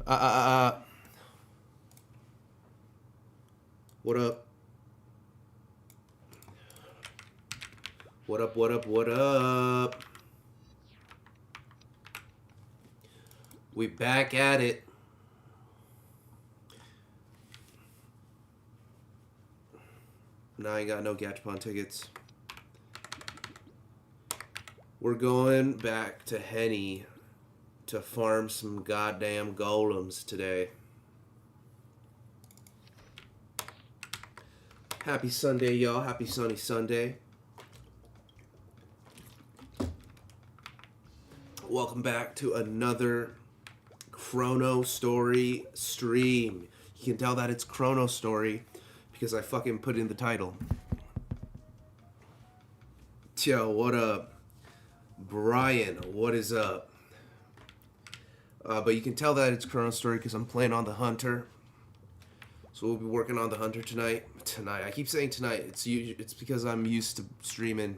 Uh, uh, uh, uh. What up? What up, what up, what up? We back at it. Now I ain't got no Gachapon tickets. We're going back to Henny to farm some goddamn golems today. Happy Sunday, y'all. Happy sunny Sunday. Welcome back to another chronostory stream. You can tell that it's chronostory because I fucking put in the title. Yo, what up? Brian, what is up? But you can tell that it's chronostory because I'm playing on the Hunter. So we'll be working on the Hunter tonight. I keep saying tonight. It's because I'm used to streaming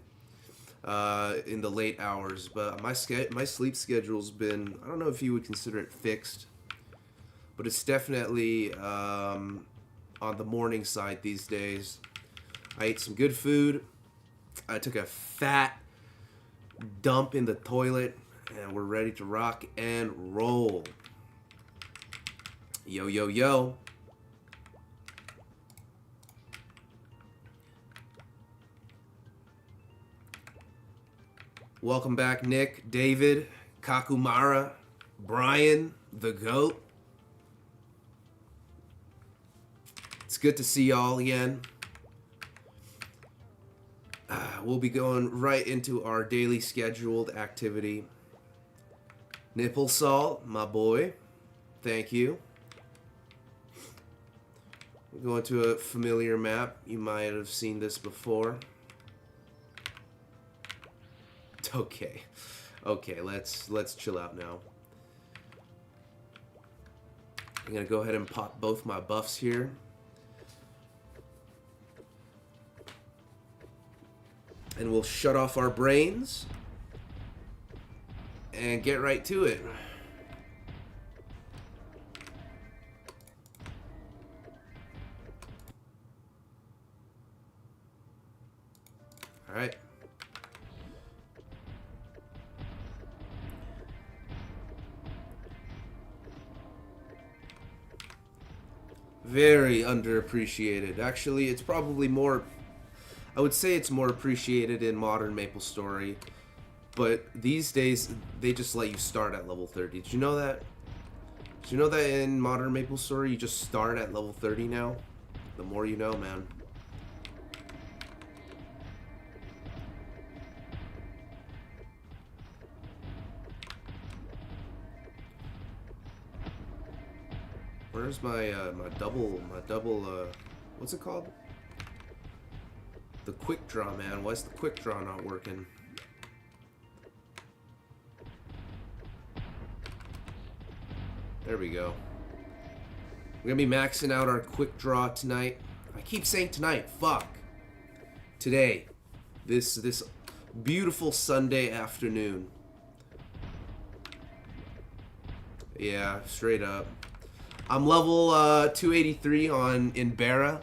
in the late hours. But my sleep schedule's been, I don't know if you would consider it fixed, but it's definitely on the morning side these days. I ate some good food. I took a fat dump in the toilet, and we're ready to rock and roll. Yo, yo, yo. Welcome back, Nick, David, Kakumara, Brian, the GOAT. It's good to see y'all again. We'll be going right into our daily scheduled activity. Nipple Salt, my boy. Thank you. We're going to a familiar map. You might have seen this before. Okay, let's chill out now. I'm gonna go ahead and pop both my buffs here. And we'll shut off our brains and get right to it. All right. Very underappreciated. Actually, it's probably more... I would say it's more appreciated in modern MapleStory. But these days, they just let you start at level 30. Did you know that? Did you know that in modern MapleStory, you just start at level 30 now? The more you know, man. Where's my what's it called? The quick draw, man. Why's the quick draw not working? There we go. We're gonna be maxing out our quick draw tonight. I keep saying tonight, fuck. Today. This beautiful Sunday afternoon. Yeah, straight up. I'm level 283 in Barra.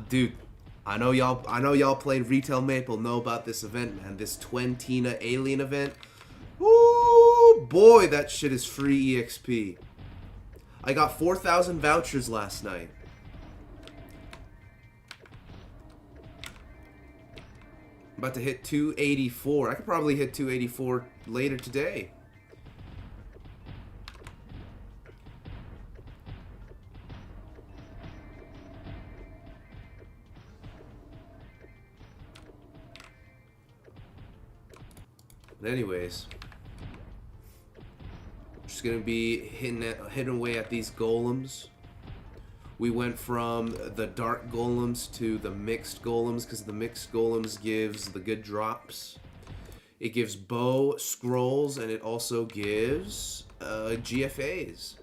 Dude, I know y'all played Retail Maple, know about this event, man. This Twentina Alien event. Woo, boy, that shit is free EXP. I got 4,000 vouchers last night. I'm about to hit 284. I could probably hit 284 later today. But anyways, just gonna be hitting away at these golems. We went from the dark golems to the mixed golems because the mixed golems gives the good drops. It gives bow scrolls and it also gives GFAs.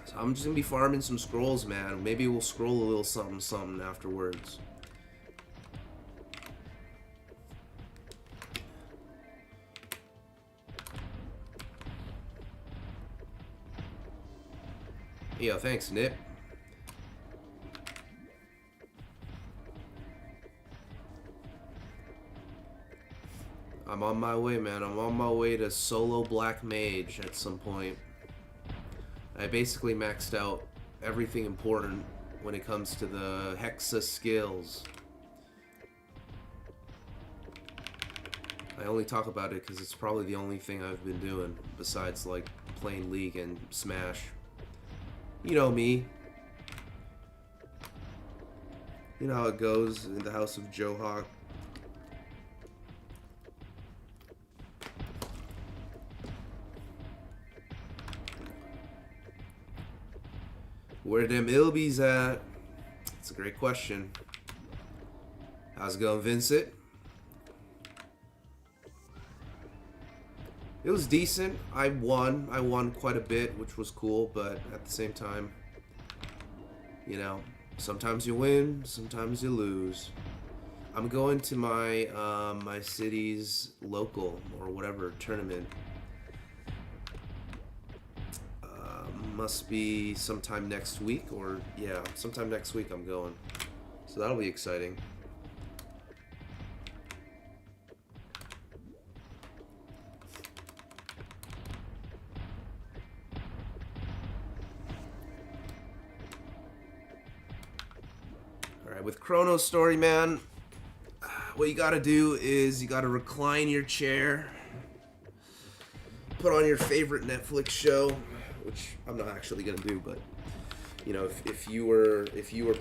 So I'm just gonna be farming some scrolls, man. Maybe we'll scroll a little something afterwards. Yo, thanks, Nip. I'm on my way, man. I'm on my way to solo black mage at some point. I basically maxed out everything important when it comes to the Hexa skills. I only talk about it because it's probably the only thing I've been doing besides like playing League and Smash. You know me. You know how it goes in the house of Joe Hawk. Where them Ilbies at? It's a great question. How's it going, Vincent? It was decent. I won quite a bit, which was cool, but at the same time, you know, sometimes you win, sometimes you lose. I'm going to my my city's local or whatever tournament. Must be sometime next week, or yeah, sometime next week I'm going. So that'll be exciting. Alright, with chronostory, man, what you gotta do is you gotta recline your chair, put on your favorite Netflix show, which I'm not actually gonna do, but you know, if you were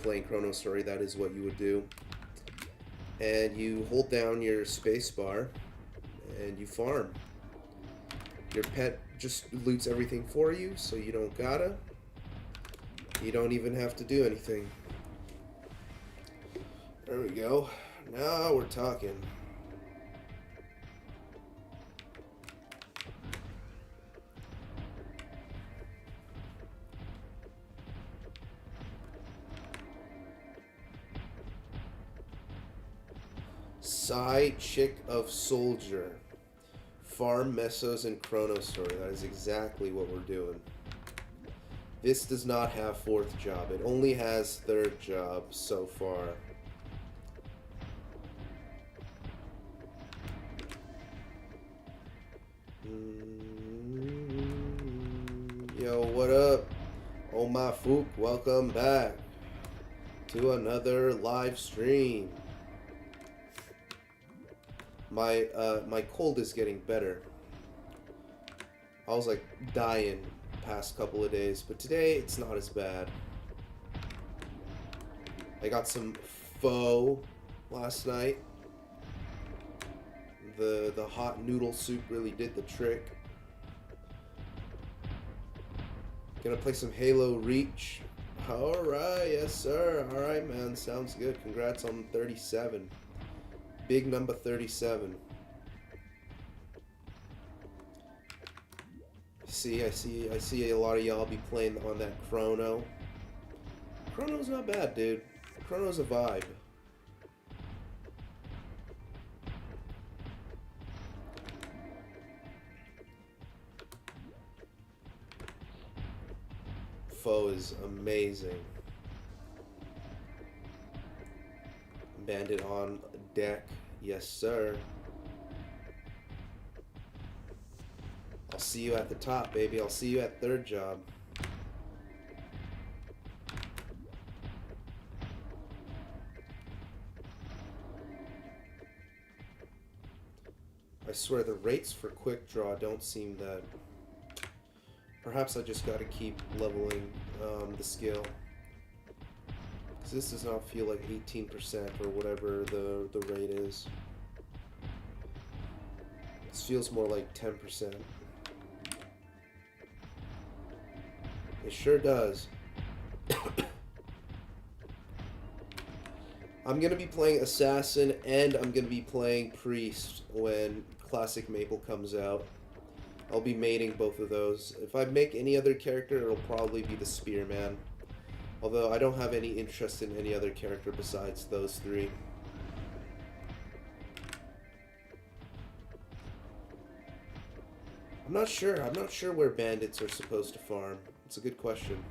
playing chronostory, that is what you would do. And you hold down your space bar and you farm. Your pet just loots everything for you, so you don't gotta. You don't even have to do anything. There we go. Now we're talking. Side chick of soldier. Farm mesos and chronostory. That is exactly what we're doing. This does not have fourth job. It only has third job so far. Yo, what up? Oh my Fook, welcome back to another live stream. My cold is getting better. I was like dying past couple of days, but today it's not as bad. I got some pho last night. The hot noodle soup really did the trick. Gonna play some Halo Reach. Alright, yes sir. Alright man, sounds good. Congrats on 37. Big number 37. I see a lot of y'all be playing on that Chrono. Chrono's not bad, dude. Chrono's a vibe. Foe is amazing. Bandit on deck. Yes, sir. I'll see you at the top, baby. I'll see you at third job. I swear the rates for quick draw don't seem that... Perhaps I just gotta keep leveling the skill. Because this does not feel like 18% or whatever the rate is. This feels more like 10%. It sure does. I'm gonna be playing Assassin and I'm gonna be playing Priest when Classic Maple comes out. I'll be mating both of those. If I make any other character, it'll probably be the Spearman. Although I don't have any interest in any other character besides those three. I'm not sure where bandits are supposed to farm. It's a good question.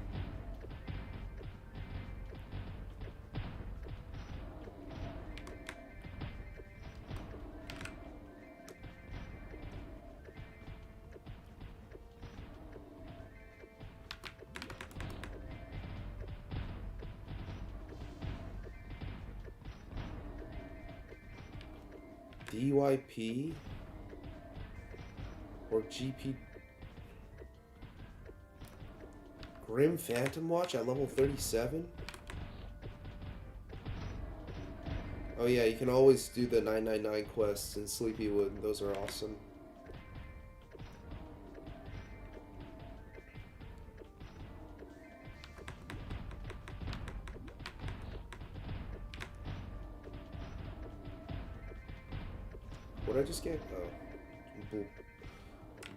DYP or GP. Grim Phantom Watch at level 37? Oh yeah, you can always do the 999 quests in Sleepywood. Those are awesome. What did I just get? Oh.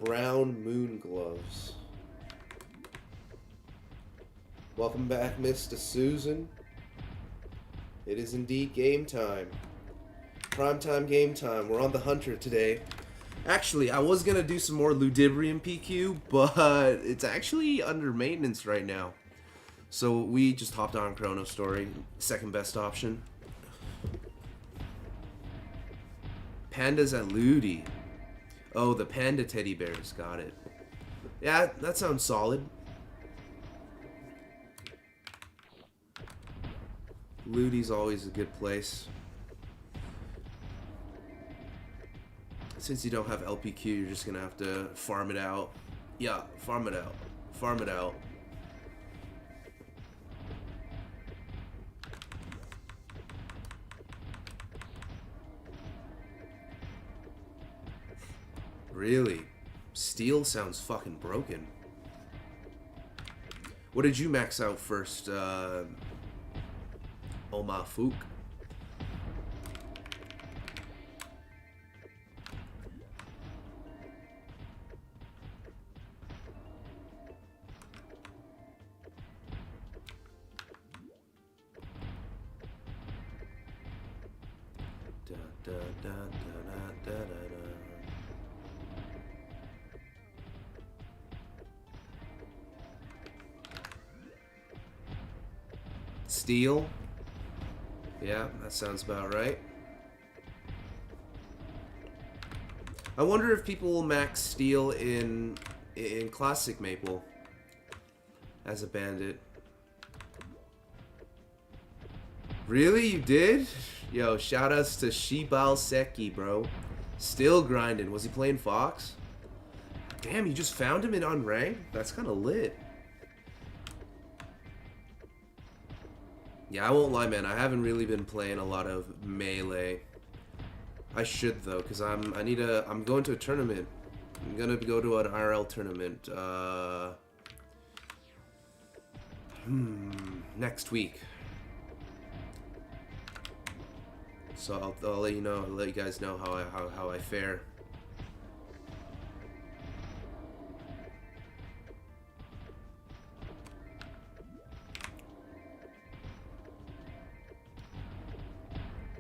Brown moon gloves. Welcome back, Mr. Susan. It is indeed game time. Primetime game time. We're on the hunter today. Actually, I was gonna do some more Ludibrium PQ, but it's actually under maintenance right now. So we just hopped on chronostory. Second best option. Pandas at Ludi. Oh, the panda teddy bears. Got it. Yeah, that sounds solid. Ludi's always a good place. Since you don't have LPQ, you're just gonna have to farm it out. Yeah, farm it out. Farm it out. Really? Steel sounds fucking broken. What did you max out first, Oma Fook? Steel? Yeah, that sounds about right. I wonder if people will max steel in classic Maple as a bandit. Really? You did? Yo, shoutouts to Shibal Seki, bro. Still grinding. Was he playing Fox? Damn, you just found him in unranked? That's kind of lit. Yeah, I won't lie, man. I haven't really been playing a lot of Melee. I should though, cause I'm going to a tournament. I'm gonna go to an RL tournament. Next week. So I'll let you know. I'll let you guys know how I fare.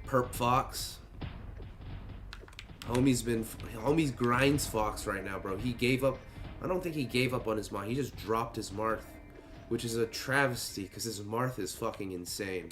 Perp Fox. Homie's grinds Fox right now, bro. He gave up. I don't think he gave up on his Marth. He just dropped his Marth, which is a travesty because his Marth is fucking insane.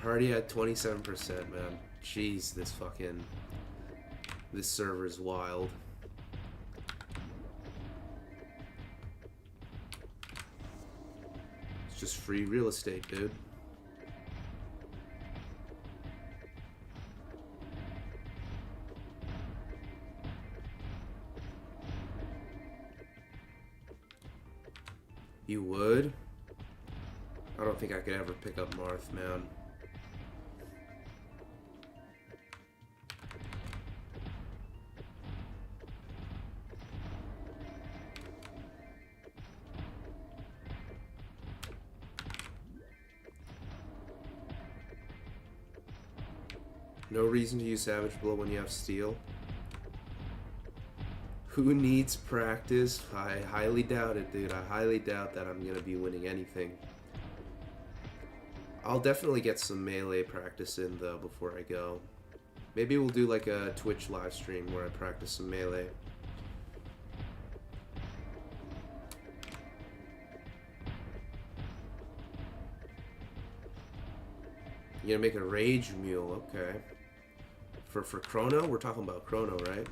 Already at 27%, man. Jeez, this server's wild. It's just free real estate, dude. You would? I don't think I could ever pick up Marth, man. No reason to use Savage Blow when you have Steel. Who needs practice? I highly doubt it, dude. I highly doubt that I'm gonna be winning anything. I'll definitely get some melee practice in, though, before I go. Maybe we'll do like a Twitch live stream where I practice some melee. You're gonna make a rage mule, okay. For chrono? We're talking about chrono, right?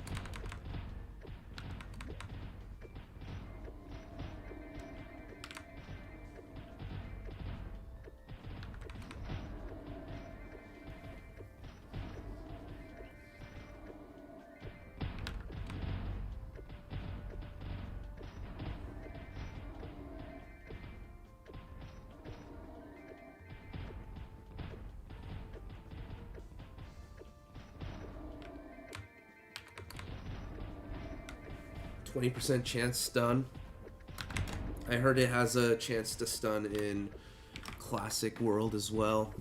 %20 chance stun. I heard it has a chance to stun in Classic World as well.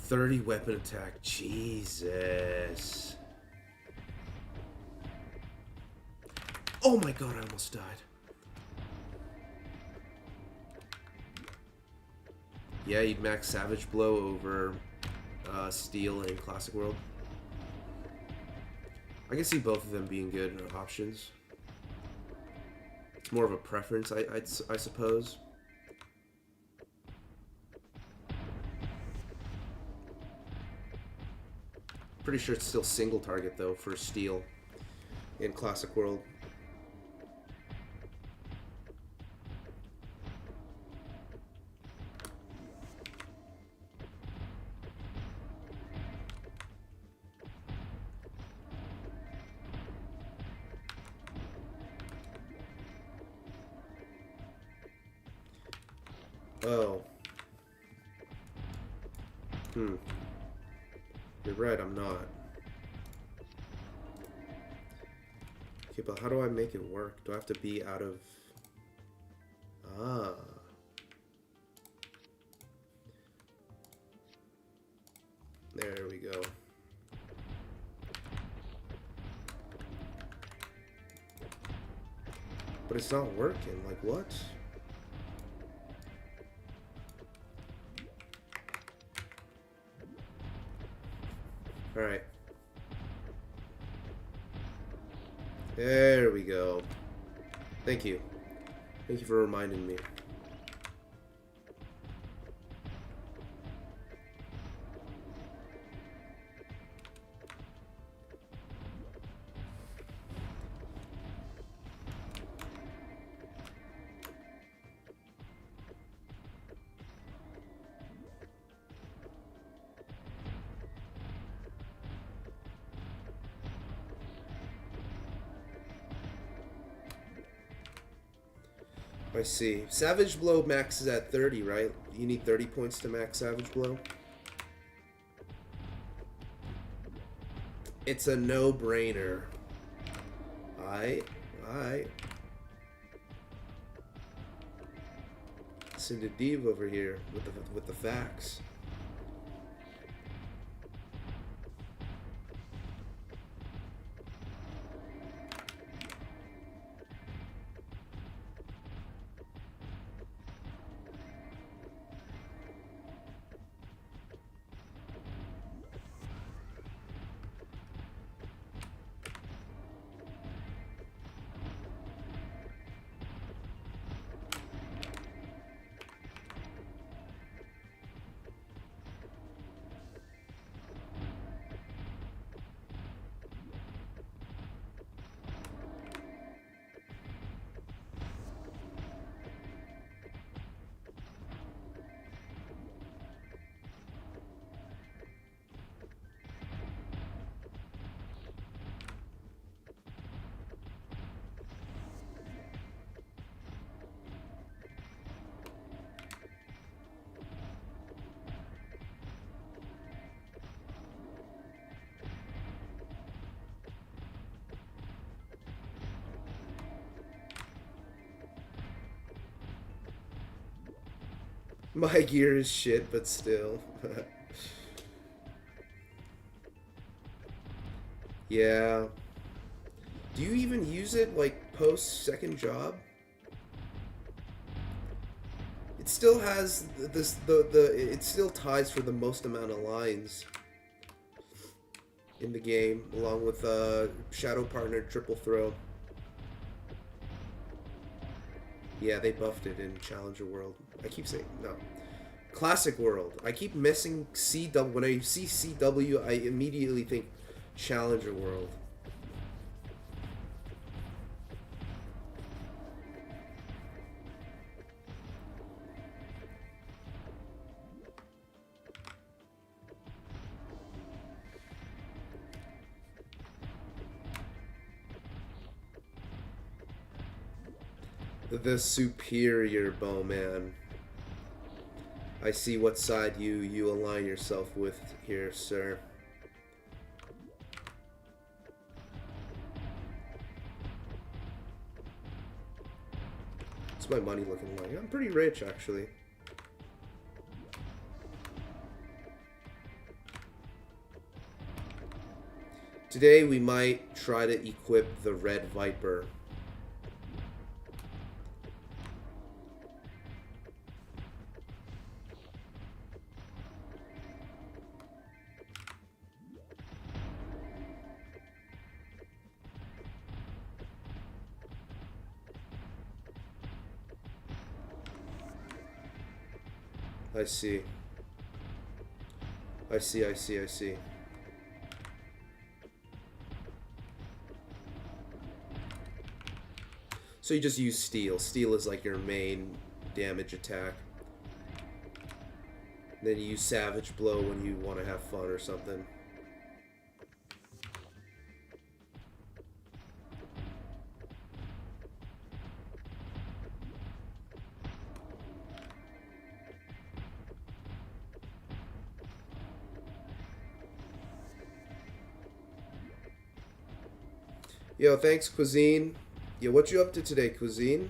$30 weapon attack. Jesus. Oh my god, I almost died. Yeah, you'd max Savage Blow over Steel in Classic World. I can see both of them being good options. It's more of a preference, I suppose. Pretty sure it's still single target though for Steel in Classic World. Oh. You're right, I'm not. Okay, but how do I make it work? Do I have to be out of... Ah. There we go. But it's not working, like what? Alright. There we go. Thank you. Thank you for reminding me. I see. Savage Blow maxes at 30, right? You need 30 points to max Savage Blow. It's a no-brainer. Alright. Listen to Dave over here with the facts. My gear is shit, but still. Yeah. Do you even use it, like, post-second job? still has this it still ties for the most amount of lines in the game, along with Shadow Partner Triple Throw. Yeah, they buffed it in Challenger World. I keep saying no. Classic World. I keep missing CW. When I see CW, I immediately think Challenger World. The superior bowman. I see what side you align yourself with here, sir. What's my money looking like? I'm pretty rich, actually. Today we might try to equip the Red Viper. I see. I see, I see, I see. So you just use steel. Steel is like your main damage attack. Then you use Savage Blow when you want to have fun or something. Yo, thanks, Cuisine. Yo, what you up to today, Cuisine?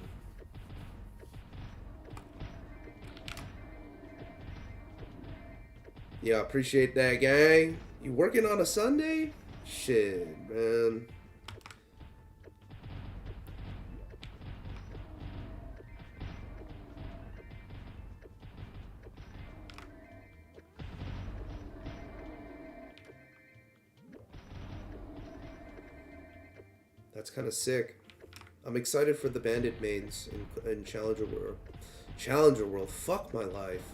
Yeah, appreciate that, gang. You working on a Sunday? Shit, man. That's kind of sick. I'm excited for the Bandit mains in Challenger World. Challenger World, fuck my life.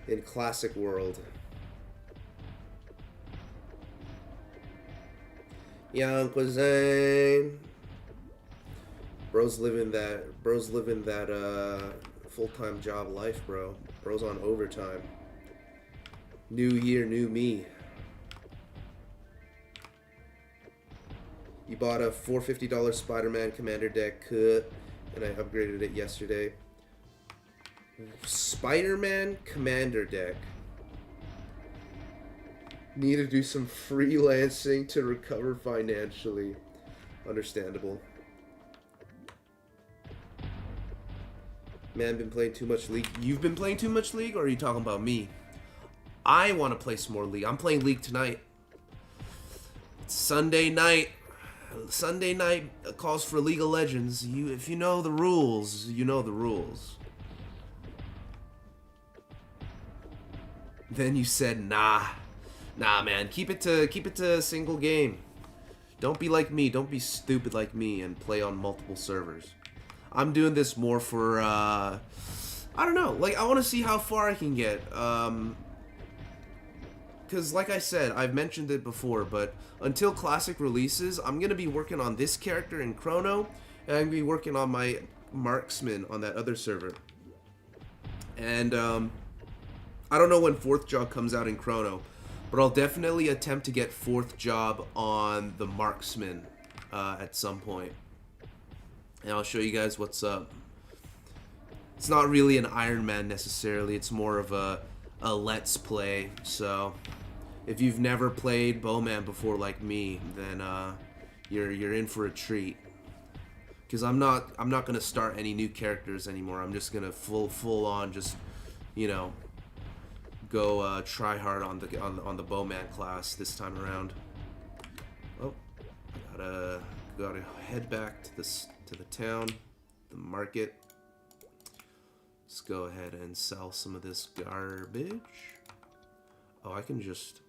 In Classic World. Young Cuisine. Bro's living that full-time job life, bro. Bro's on overtime. New year, new me. You bought a $450 Spider-Man Commander deck cut, and I upgraded it yesterday. Spider-Man Commander deck. Need to do some freelancing to recover financially. Understandable. Man, been playing too much League. You've been playing too much League, or are you talking about me? I want to play some more League. I'm playing League tonight. It's Sunday night. Sunday night calls for League of Legends. If you know the rules, you know the rules. Then you said, nah, man, keep it to a single game. Don't be like me. Don't be stupid like me and play on multiple servers. I'm doing this more for I don't know. Like, I want to see how far I can get. Because, like I said, I've mentioned it before, but until Classic releases, I'm going to be working on this character in Chrono, and I'm going to be working on my Marksman on that other server. And, I don't know when 4th Job comes out in Chrono, but I'll definitely attempt to get 4th Job on the Marksman at some point. And I'll show you guys what's up. It's not really an Iron Man necessarily, it's more of a Let's Play, so if you've never played Bowman before like me, then you're in for a treat. Because I'm not gonna start any new characters anymore. I'm just gonna full on just, you know, go try hard on the Bowman class this time around. Oh, gotta head back to the town, the market. Let's go ahead and sell some of this garbage. Oh, I can just...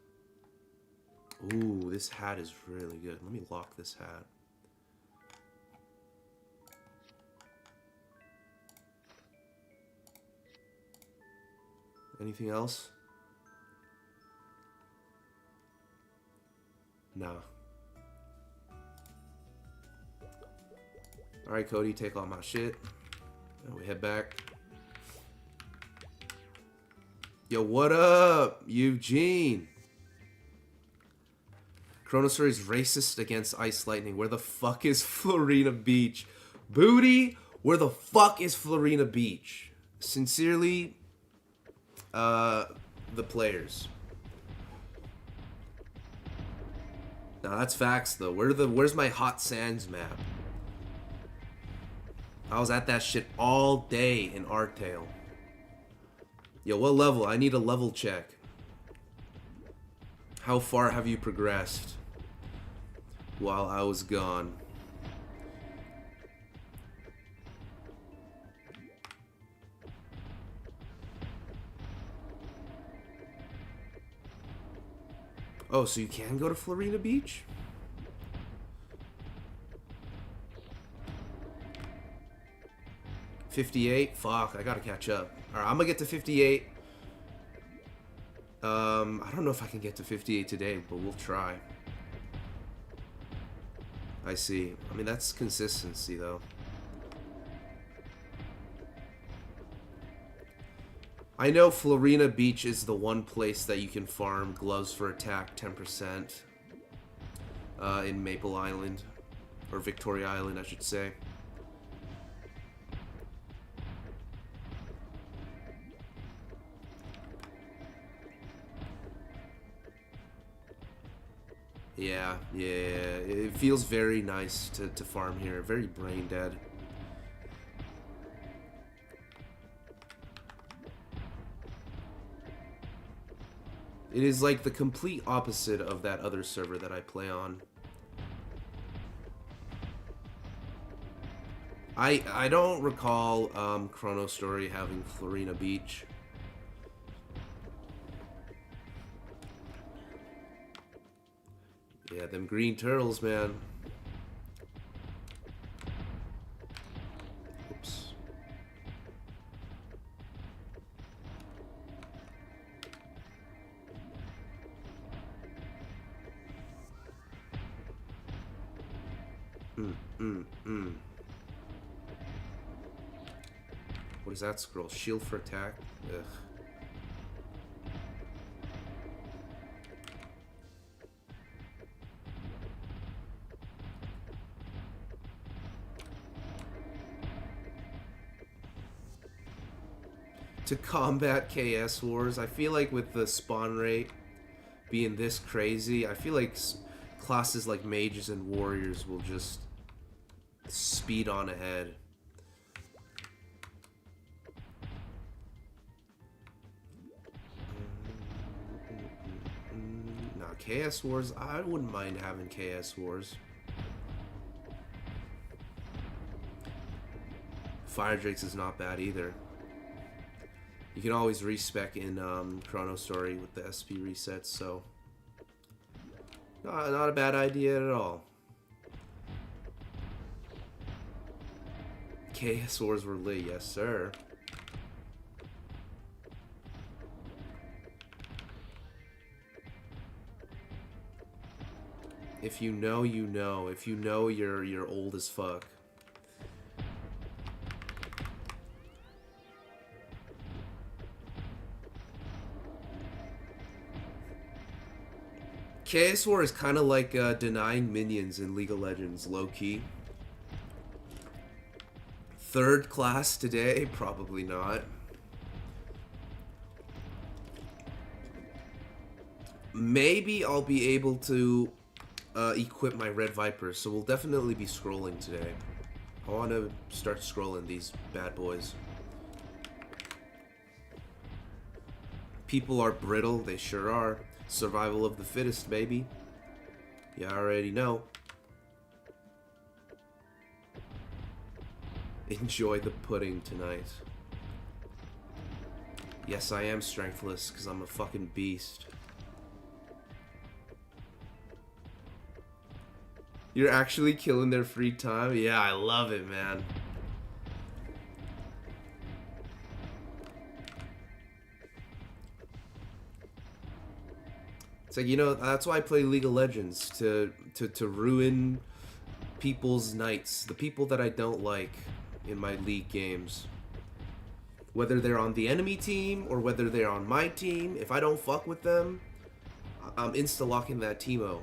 Ooh, this hat is really good. Let me lock this hat. Anything else? Nah. Alright, Cody, take all my shit. And we head back. Yo, what up, Eugene? Chronostory is racist against Ice Lightning. Where the fuck is Florina Beach? Booty, where the fuck is Florina Beach? Sincerely, the players. Nah, that's facts though. Where's my Hot Sands map? I was at that shit all day in Artale. Yo, what level? I need a level check. How far have you progressed while I was gone? Oh, so you can go to Florina Beach? $58? Fuck, I gotta catch up. Alright, I'm gonna get to 58. I don't know if I can get to 58 today, but we'll try. I see. I mean, that's consistency, though. I know Florina Beach is the one place that you can farm gloves for attack 10% in Maple Island. Or Victoria Island, I should say. Yeah, it feels very nice to farm here. Very brain dead. It is like the complete opposite of that other server that I play on. I don't recall Chronostory having Florina Beach. Yeah, them green turtles, man. Oops. What is that scroll? Shield for attack? Ugh. To combat KS Wars, I feel like with the spawn rate being this crazy, I feel like classes like mages and warriors will just speed on ahead. Nah, KS Wars, I wouldn't mind having KS Wars. Fire Drakes is not bad either. You can always respec in Chronostory with the SP resets, so not a bad idea at all. KS Wars were lit, yes sir. If you know, you know. If you know, you're old as fuck. KS War is kind of like denying minions in League of Legends, low-key. Third class today? Probably not. Maybe I'll be able to equip my Red Viper, so we'll definitely be scrolling today. I want to start scrolling these bad boys. People are brittle, they sure are. Survival of the fittest, baby. You already know. Enjoy the pudding tonight. Yes, I am strengthless, because I'm a fucking beast. You're actually killing their free time? Yeah, I love it, man. It's like, you know, that's why I play League of Legends, to ruin people's nights. The people that I don't like in my League games. Whether they're on the enemy team or whether they're on my team, if I don't fuck with them, I'm insta-locking that teamo.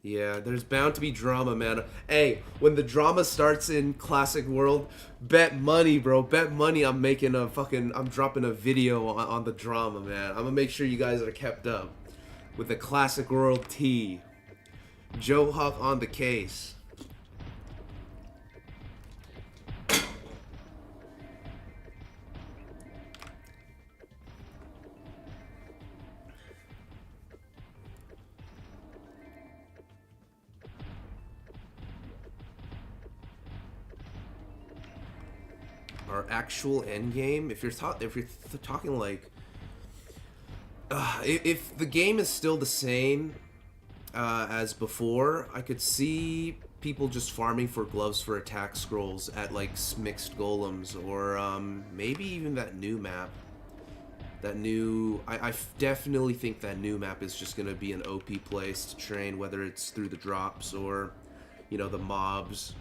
Yeah, there's bound to be drama, man. Hey, when the drama starts in Classic World, bet money, bro. Bet money I'm making a fucking... I'm dropping a video on the drama, man. I'm gonna make sure you guys are kept up with the Classic World tea. Joe Huck on the case. Our actual end game, if you're talking like, if the game is still the same as before, I could see people just farming for gloves for attack scrolls at like mixed golems, or maybe even that new map. That new, I definitely think that new map is just gonna be an OP place to train, whether it's through the drops or, you know, the mobs.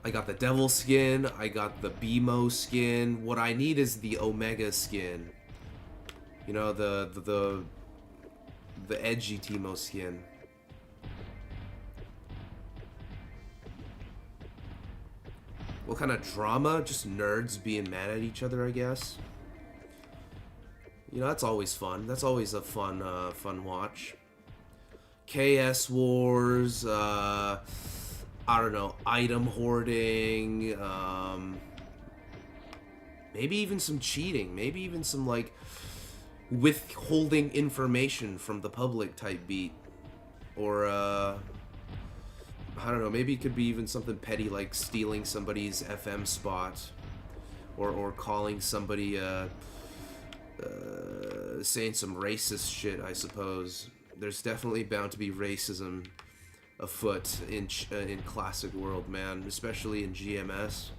I got the devil skin, I got the BMO skin. What I need is the Omega skin. You know, the edgy Teemo skin. What kind of drama? Just nerds being mad at each other, I guess. You know, that's always fun. That's always a fun watch. KS Wars, I don't know, item hoarding, maybe even some cheating, maybe even some, like, withholding information from the public type beat. Or, I don't know, maybe it could be even something petty like stealing somebody's FM spot. Or calling somebody, saying some racist shit, I suppose. There's definitely bound to be racism afoot in Classic World, man, especially in GMS.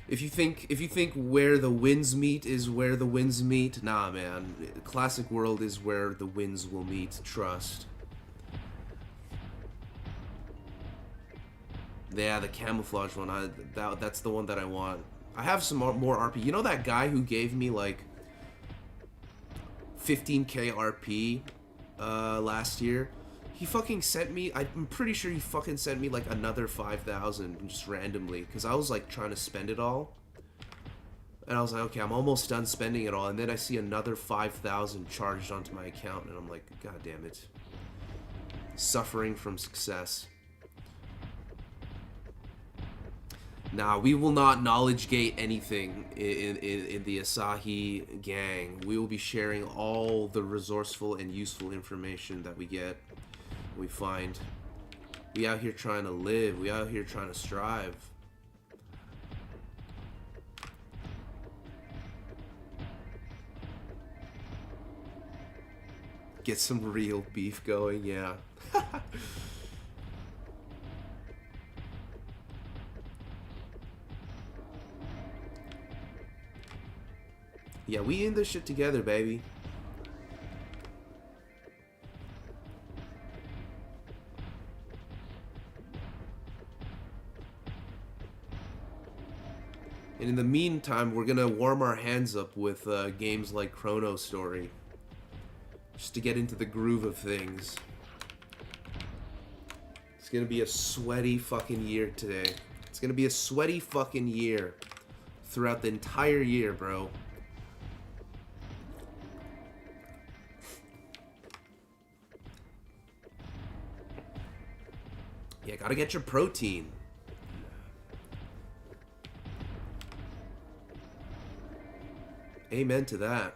If you think where the winds meet is where the winds meet, nah, man. Classic World is where the winds will meet. Trust. Yeah, the camouflage one. That's the one that I want. I have some more RP. You know that guy who gave me like 15k RP last year? He fucking sent me, I'm pretty sure he fucking sent me like another 5,000 just randomly, because I was like trying to spend it all. And I was like, okay, I'm almost done spending it all, and then I see another 5,000 charged onto my account, and I'm like, god damn it. Suffering from success. Nah, we will not knowledge gate anything in the Asahi gang. We will be sharing all the resourceful and useful information that we get, we find. We out here trying to live. We out here trying to strive. Get some real beef going, yeah. Yeah, we in this shit together, baby. And in the meantime, we're gonna warm our hands up with games like chronostory. Just to get into the groove of things. It's gonna be a sweaty fucking year today. It's gonna be a sweaty fucking year. Throughout the entire year, bro. Yeah, gotta get your protein. Amen to that.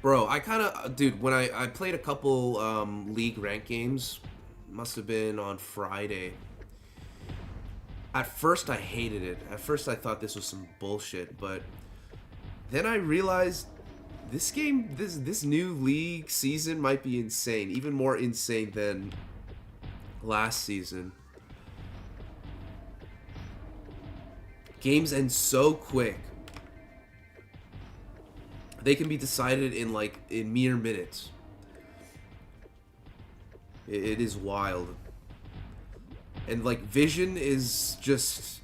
Bro, I kind of, dude, when I played a couple league rank games, must have been on Friday. At first, I hated it. At first, I thought this was some bullshit, but then I realized this game, this new league season might be insane, even more insane than last season. Games end so quick. They can be decided in mere minutes. It is wild. And like vision is just,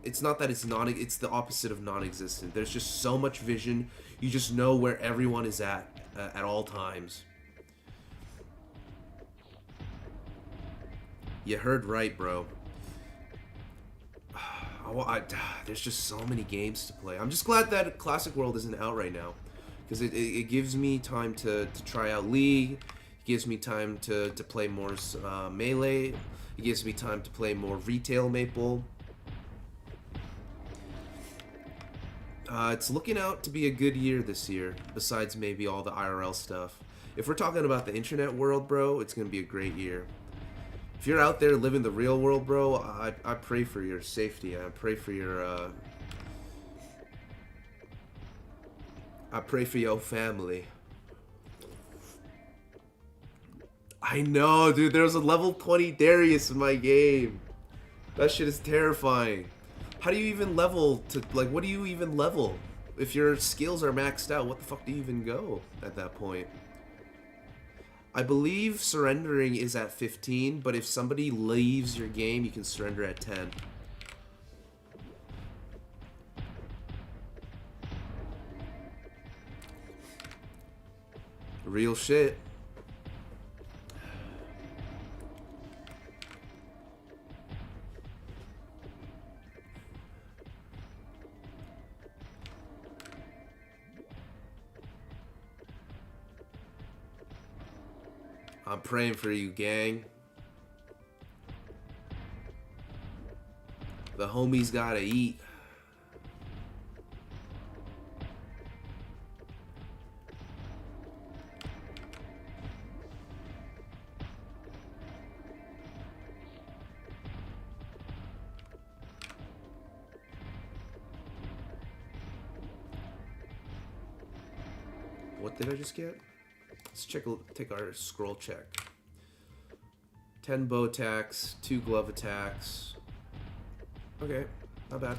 it's not that it's it's the opposite of non-existent. There's just so much vision. You just know where everyone is at all times. You heard right, bro. There's just so many games to play. I'm just glad that Classic World isn't out right now, because it gives me time to try out League. It gives me time to play more Melee. It gives me time to play more Retail Maple. It's looking out to be a good year this year, besides maybe all the IRL stuff. If we're talking about the internet world, bro, it's going to be a great year. If you're out there living the real world, bro, I pray for your safety. I pray for your family. I know, dude. There's a level 20 Darius in my game. That shit is terrifying. How do you even level to, like, what do you even level? If your skills are maxed out, what the fuck do you even go at that point? I believe surrendering is at 15, but if somebody leaves your game, you can surrender at 10. Real shit. I'm praying for you, gang. The homies gotta eat. What did I just get? Let's take our scroll check. 10 bow attacks, 2 glove attacks. Okay, not bad.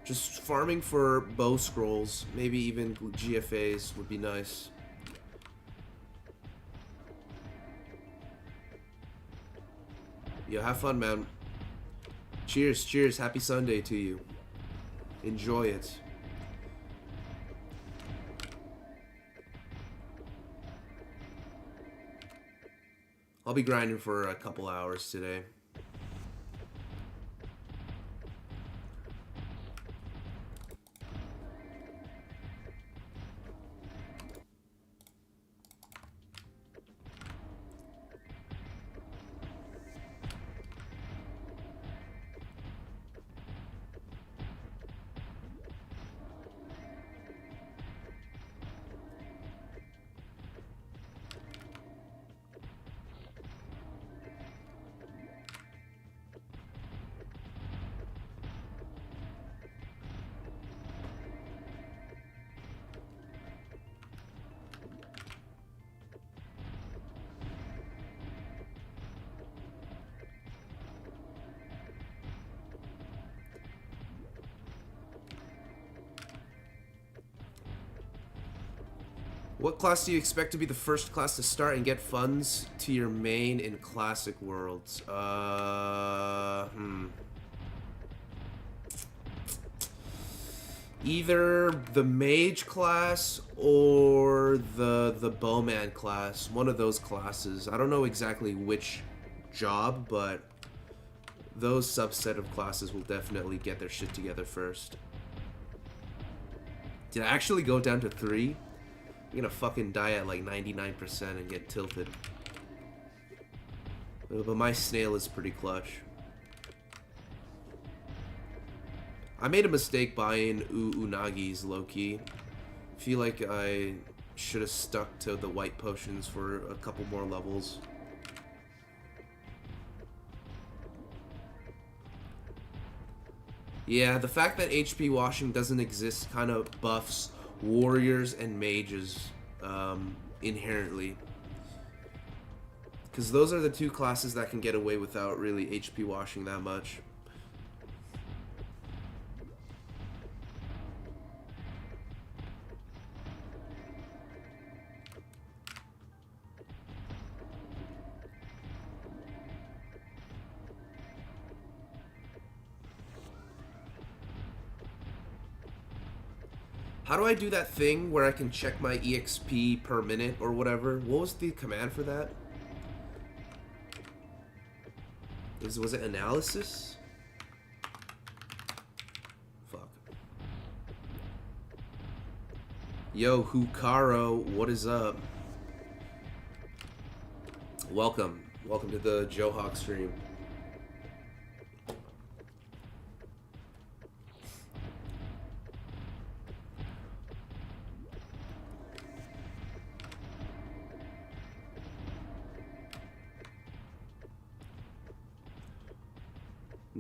Just farming for bow scrolls, maybe even GFAs would be nice. Yo, have fun, man. Cheers, cheers. Happy Sunday to you. Enjoy it. I'll be grinding for a couple hours today. What class do you expect to be the first class to start and get funds to your main in Classic Worlds? Either the mage class or the bowman class. One of those classes. I don't know exactly which job, but those subset of classes will definitely get their shit together first. Did I actually go down to 3? I'm gonna fucking die at like 99% and get tilted. But my snail is pretty clutch. I made a mistake buying Unagis low-key. Feel like I should have stuck to the white potions for a couple more levels. Yeah, the fact that HP washing doesn't exist kind of buffs warriors and mages inherently. Because those are the two classes that can get away without really HP washing that much. How do I do that thing where I can check my EXP per minute or whatever? What was the command for that? Was it analysis? Fuck. Yo, Hukaro, what is up? Welcome. Welcome to the Johawk stream.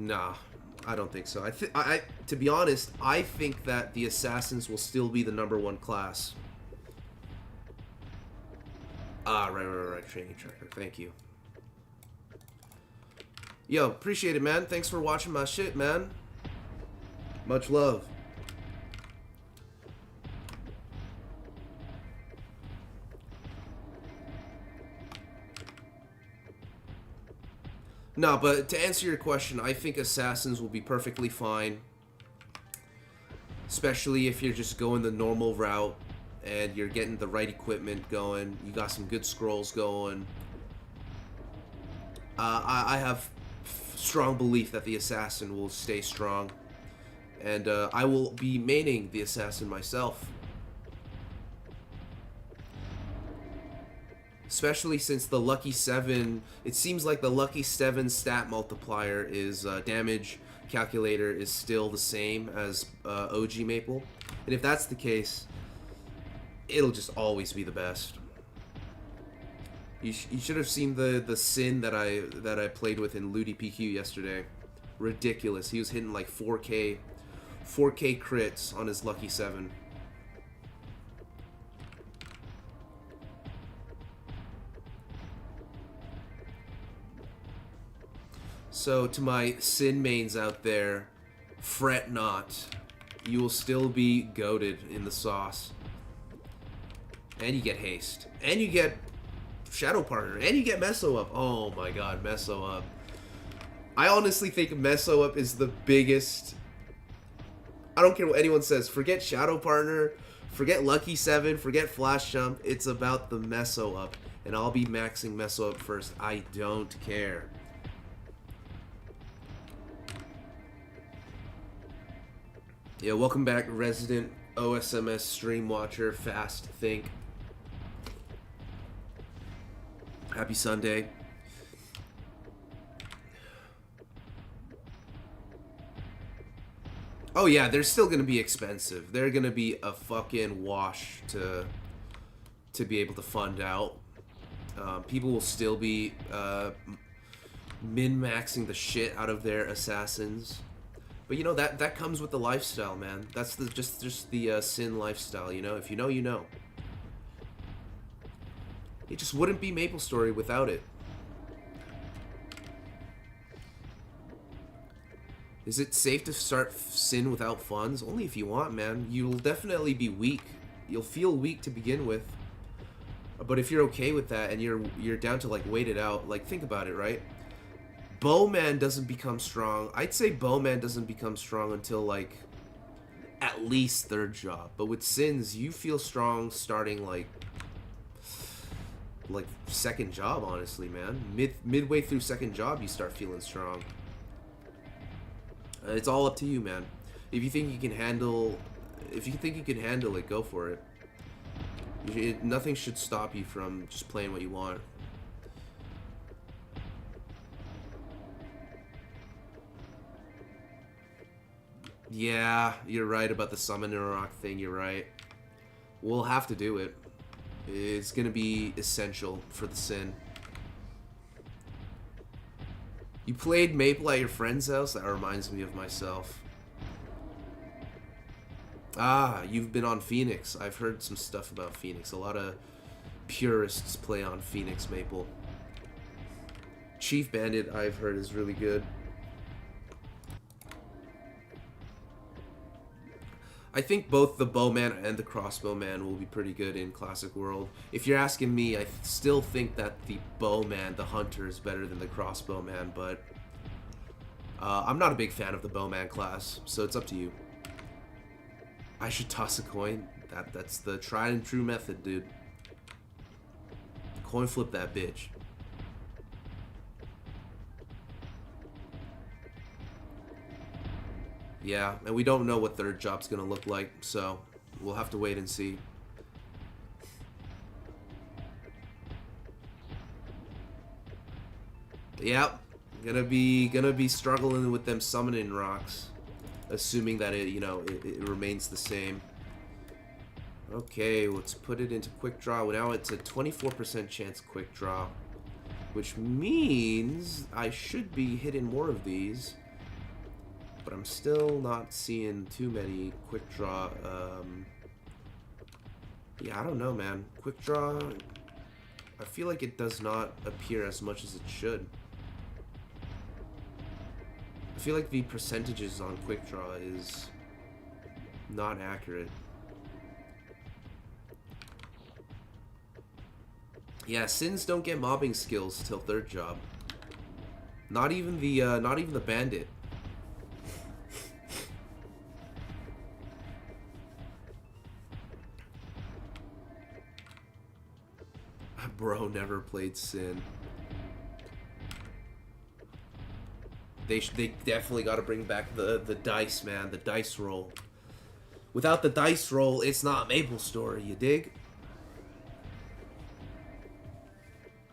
Nah, I don't think so. I to be honest, I think that the assassins will still be the #1 class. Ah, right. Training tracker. Thank you. Yo, appreciate it, man. Thanks for watching my shit, man. Much love. No, but to answer your question, I think assassins will be perfectly fine. Especially if you're just going the normal route and you're getting the right equipment going. You got some good scrolls going. I have strong belief that the assassin will stay strong. And I will be maining the assassin myself. Especially since the Lucky 7, it seems like the Lucky 7 stat multiplier is damage calculator is still the same as OG Maple. And if that's the case, it'll just always be the best. You should have seen the Sin that I played with in Ludi PQ yesterday. Ridiculous. He was hitting like 4K crits on his Lucky 7. So to my Sin mains out there, fret not. You will still be goated in the sauce. And you get haste. And you get Shadow Partner. And you get Meso Up. Oh my god, Meso Up. I honestly think Meso Up is the biggest... I don't care what anyone says. Forget Shadow Partner. Forget Lucky 7. Forget Flash Jump. It's about the Meso Up. And I'll be maxing Meso Up first. I don't care. Yeah, welcome back, resident OSMS stream watcher, Fast Think. Happy Sunday. Oh yeah, they're still gonna be expensive. They're gonna be a fucking wash to be able to fund out. People will still be min-maxing the shit out of their assassins. But you know, that comes with the lifestyle, man. That's just the Sin lifestyle, you know? If you know, you know. It just wouldn't be MapleStory without it. Is it safe to start Sin without funds? Only if you want, man. You'll definitely be weak. You'll feel weak to begin with. But if you're okay with that and you're down to like wait it out, like think about it, right? Bowman doesn't become strong. I'd say Bowman doesn't become strong until like at least third job. But with Sins, you feel strong starting like second job, honestly, man. Midway through second job, you start feeling strong. It's all up to you, man. If you think you can handle it, go for it. Nothing should stop you from just playing what you want. Yeah, you're right about the summoner rock thing. You're right. We'll have to do it. It's gonna be essential for the Sin. You played Maple at your friend's house? That reminds me of myself. Ah, you've been on Phoenix. I've heard some stuff about Phoenix. A lot of purists play on Phoenix Maple. Chief Bandit, I've heard, is really good. I think both the Bowman and the Crossbowman will be pretty good in Classic World. If you're asking me, I still think that the Bowman, the Hunter, is better than the Crossbowman, but I'm not a big fan of the Bowman class, so it's up to you. I should toss a coin. That's the tried and true method, dude. Coin flip that bitch. Yeah, and we don't know what third job's gonna look like, so we'll have to wait and see. Yep, gonna be struggling with them summoning rocks, assuming that it remains the same. Okay, let's put it into quick draw. Now it's a 24% chance quick draw, which means I should be hitting more of these. But I'm still not seeing too many quick draw. Yeah, I don't know, man. Quick draw, I feel like it does not appear as much as it should. I feel like the percentages on quick draw is not accurate. Yeah, Sins don't get mobbing skills till third job. Not even the bandit. Bro never played Sin. They definitely got to bring back the dice, man. The dice roll. Without the dice roll, it's not Maple Story. You dig?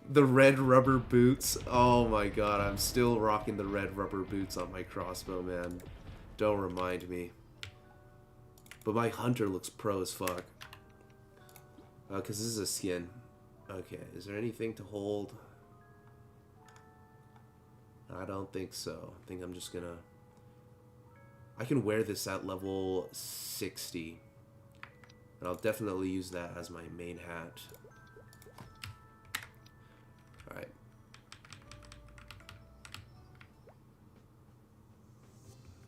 The red rubber boots. Oh my god, I'm still rocking the red rubber boots on my crossbow, man. Don't remind me. But my hunter looks pro as fuck. Because this is a skin. Okay, is there anything to hold? I don't think so. I think I'm just gonna... I can wear this at level 60. And I'll definitely use that as my main hat. Alright.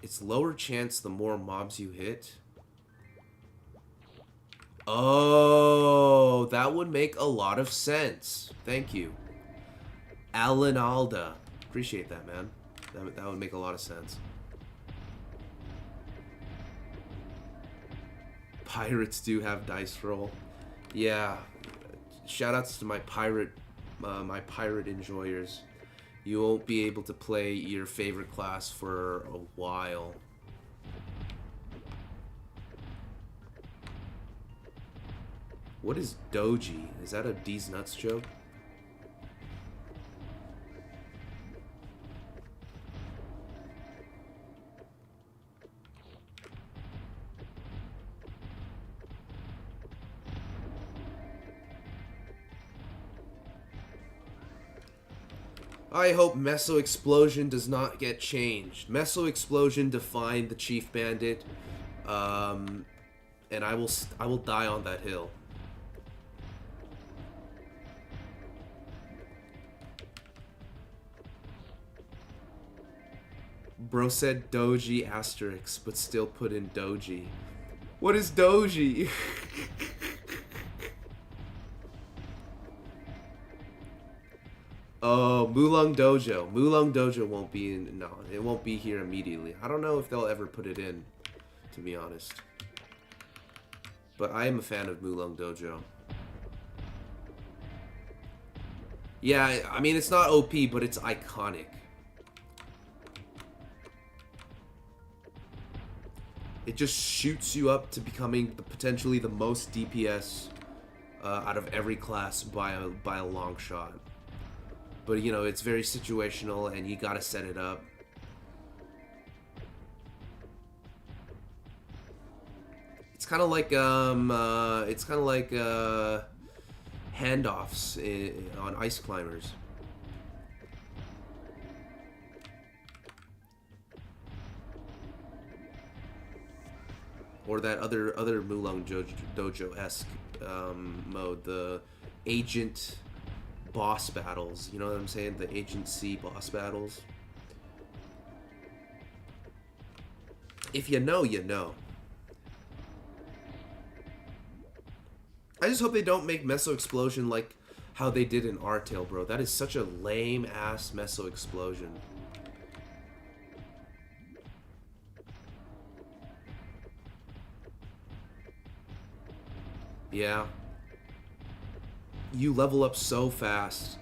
It's lower chance the more mobs you hit. Oh, that would make a lot of sense. Thank you. Alan Alda. Appreciate that, man. That would make a lot of sense. Pirates do have dice roll. Yeah. Shoutouts to my pirate enjoyers. You won't be able to play your favorite class for a while. What is Doji? Is that a D's Nuts joke? I hope Meso Explosion does not get changed. Meso Explosion defined the Chief Bandit, and I will die on that hill. Bro said Doji asterisk, but still put in Doji. What is Doji? Oh, Mulong Dojo. Mulong Dojo won't be in. No, it won't be here immediately. I don't know if they'll ever put it in, to be honest. But I am a fan of Mulong Dojo. Yeah, I mean, it's not OP, but it's iconic. It just shoots you up to becoming potentially the most DPS out of every class by a long shot. But, you know, it's very situational, and you gotta set it up. It's kind of like handoffs on ice climbers. Or that other Mulong Dojo-esque mode, the agent boss battles. You know what I'm saying? The Agent C boss battles. If you know, you know. I just hope they don't make Meso Explosion like how they did in Artale, bro. That is such a lame-ass Meso Explosion. Yeah. You level up so fast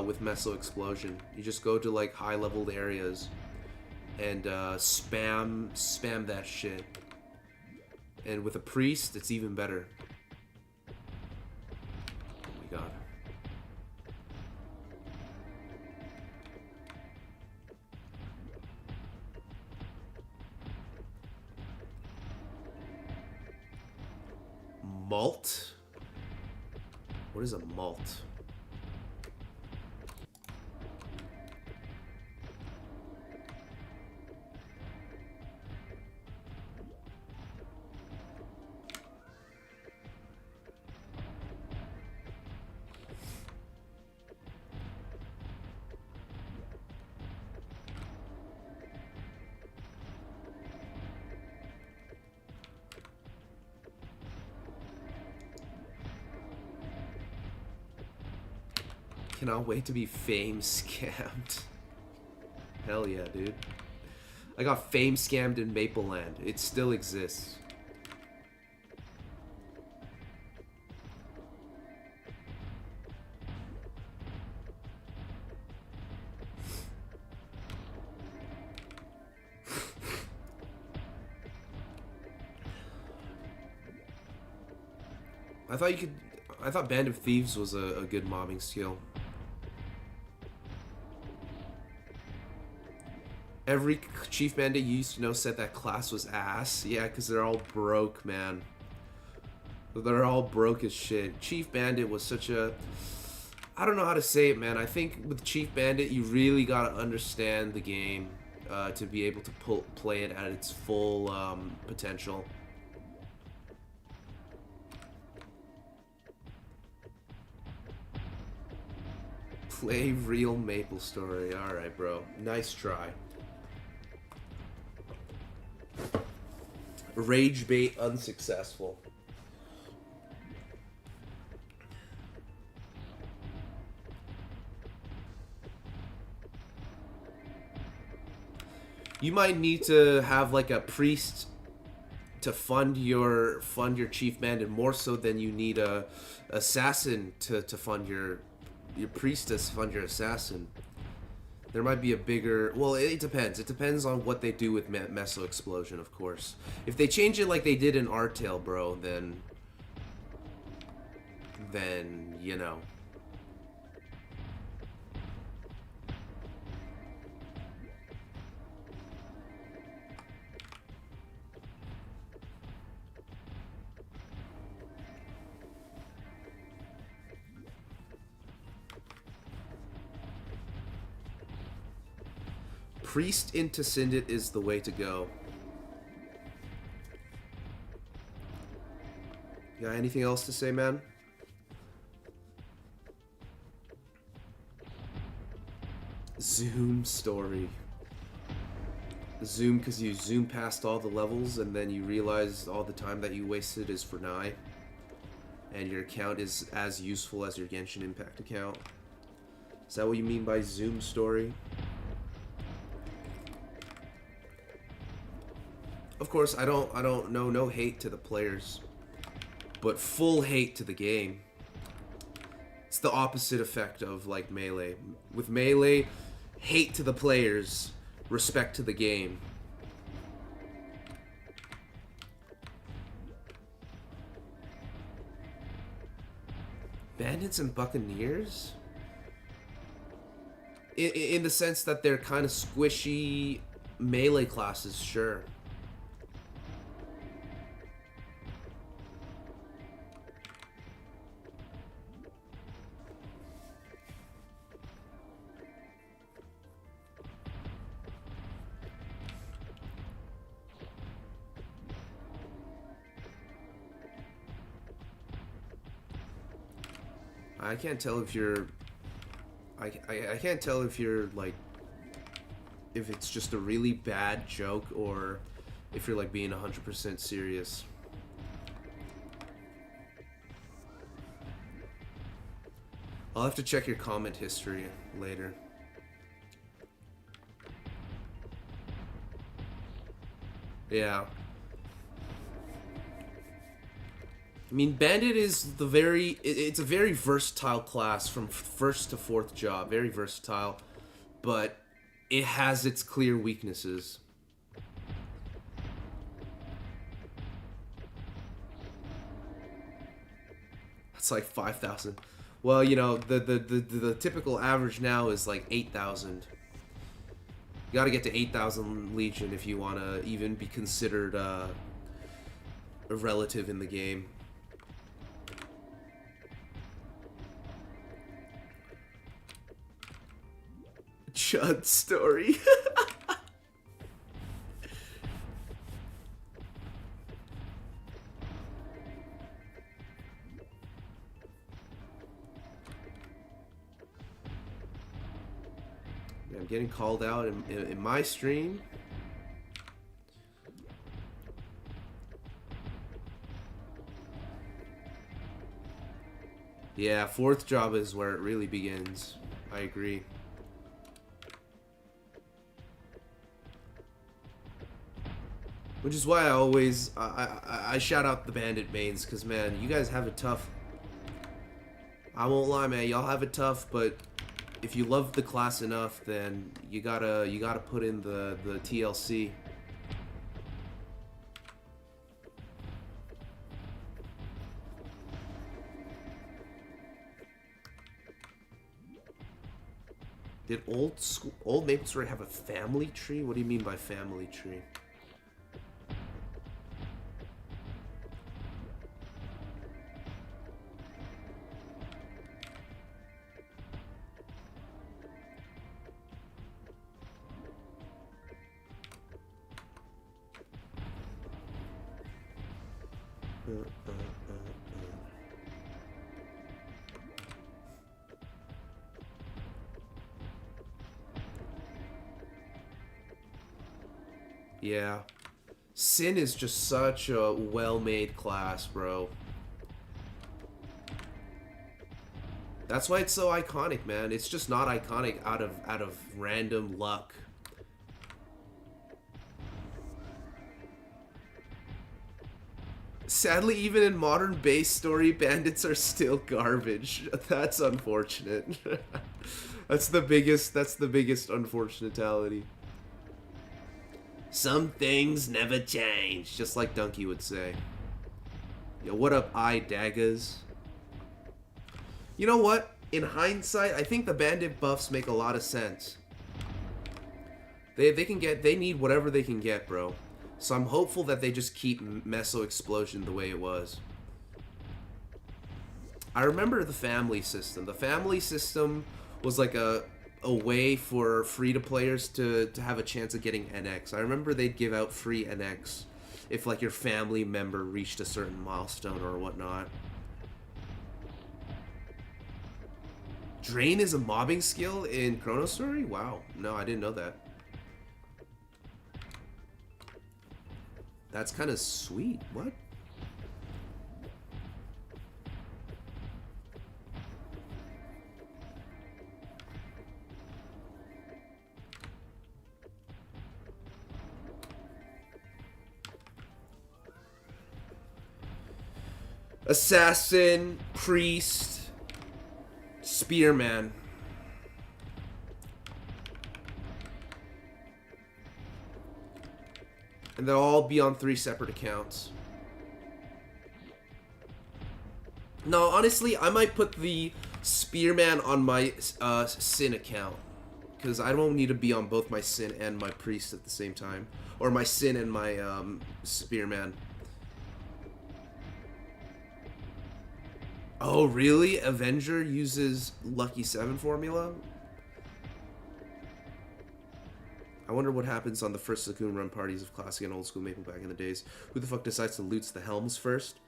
with Meso Explosion. You just go to like high-leveled areas and spam that shit. And with a priest, it's even better. Oh my god. Malt? What is a malt? Cannot wait to be fame scammed. Hell yeah, dude. I got fame scammed in Maple Land. It still exists. I thought Band of Thieves was a good mobbing skill. Every Chief Bandit you used to know said that class was ass. Yeah, because they're all broke, man. They're all broke as shit. Chief Bandit was such a... I don't know how to say it, man. I think with Chief Bandit, you really gotta understand the game to be able to play it at its full potential. Play real Maple Story. Alright, bro. Nice try. Rage bait unsuccessful. You might need to have like a priest to fund your Chief Bandit more so than you need a assassin to fund your priestess, fund your assassin. There might be a bigger... Well, it depends. It depends on what they do with Meso Explosion, of course. If they change it like they did in Artale, bro, then, you know. Priest into Syndit is the way to go. Got anything else to say, man? Zoom story. Zoom because you zoom past all the levels and then you realize all the time that you wasted is for Nai. And your account is as useful as your Genshin Impact account. Is that what you mean by Zoom story? Of course, I don't know, no hate to the players, but full hate to the game. It's the opposite effect of like Melee. With Melee, hate to the players, respect to the game. Bandits and Buccaneers? In the sense that they're kind of squishy melee classes, sure. I can't tell if you're... I can't tell if you're, like... If it's just a really bad joke or if you're, like, being 100% serious. I'll have to check your comment history later. Yeah. I mean, Bandit is the very... It's a very versatile class from first to fourth job. Very versatile. But it has its clear weaknesses. That's like 5,000. Well, you know, the typical average now is like 8,000. You gotta get to 8,000 Legion if you want to even be considered a relative in the game. Chud story. I'm getting called out in my stream. Yeah, fourth job is where it really begins. I agree. Which is why I always I shout out the bandit mains, because man, you guys have it tough. I won't lie, man, y'all have it tough, but if you love the class enough, then you gotta put in the TLC. Did old Maple Story have a family tree? What do you mean by family tree? Yeah. Sin is just such a well-made class, bro. That's why it's so iconic, man. It's just not iconic out of random luck. Sadly, even in modern base story, bandits are still garbage. That's unfortunate. That's the biggest unfortunatality. Some things never change, just like Donkey would say. Yo, what up, daggers? You know what? In hindsight, I think the bandit buffs make a lot of sense. They need whatever they can get, bro. So I'm hopeful that they just keep Meso Explosion the way it was. I remember the family system. The family system was like a way for free-to-players to have a chance of getting NX. I remember they'd give out free NX if like your family member reached a certain milestone or whatnot. Drain is a mobbing skill in chronostory? Wow. No, I didn't know that. That's kind of sweet. What? Assassin, priest, spearman. And they'll all be on 3 separate accounts. No, honestly, I might put the spearman on my sin account. Because I don't need to be on both my sin and my priest at the same time. Or my sin and my spearman. Oh, really? Avenger uses Lucky 7 formula? I wonder what happens on the first Sakuun run parties of classic and old school Maple back in the days. Who the fuck decides to loot the helms first?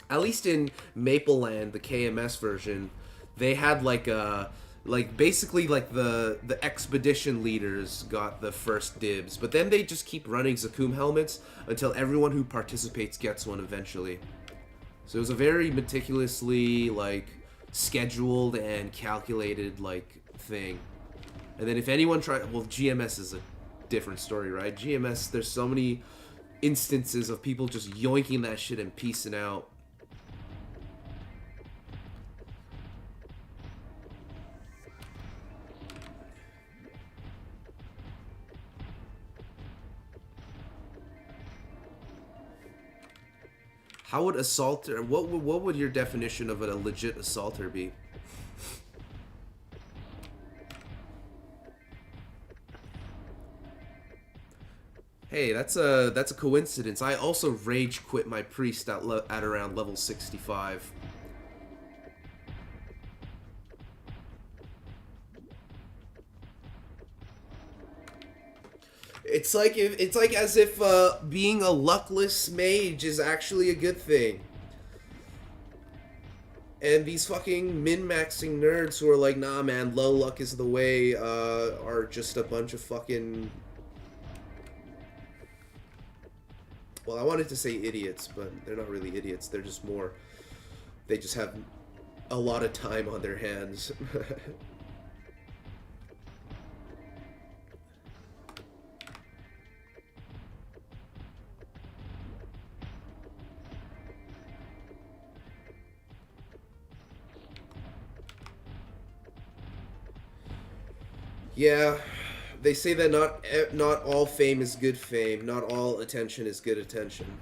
At least in Maple Land, the KMS version, they had like a... Like, basically, like, the expedition leaders got the first dibs. But then they just keep running Zakum helmets until everyone who participates gets one eventually. So it was a very meticulously, like, scheduled and calculated, like, thing. And then if anyone tried... Well, GMS is a different story, right? GMS, there's so many instances of people just yoinking that shit and piecing out. How would assaulter... What would your definition of a legit assaulter be? Hey, that's a coincidence. I also rage quit my priest at around level 65. It's like as if being a luckless mage is actually a good thing. And these fucking min-maxing nerds who are like, nah man, low luck is the way, are just a bunch of fucking... Well, I wanted to say idiots, but they're not really idiots. They're just more... They just have a lot of time on their hands. Yeah, they say that not all fame is good fame, not all attention is good attention.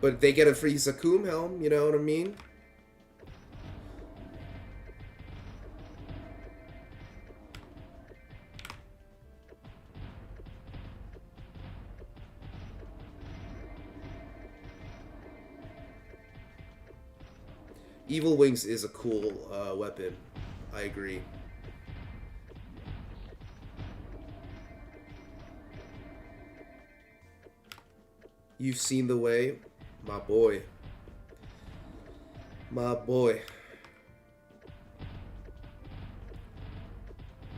But they get a free Zakum helm, you know what I mean? Evil Wings is a cool weapon. I agree. You've seen the way, my boy. My boy.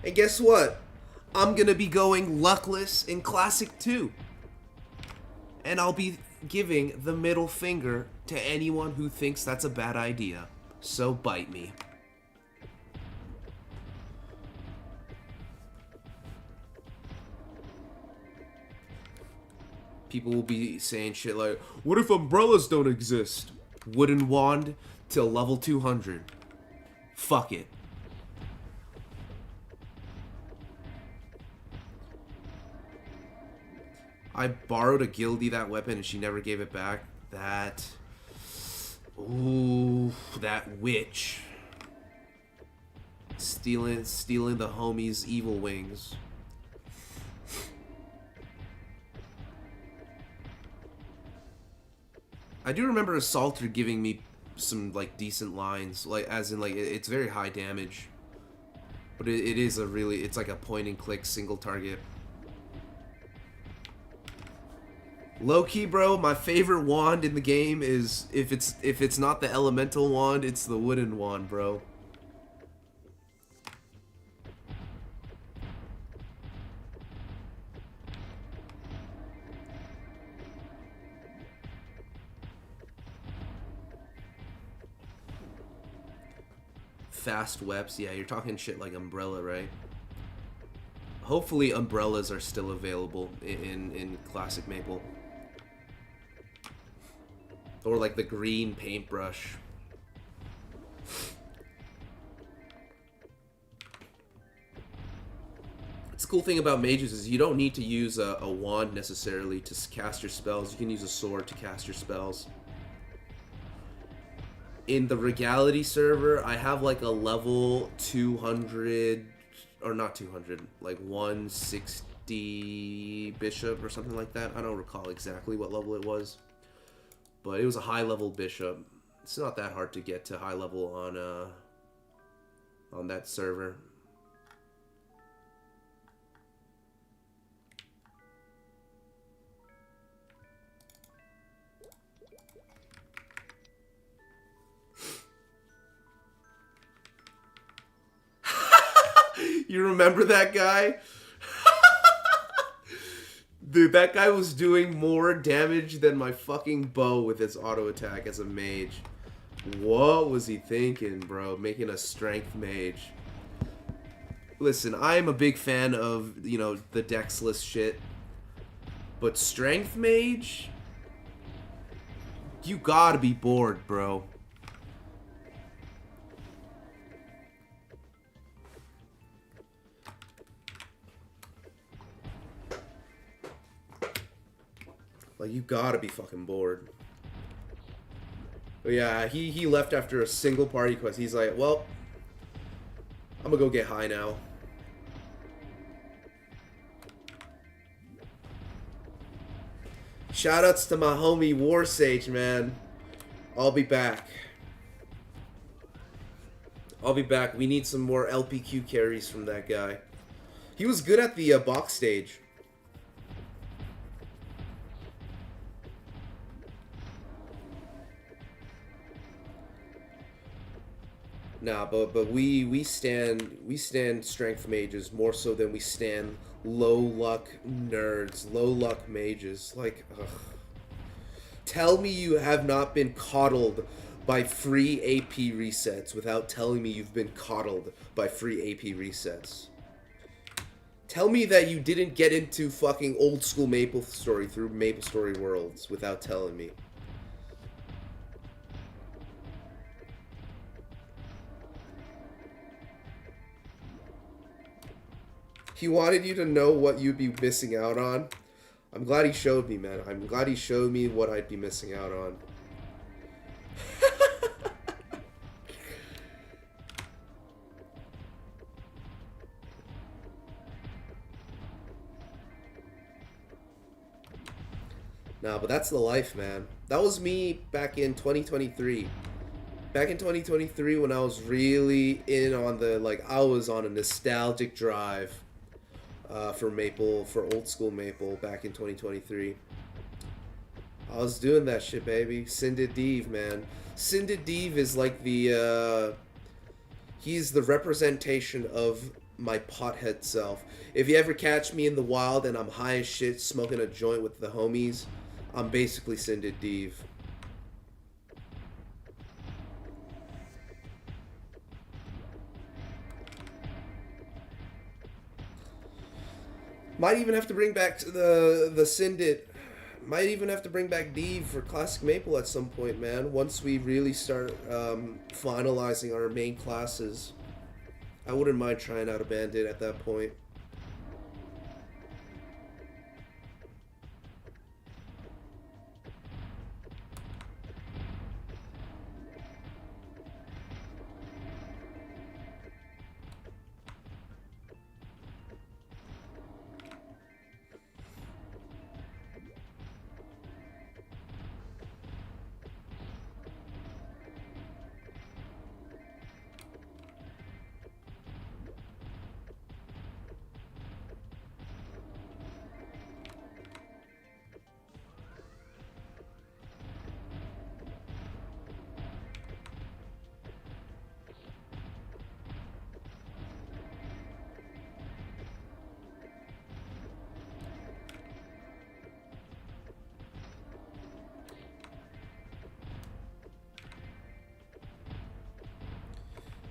And guess what? I'm gonna be going luckless in Classic 2. And I'll be giving the middle finger to anyone who thinks that's a bad idea. So bite me. People will be saying shit like, what if umbrellas don't exist? Wooden wand till level 200. Fuck it. I borrowed a guildie that weapon and she never gave it back. That... Ooh, that witch. Stealing the homies' evil wings. I do remember Assaulter giving me some, like, decent lines. Like, as in, like, it's very high damage. But it is a really... It's like a point-and-click single target. Low-key, bro, my favorite wand in the game is... If it's not the elemental wand, it's the wooden wand, bro. Fast weps, yeah, you're talking shit like Umbrella, right? Hopefully umbrellas are still available in Classic Maple. Or like the green paintbrush. The cool thing about mages is you don't need to use a wand necessarily to cast your spells. You can use a sword to cast your spells. In the Regality server, I have like a level 200, or not 200, like 160 bishop or something like that. I don't recall exactly what level it was, but it was a high level bishop. It's not that hard to get to high level on that server. You remember that guy? Dude, that guy was doing more damage than my fucking bow with its auto attack as a mage. What was he thinking, bro? Making a strength mage. Listen, I am a big fan of, you know, the dexless shit. But strength mage? You gotta be bored, bro. Like, you gotta be fucking bored. But yeah, he left after a single party quest. He's like, well, I'm gonna go get high now. Shoutouts to my homie War Sage, man. I'll be back. I'll be back. We need some more LPQ carries from that guy. He was good at the box stage. Nah, but we stand strength mages more so than we stand low luck nerds, low luck mages. Like, ugh. Tell me you have not been coddled by free AP resets without telling me you've been coddled by free AP resets. Tell me that you didn't get into fucking old school MapleStory through MapleStory Worlds without telling me. He wanted you to know what you'd be missing out on. I'm glad he showed me, man. I'm glad he showed me what I'd be missing out on. Nah, but that's the life, man. That was me back in 2023. Back in 2023 when I was really in on the, like, I was on a nostalgic drive. For old school Maple back in 2023. I was doing that shit, baby. Syndidiv, man. Syndidiv is like the, he's the representation of my pothead self. If you ever catch me in the wild and I'm high as shit smoking a joint with the homies, I'm basically Syndidiv. Might even have to bring back the Syndit. Might even have to bring back Div for Classic Maple at some point, man. Once we really start finalizing our main classes. I wouldn't mind trying out a Bandit at that point.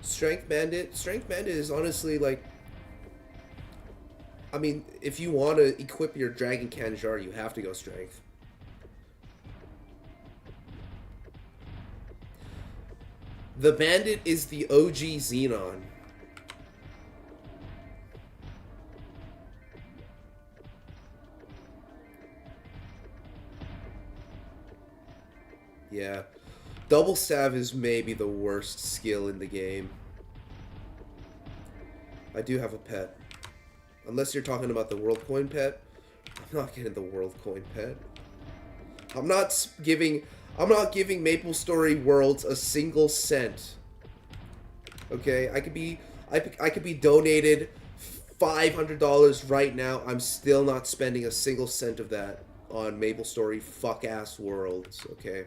Strength Bandit. Strength Bandit is honestly like, I mean, if you want to equip your Dragon Kanjar, you have to go Strength. The bandit is the OG Xenon. Yeah. Double stab is maybe the worst skill in the game. I do have a pet. Unless you're talking about the world coin pet. I'm not getting the world coin pet. I'm not giving Maple Story Worlds a single cent. Okay, I could be donated $500 right now. I'm still not spending a single cent of that on Maple Story fuck ass worlds. Okay.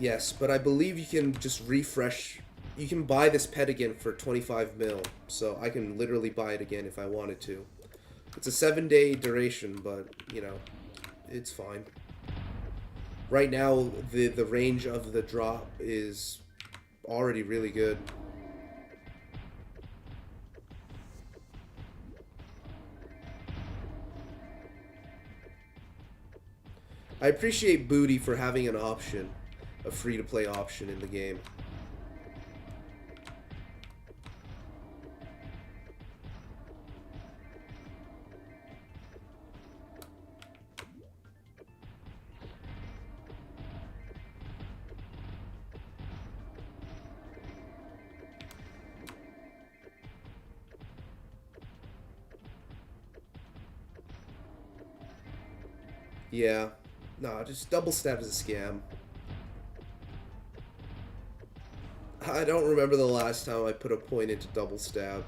Yes, but I believe you can just refresh. You can buy this pet again for 25 mil, so I can literally buy it again if I wanted to. It's a 7-day duration, but, you know, it's fine. Right now, the range of the drop is already really good. I appreciate Booty for having an option. A free-to-play option in the game. Yeah. Nah, just double stab is a scam. I don't remember the last time I put a point into double stab.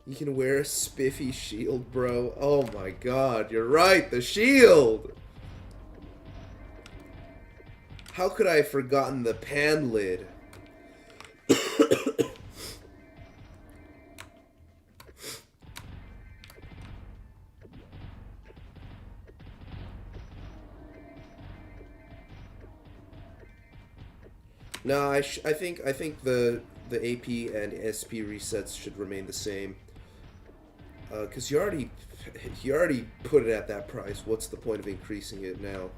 You can wear a spiffy shield, bro. Oh my god, you're right, the shield! How could I have forgotten the pan lid? No, I think the AP and SP resets should remain the same. Cause you already put it at that price. What's the point of increasing it now?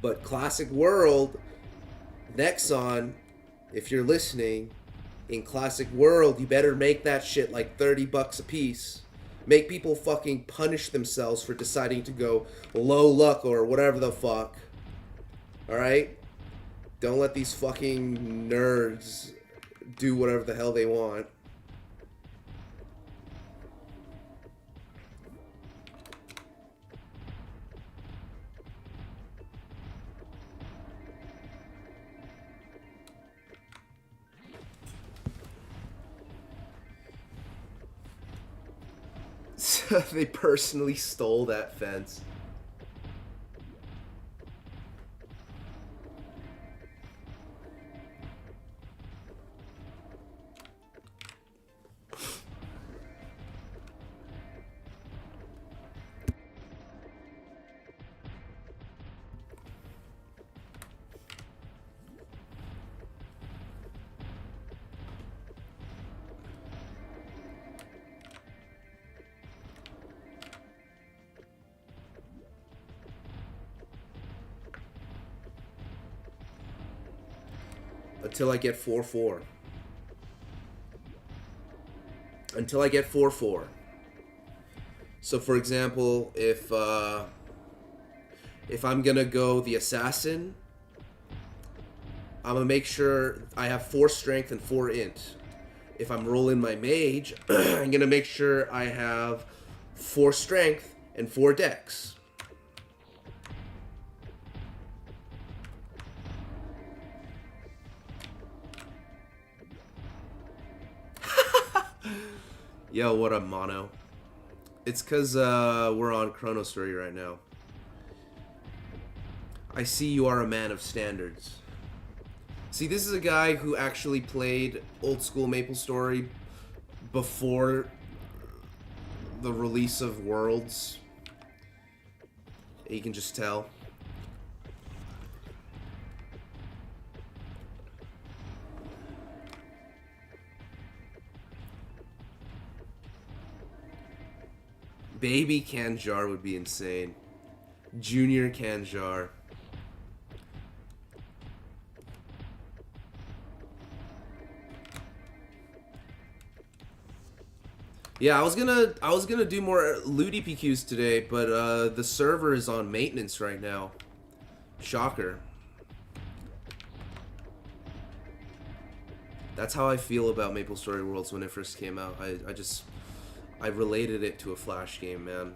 But Classic World, Nexon, if you're listening, in Classic World, you better make that shit like 30 bucks a piece. Make people fucking punish themselves for deciding to go low luck or whatever the fuck. Alright? Don't let these fucking nerds do whatever the hell they want. They personally stole that fence. until I get 4/4. Until I get 4/4. So for example, if I'm gonna go the assassin, I'm gonna make sure I have 4 strength and 4 int. If I'm rolling my mage, I'm gonna make sure I have 4 strength and 4 dex. Yo, what up, Mono? It's cause we're on chronostory right now. I see you are a man of standards. See, this is a guy who actually played old school MapleStory before the release of Worlds. You can just tell. Baby Kanjar would be insane. Junior Kanjar. Yeah, I was gonna do more looty PQs today, but the server is on maintenance right now. Shocker. That's how I feel about MapleStory Worlds when it first came out. I related it to a Flash game, man.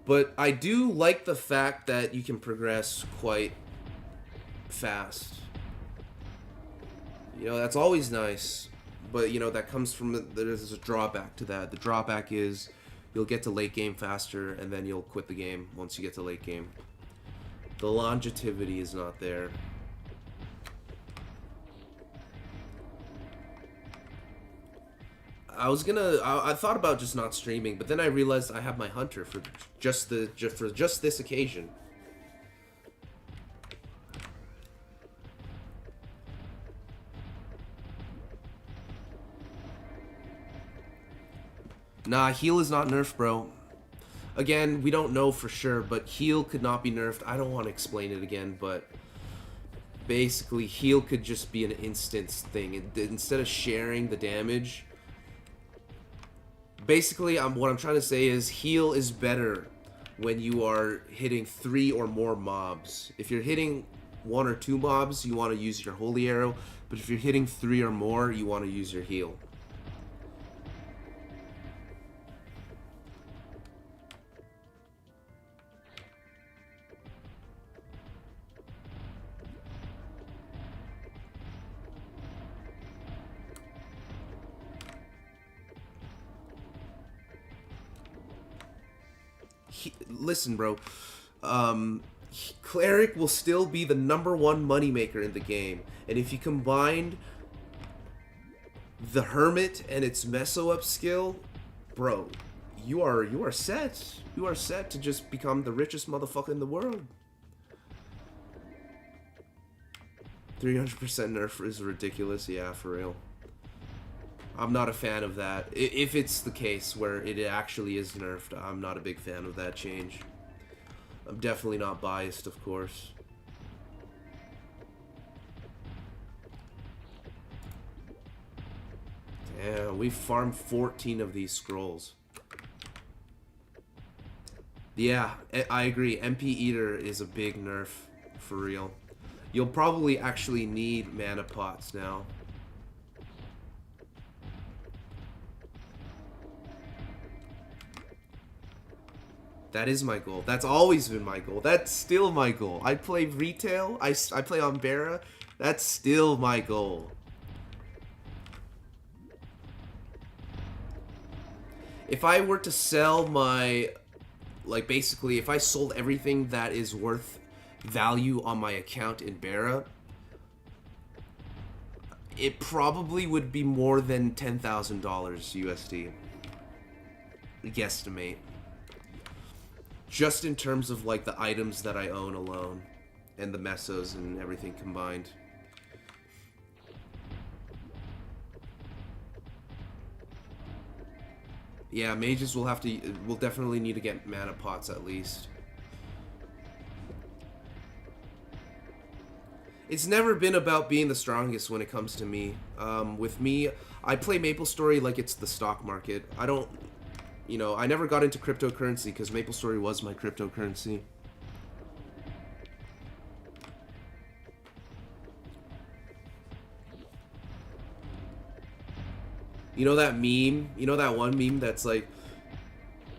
But I do like the fact that you can progress quite fast. You know, that's always nice. But, you know, that comes from, there's a drawback to that. The drawback is you'll get to late game faster, and then you'll quit the game once you get to late game. The longevity is not there. I thought about just not streaming, but then I realized I have my hunter for just this occasion. Nah, heal is not nerfed, bro. Again, we don't know for sure, but heal could not be nerfed. I don't want to explain it again, but basically heal could just be an instance thing. Instead of sharing the damage, basically what I'm trying to say is heal is better when you are hitting 3 or more mobs. If you're hitting 1 or 2 mobs, you want to use your holy arrow, but if you're hitting 3 or more, you want to use your heal. Listen, bro. Cleric will still be the #1 moneymaker in the game, and if you combined the Hermit and its meso up skill, bro, you are set. You are set to just become the richest motherfucker in the world. 300% nerf is ridiculous. Yeah, for real. I'm not a fan of that. If it's the case where it actually is nerfed, I'm not a big fan of that change. I'm definitely not biased, of course. Damn, we've farmed 14 of these scrolls. Yeah, I agree. MP Eater is a big nerf, for real. You'll probably actually need mana pots now. That is my goal. That's always been my goal. That's still my goal. I play retail. I play on Barra. That's still my goal. If I were to sell my... Like, basically, if I sold everything that is worth value on my account in Barra, it probably would be more than $10,000 USD. Guesstimate. Just in terms of, like, the items that I own alone. And the mesos and everything combined. Yeah, mages will have to... We'll definitely need to get mana pots at least. It's never been about being the strongest when it comes to me. With me, I play MapleStory like it's the stock market. I don't, I never got into cryptocurrency because MapleStory was my cryptocurrency. You know that meme? You know that one meme that's like,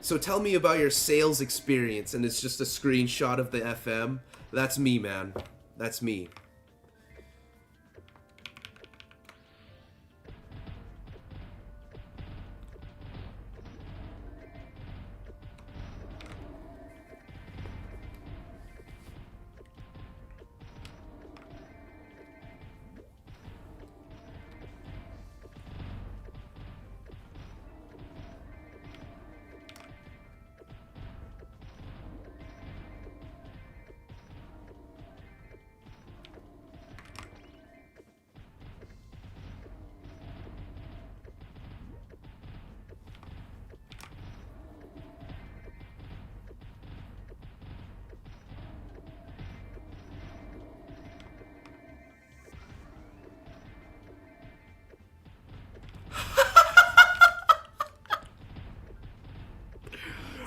so tell me about your sales experience, and it's just a screenshot of the FM? That's me, man. That's me.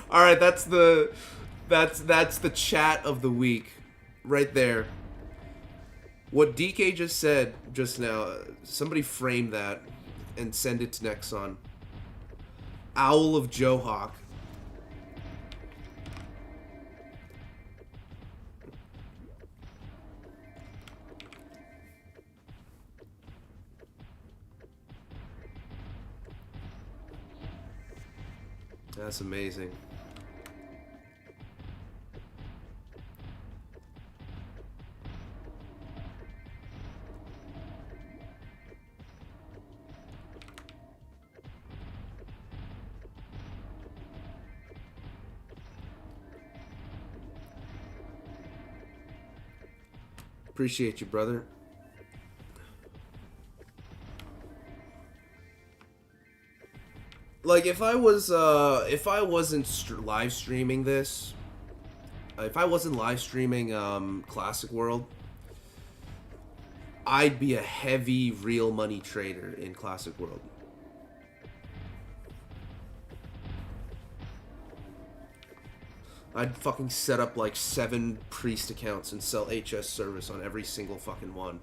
All right, that's the chat of the week, right there. What DK just said just now, somebody frame that and send it to Nexon. Owl of Johawk. That's amazing. Appreciate you, brother. Like if I wasn't live streaming this, if I wasn't live streaming Classic World, I'd be a heavy real money trader in Classic World. I'd fucking set up like 7 priest accounts and sell HS service on every single fucking one.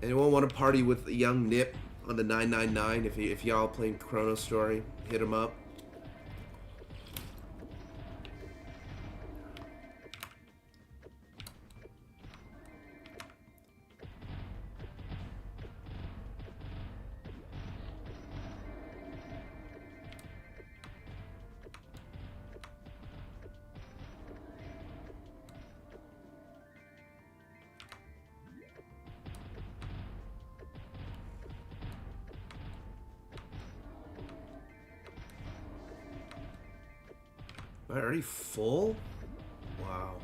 Anyone want to party with young Nip on the 999? If y'all playing chronostory, hit him up. Am I already full? Wow.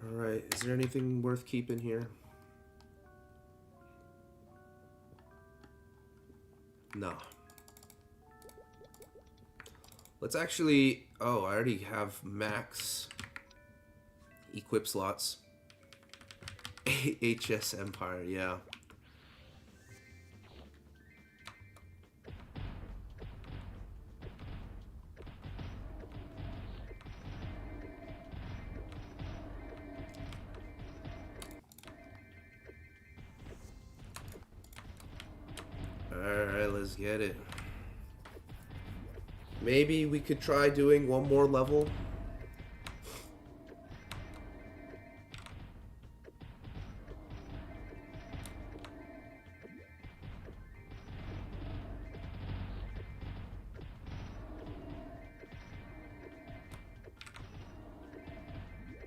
Alright, is there anything worth keeping here? No. Let's actually... Oh, I already have max equip slots. HS Empire, yeah. Alright, let's get it. Maybe we could try doing one more level.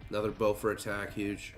Another bow for attack, huge.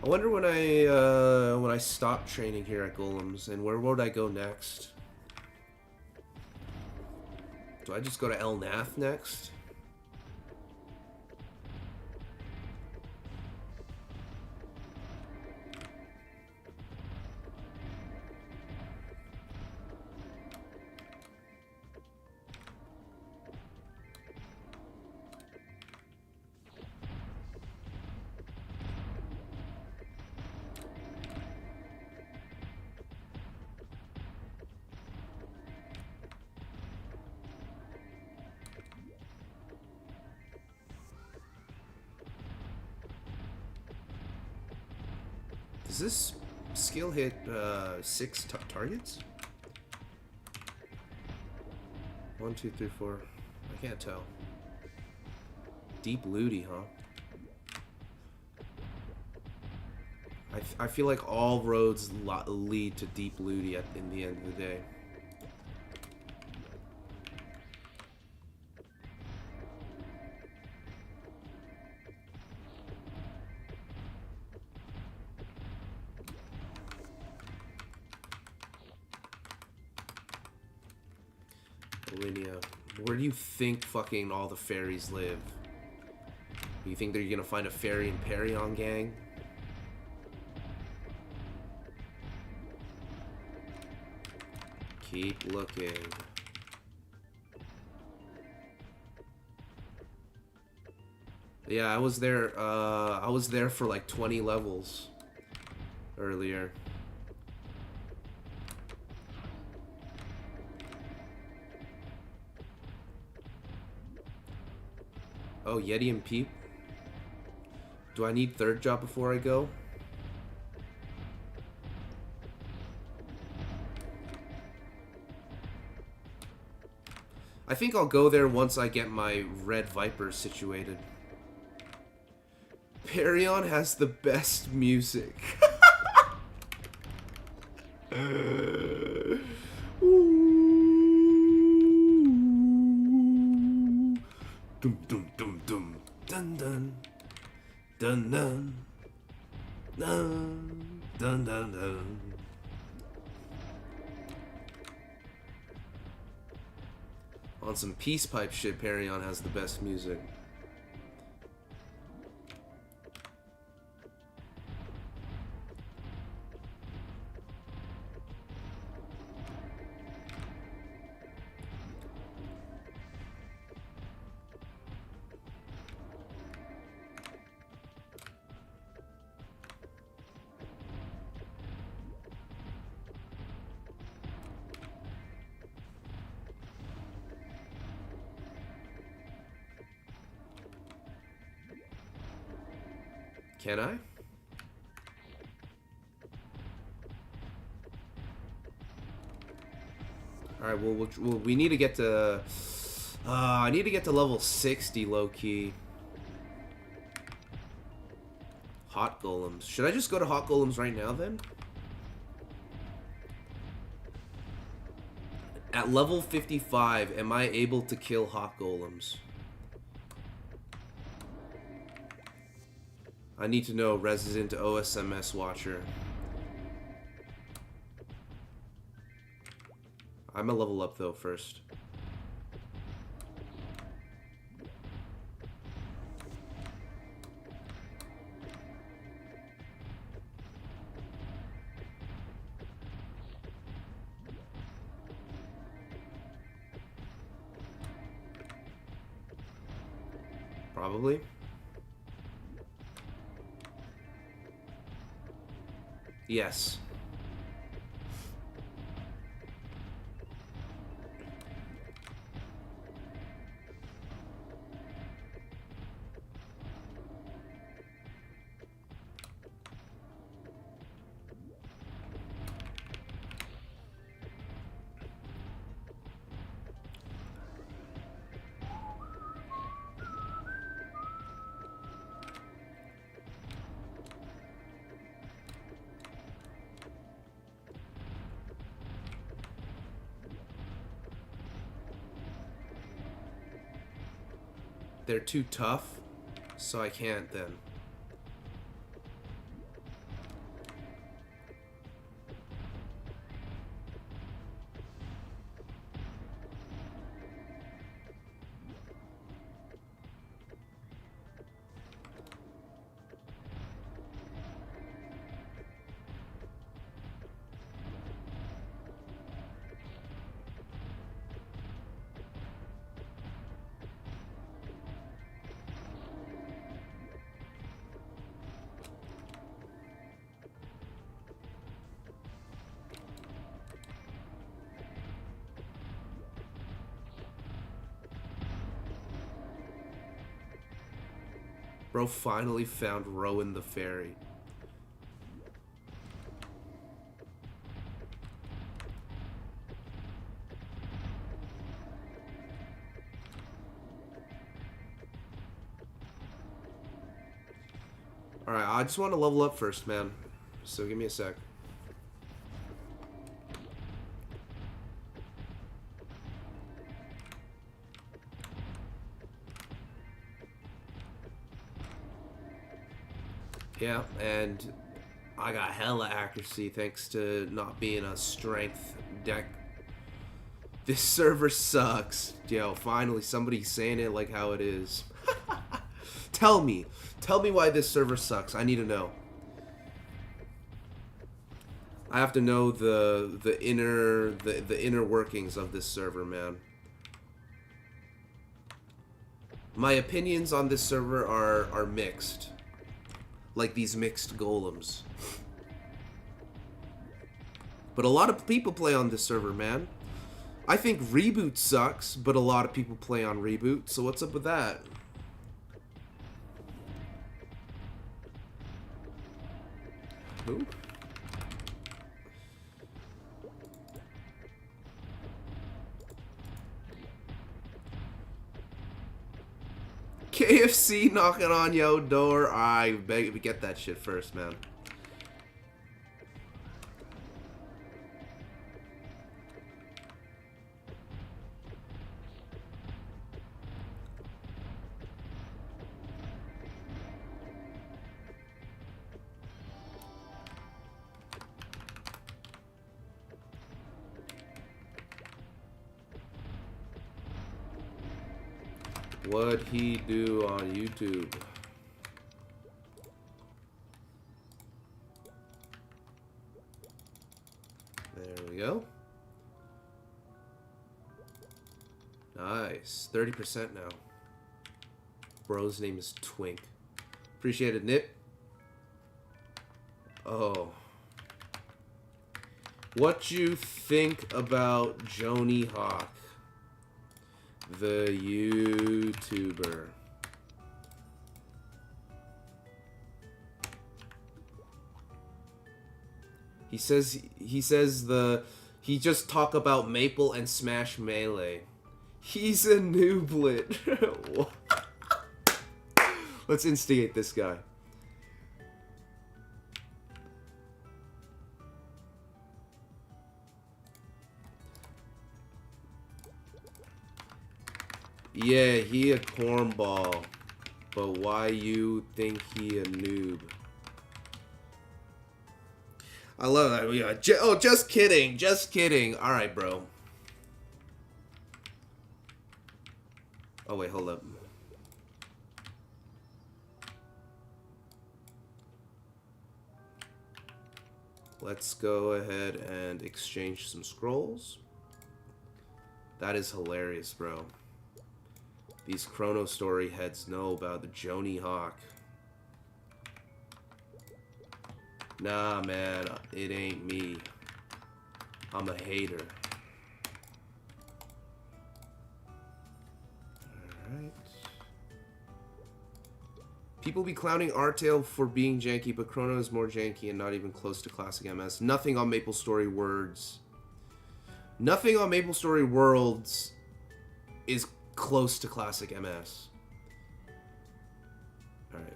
I wonder when I stop training here at Golems, and where would I go next? Do I just go to El Nath next? Does this skill hit 6 targets? 1, 2, 3, 4. I can't tell. Deep looty, huh? I feel like all roads lead to deep looty in the end of the day. Linnea, where do you think fucking all the fairies live? You think they're gonna find a fairy in Perion, gang? Keep looking. Yeah, I was there for like 20 levels earlier. Oh, Yeti and Peep. Do I need third job before I go? I think I'll go there once I get my Red Viper situated. Perion has the best music. Dum dum dum dum dun dun dun dun dun dun dun dun. On some peace pipe shit, Perion has the best music. Can I? Alright, well, we need to get to... I need to get to level 60, low-key. Hot Golems. Should I just go to Hot Golems right now, then? At level 55, am I able to kill Hot Golems? I need to know, resident OSMS watcher. I'm a level up though first. Probably. Yes. They're too tough, so I can't then. Bro finally found Rowan the Fairy. Alright, I just want to level up first, man. So give me a sec. Yeah, and I got hella accuracy thanks to not being a strength deck. This server sucks. Yo, finally somebody saying it like how it is. Tell me why this server sucks. I need to know. I have to know the inner workings of this server, man. My opinions on this server are mixed. Like these mixed golems. But a lot of people play on this server, man. I think Reboot sucks, but a lot of people play on Reboot, so what's up with that? Who? KFC knocking on your door. I beg, get that shit first, man. What'd he do on YouTube? There we go. Nice. 30% now. Bro's name is Twink. Appreciate it, Nip. Oh. What you think about Joni Hawk? The YouTuber. He just talk about Maple and Smash Melee. He's a nooblet. Let's instigate this guy. Yeah, he a cornball. But why you think he a noob? I love that. Yeah. Oh, just kidding. Just kidding. Alright, bro. Oh, wait, hold up. Let's go ahead and exchange some scrolls. That is hilarious, bro. These chronostory heads know about the Joni Hawk. Nah, man, it ain't me. I'm a hater. Alright. People be clowning Artail for being janky, but Chrono is more janky and not even close to classic MS. Nothing on MapleStory Worlds. Nothing on MapleStory Worlds is close to classic MS. Alright.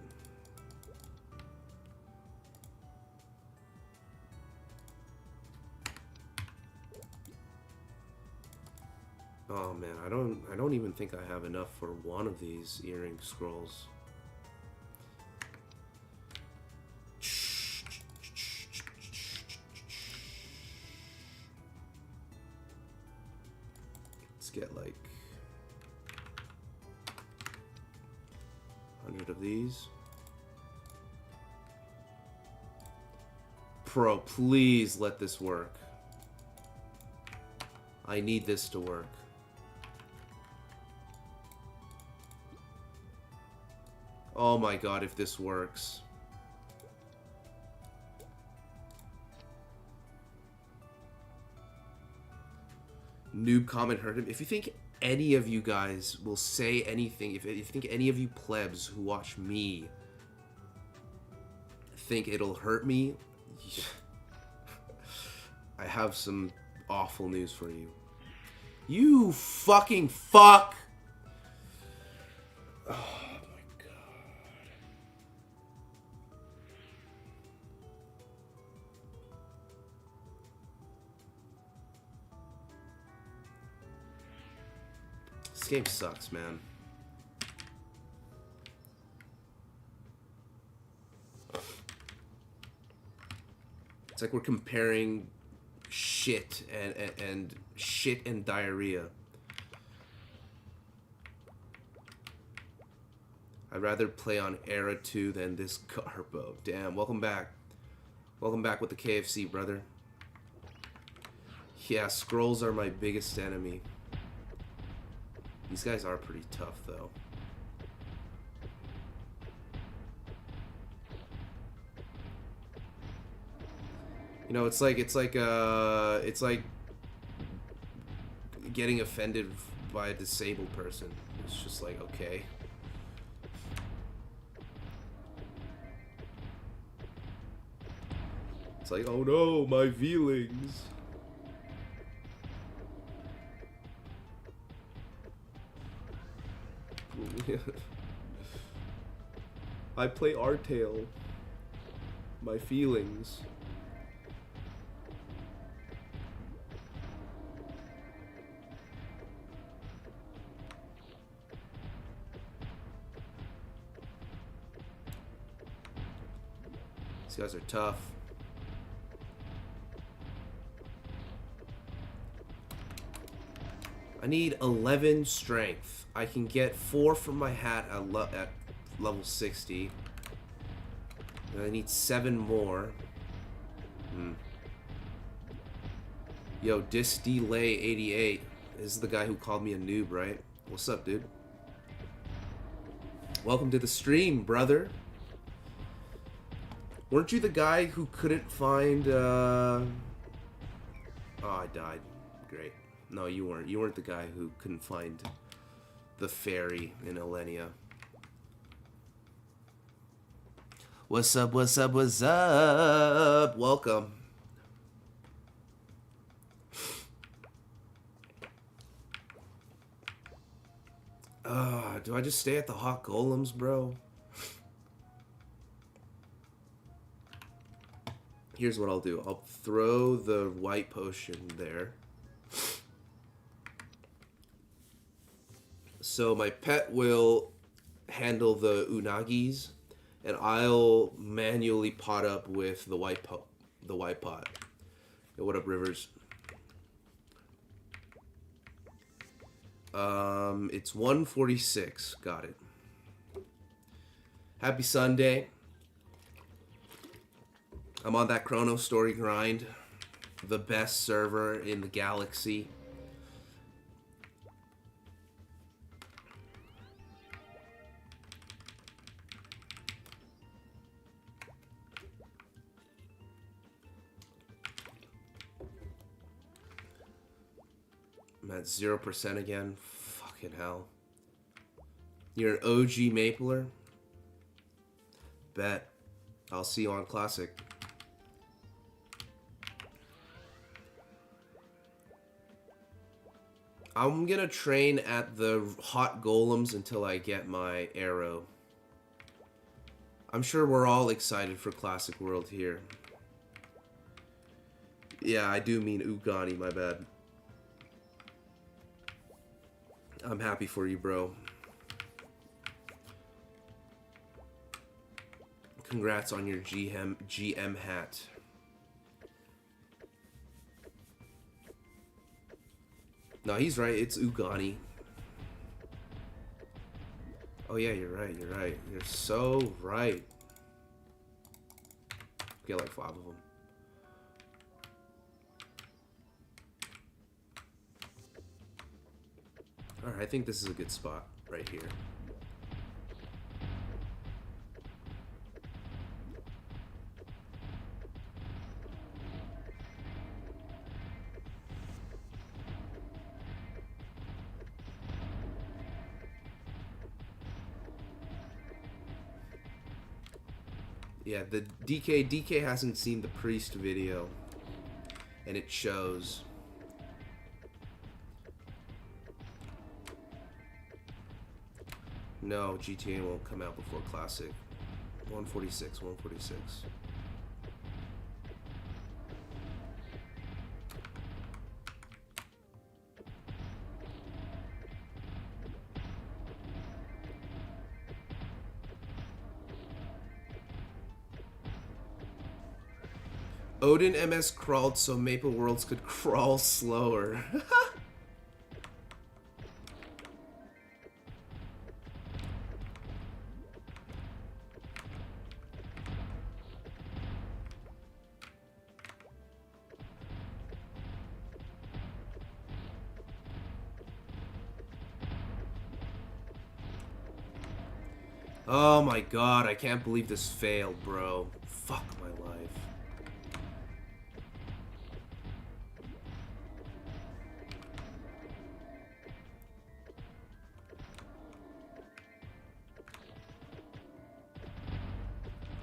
Oh man, I don't even think I have enough for one of these earring scrolls. Let's get like 100 of these. Pro, please let this work. I need this to work. Oh my god, if this works. Noob comment hurt him. If you think any of you guys will say anything, if you think any of you plebs who watch me think it'll hurt me, I have some awful news for you. You fucking fuck! Oh my god. This game sucks, man. It's like we're comparing shit and shit and diarrhea. I'd rather play on Era 2 than this Garbo. Damn, welcome back. Welcome back with the KFC, brother. Yeah, scrolls are my biggest enemy. These guys are pretty tough, though. You know, it's like getting offended by a disabled person. It's just like, okay. It's like, oh no, my feelings. I play Artale. My feelings. These guys are tough. I need 11 strength. I can get 4 from my hat at level 60. And I need 7 more. Yo, Dis Delay 88. This is the guy who called me a noob, right? What's up, dude? Welcome to the stream, brother. Weren't you the guy who couldn't find, Oh, I died. Great. No, you weren't. You weren't the guy who couldn't find the ferry in Elenia. What's up, what's up, what's up? Welcome. Do I just stay at the hot golems, bro? Here's what I'll do. I'll throw the white potion there. So my pet will handle the unagis, and I'll manually pot up with the white pot. Yo, what up, Rivers? It's 1:46. Got it. Happy Sunday. I'm on that chronostory grind. The best server in the galaxy. I'm at 0% again. Fucking hell. You're an OG Mapler? Bet. I'll see you on Classic. I'm gonna train at the hot golems until I get my arrow. I'm sure we're all excited for Classic World here. Yeah, I do mean Ugani, my bad. I'm happy for you, bro. Congrats on your GM hat. No, he's right. It's Ugani. Oh yeah, you're right. You're right. You're so right. Get like 5 of them. Alright, I think this is a good spot right here. Yeah, the DK hasn't seen the Priest video, and it shows. No, GTA won't come out before Classic. 146, 146. Odin MS crawled so Maple Worlds could crawl slower. Oh my god, I can't believe this failed, bro. Fuck my life.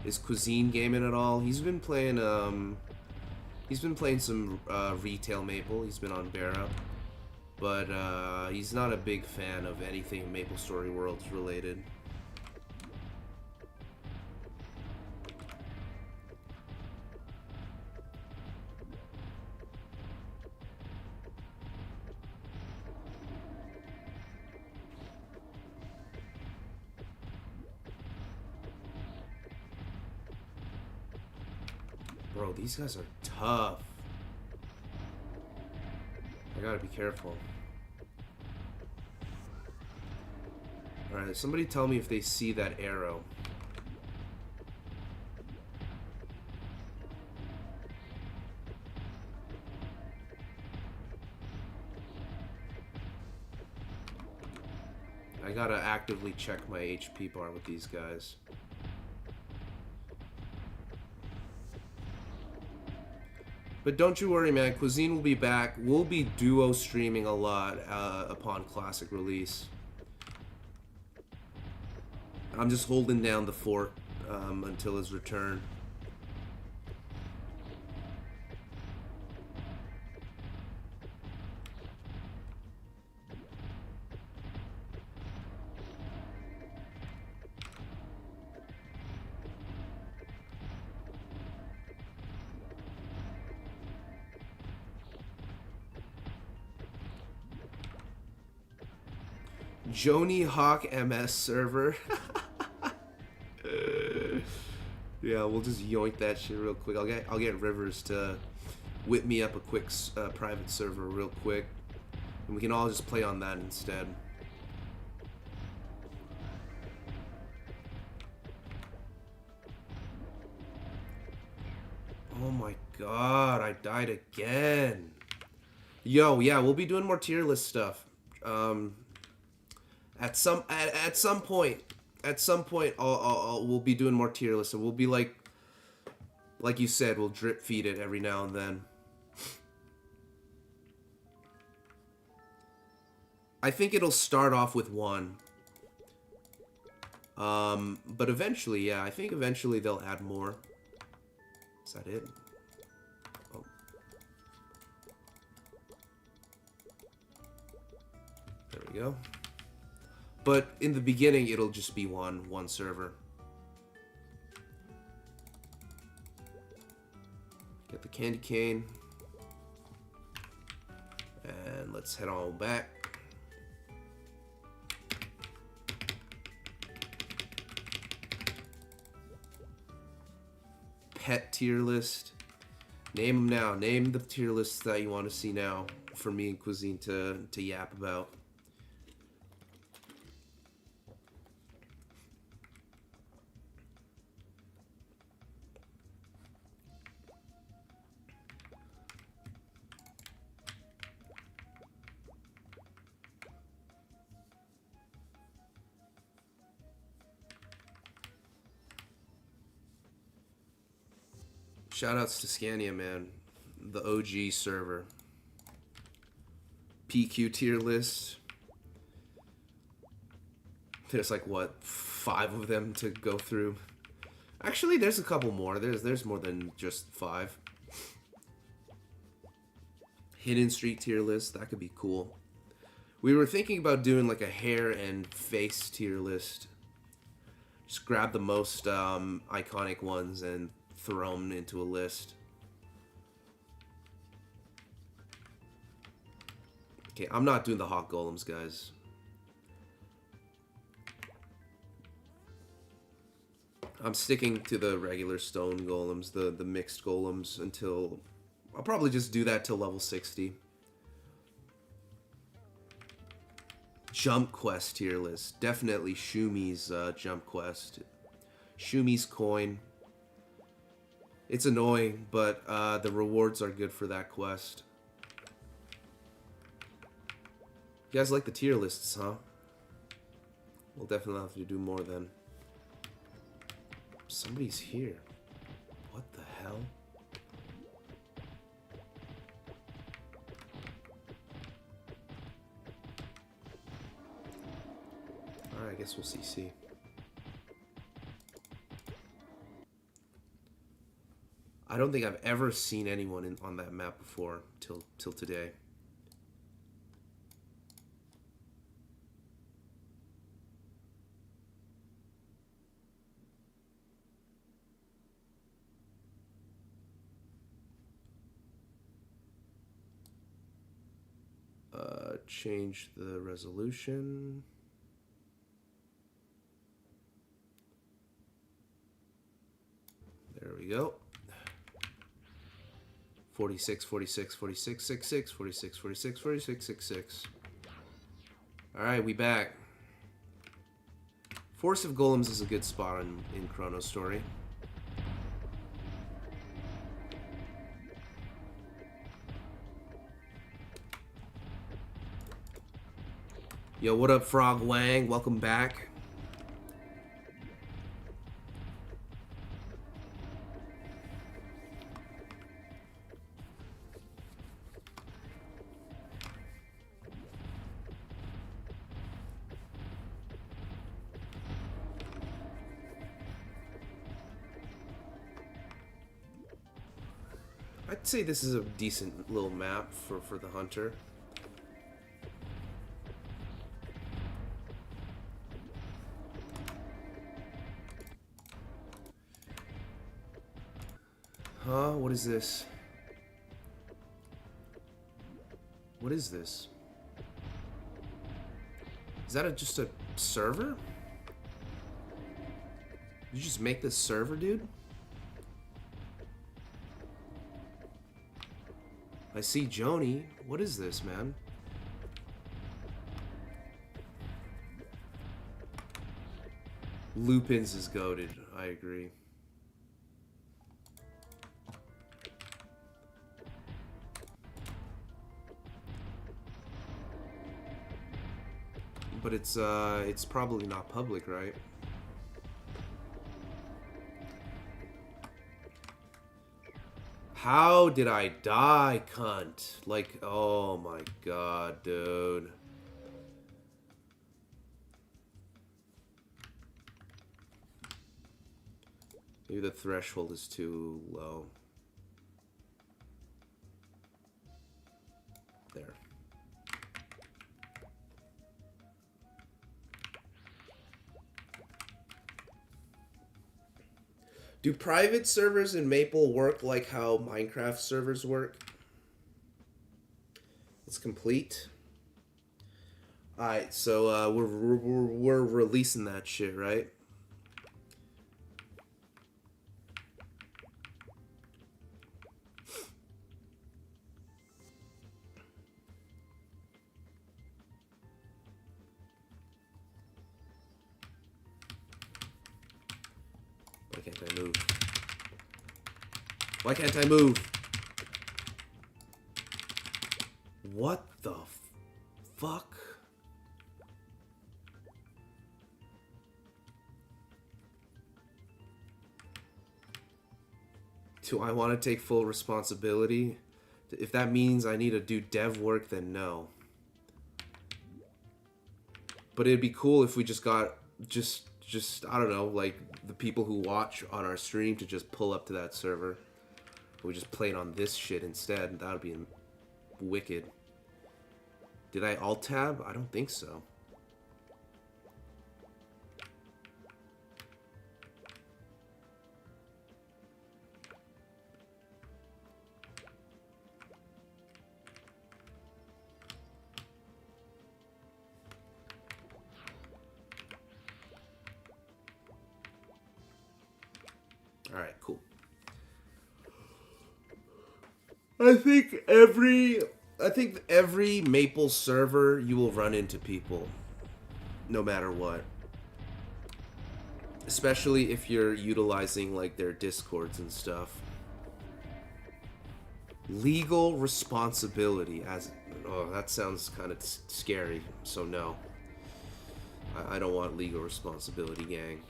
Is Cuisine gaming at all? He's been playing some retail Maple. He's been on Barra. But he's not a big fan of anything Maple Story Worlds related. Bro, these guys are tough. I gotta be careful. Alright, somebody tell me if they see that arrow. I gotta actively check my HP bar with these guys. But don't you worry, man. Cuisine will be back. We'll be duo streaming a lot upon Classic release. I'm just holding down the fort until his return. Joni Hawk MS server. Yeah, we'll just yoink that shit real quick. I'll get Rivers to whip me up a quick private server real quick, and we can all just play on that instead. Oh my god, I died again. Yo, yeah, we'll be doing more tier list stuff. At some point, we'll be doing more tier lists, and we'll be like you said, we'll drip feed it every now and then. I think it'll start off with one. But eventually, yeah, I think eventually they'll add more. Is that it? Oh. There we go. But in the beginning, it'll just be one server. Get the candy cane. And let's head on back. Pet tier list. Name them now. Name the tier lists that you want to see now for me and Cuisine to yap about. Shoutouts to Scania, man. The OG server. PQ tier list. There's like, what, 5 of them to go through? Actually, there's a couple more. There's more than just 5. Hidden Street tier list. That could be cool. We were thinking about doing like a hair and face tier list. Just grab the most iconic ones and throw them into a list. Okay, I'm not doing the hawk golems, guys. I'm sticking to the regular stone golems, the mixed golems, until... I'll probably just do that till level 60. Jump quest tier list. Definitely Shumi's jump quest. Shumi's coin. It's annoying, but the rewards are good for that quest. You guys like the tier lists, huh? We'll definitely have to do more then. Somebody's here. What the hell? Alright, I guess we'll CC. I don't think I've ever seen anyone on that map before till today. Change the resolution. There we go. 46, 46, 46, 66, 46, 46, 46, 66. Alright, we back. Force of Golems is a good spot in Chronostory. Yo, what up, Frog Wang? Welcome back. I'd say this is a decent little map for the hunter. Huh? What is this? What is this? Is that just a server? You just make this server, dude? I see Joni. What is this, man? Lupin's is goated. I agree. But it's probably not public, right? How did I die, cunt? Like, oh my god, dude. Maybe the threshold is too low. There. Do private servers in Maple work like how Minecraft servers work? It's complete. Alright, so we're releasing that shit, right? Why can't I move? Why can't I move? What the fuck? Do I want to take full responsibility? If that means I need to do dev work, then no. But it'd be cool if we just got, just I don't know, like, the people who watch on our stream to just pull up to that server. We just played on this shit instead. That would be wicked. Did I alt-tab? I don't think so. Alright, cool. I think every Maple server you will run into people, no matter what. Especially if you're utilizing like their discords and stuff. Legal responsibility as that sounds kind of scary, so no. I don't want legal responsibility, gang.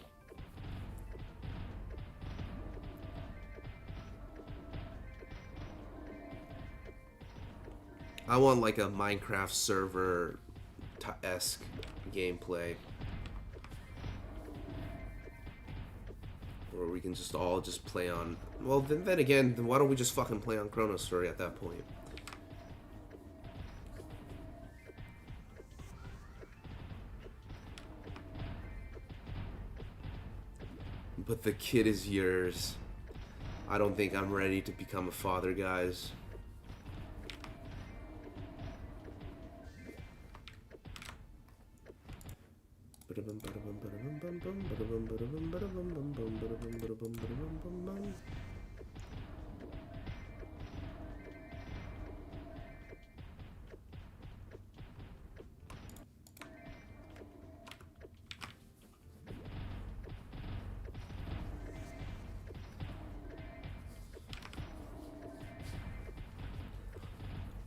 I want like a Minecraft server-esque gameplay. Where we can just all just play on... Well, then again, why don't we just fucking play on chronostory at that point? But the kid is yours. I don't think I'm ready to become a father, guys.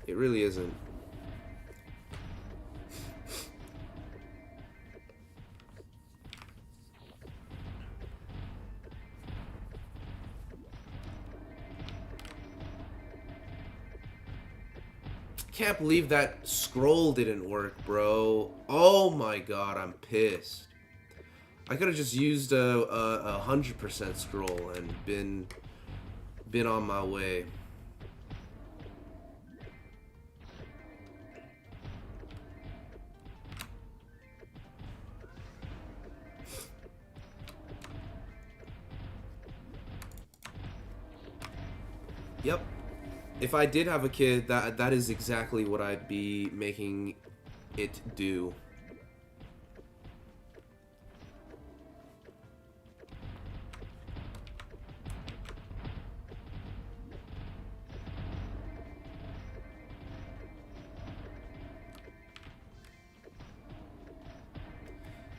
It really isn't. Can't believe that scroll didn't work, bro. Oh my god, I'm pissed. I could have just used a 100% scroll and been on my way. Yep. If I did have a kid, that is exactly what I'd be making it do.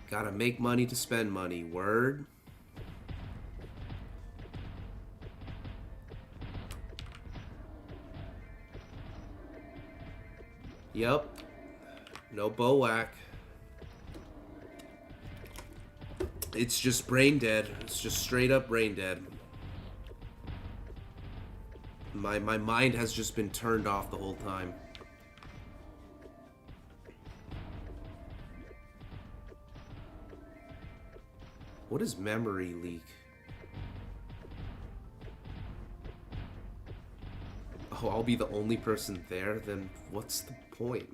Gotta make money to spend money. Word. Yep. No bow whack. It's just brain dead. It's just straight up brain dead. My mind has just been turned off the whole time. What is memory leak? Oh, I'll be the only person there? Then what's the point?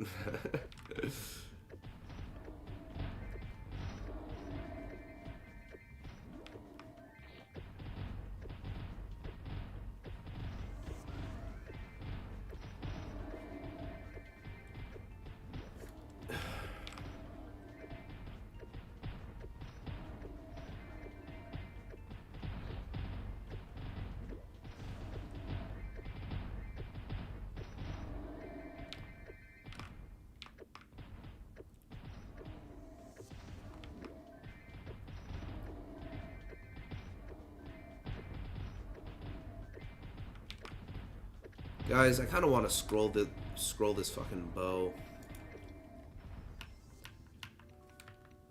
Guys, I kind of want to scroll this fucking bow.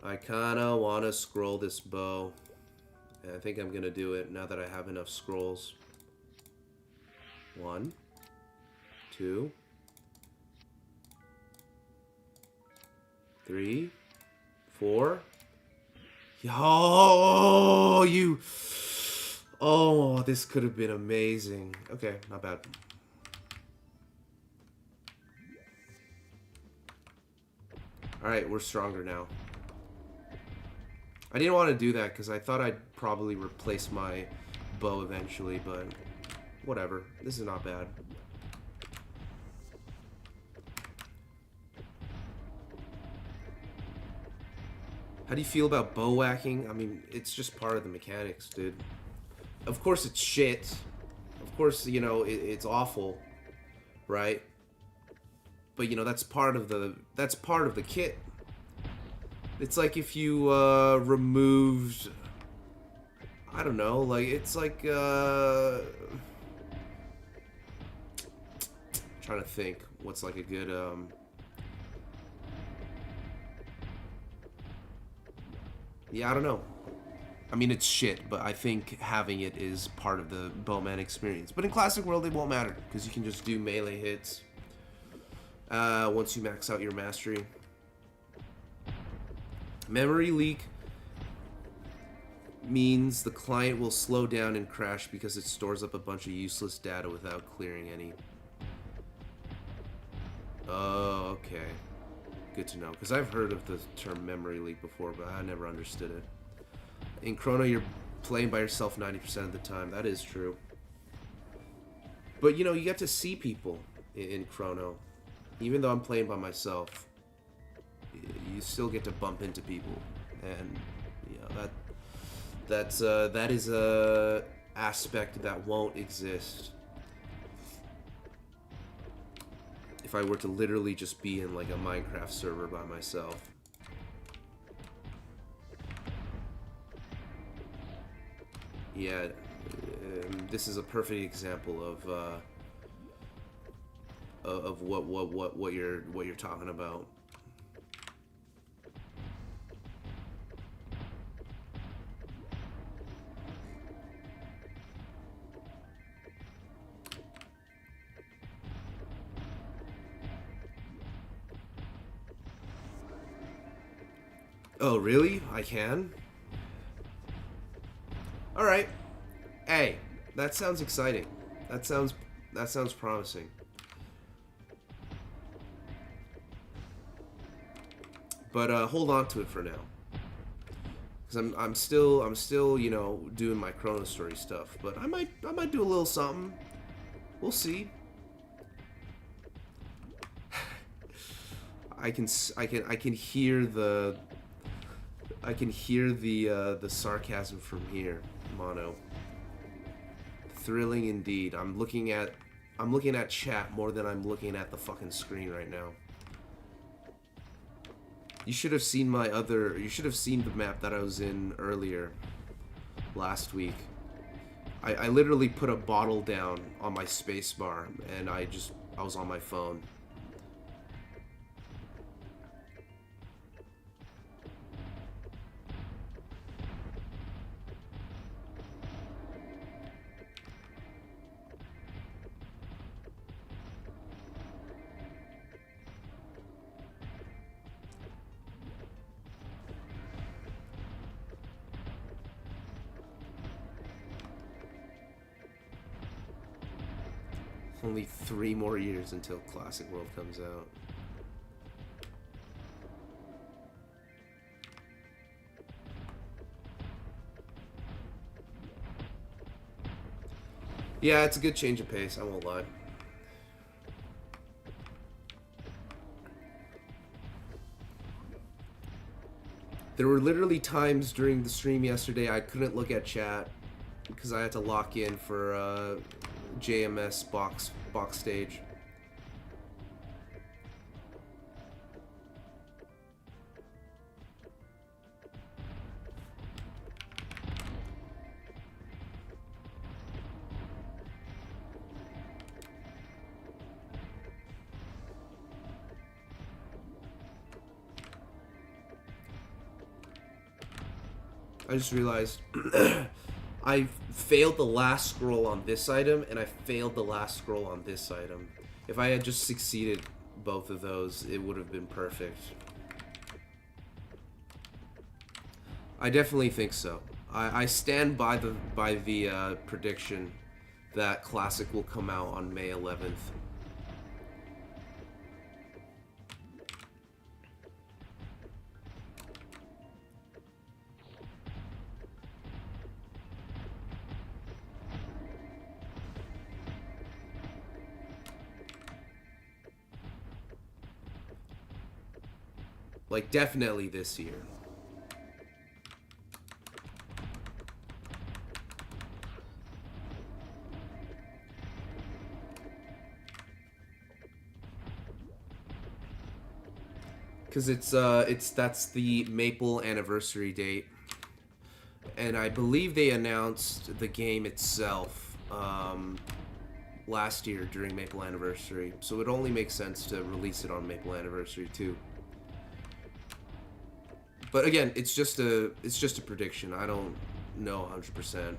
I kind of want to scroll this bow. And I think I'm going to do it now that I have enough scrolls. 1, 2, 3, 4. Oh, you... Oh, this could have been amazing. Okay, not bad. Alright, we're stronger now. I didn't want to do that because I thought I'd probably replace my bow eventually, but whatever. This is not bad. How do you feel about bow whacking? I mean, it's just part of the mechanics, dude. Of course it's shit. Of course, you know, it's awful, right? But you know, that's part of the kit. It's like if you removed, I don't know, like it's like trying to think what's like a good yeah, I don't know. I mean, it's shit, but I think having it is part of the bowman experience. But in Classic World, it won't matter because you can just do melee hits once you max out your mastery. Memory leak means the client will slow down and crash because it stores up a bunch of useless data without clearing any. Oh, okay. Good to know, because I've heard of the term memory leak before, but I never understood it. In Chrono, you're playing by yourself 90% of the time. That is true. But, you know, you get to see people in Chrono. Even though I'm playing by myself, you still get to bump into people. And, you know, that is a aspect that won't exist if I were to literally just be in like a Minecraft server by myself. Yeah, this is a perfect example of what you're talking about. Oh, really? I can? Alright. Hey, that sounds exciting. That sounds promising. But hold on to it for now. Cuz I'm still, you know, doing my chronostory stuff, but I might do a little something. We'll see. I can hear the the sarcasm from here, Mono. Thrilling indeed. I'm looking at chat more than I'm looking at the fucking screen right now. You should have seen you should have seen the map that I was in earlier last week. I literally put a bottle down on my spacebar and I was on my phone. Only 3 more years until Classic World comes out. Yeah, it's a good change of pace, I won't lie. There were literally times during the stream yesterday I couldn't look at chat because I had to lock in for JMS box stage. I just realized I failed the last scroll on this item, and I failed the last scroll on this item. If I had just succeeded both of those, it would have been perfect. I definitely think so. I stand by the prediction that Classic will come out on May 11th. Like, definitely this year. Because that's the Maple anniversary date. And I believe they announced the game itself last year during Maple Anniversary. So it only makes sense to release it on Maple Anniversary too. But again, it's just a prediction. I don't know 100%.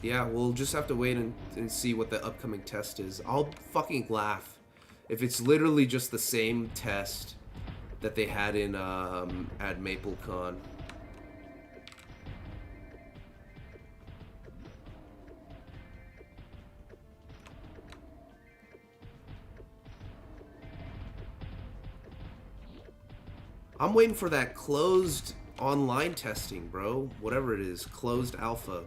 Yeah, we'll just have to wait and see what the upcoming test is. I'll fucking laugh if it's literally just the same test that they had in at MapleCon. I'm waiting for that closed online testing, bro. Whatever it is, closed alpha.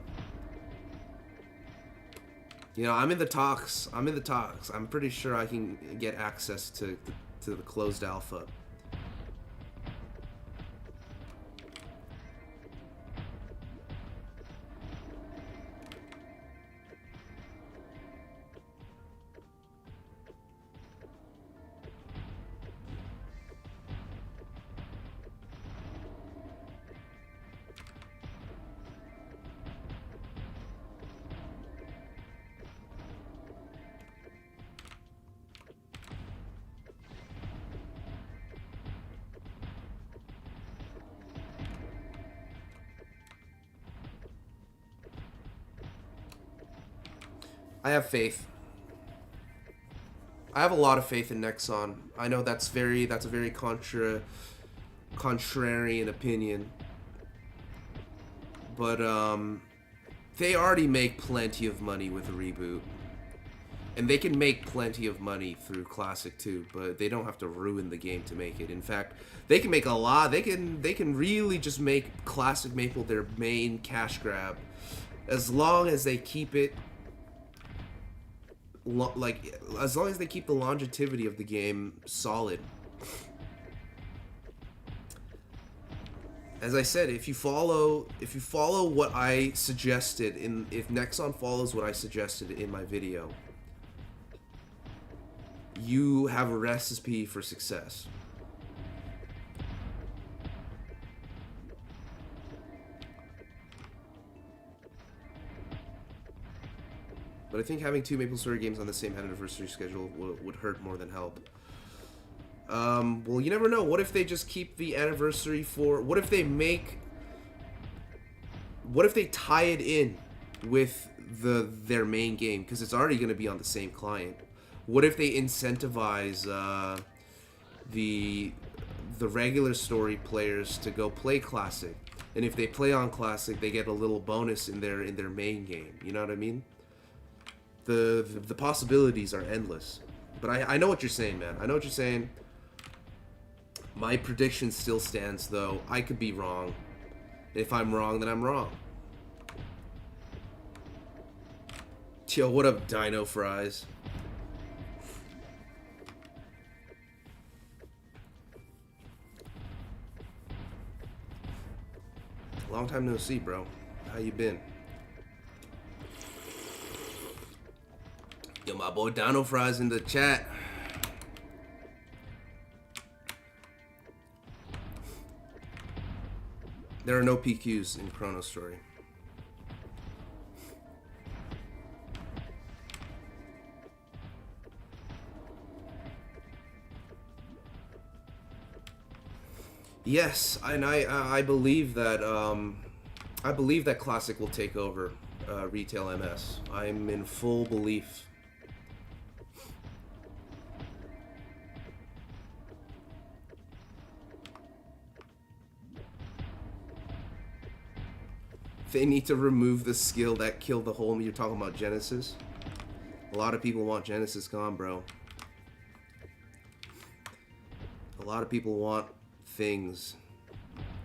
You know, I'm in the talks. I'm pretty sure I can get access to the closed alpha. I have faith. I have a lot of faith in Nexon. I know that's a very contrarian opinion. But they already make plenty of money with a reboot. And they can make plenty of money through Classic too, but they don't have to ruin the game to make it. In fact, they can make a lot. They can really just make Classic Maple their main cash grab, as long as they keep it as long as they keep the longevity of the game solid. As I said, if you follow what I suggested if Nexon follows what I suggested in my video, you have a recipe for success. But I think having two MapleStory games on the same anniversary schedule would hurt more than help. Well, you never know. What if they just keep the anniversary for... What if they tie it in with their main game? Because it's already going to be on the same client. What if they incentivize the regular story players to go play Classic? And if they play on Classic, they get a little bonus in their main game. You know what I mean? The possibilities are endless. But I know what you're saying, man. I know what you're saying. My prediction still stands, though. I could be wrong. If I'm wrong, then I'm wrong. Yo, what up, Dino Fries? Long time no see, bro. How you been? Yo, my boy Dino Fries in the chat. There are no PQs in chronostory. Yes, and I believe that I believe that Classic will take over retail MS. I'm in full belief. They need to remove the skill that killed the whole. You're talking about Genesis. A lot of people want Genesis gone, bro. A lot of people want things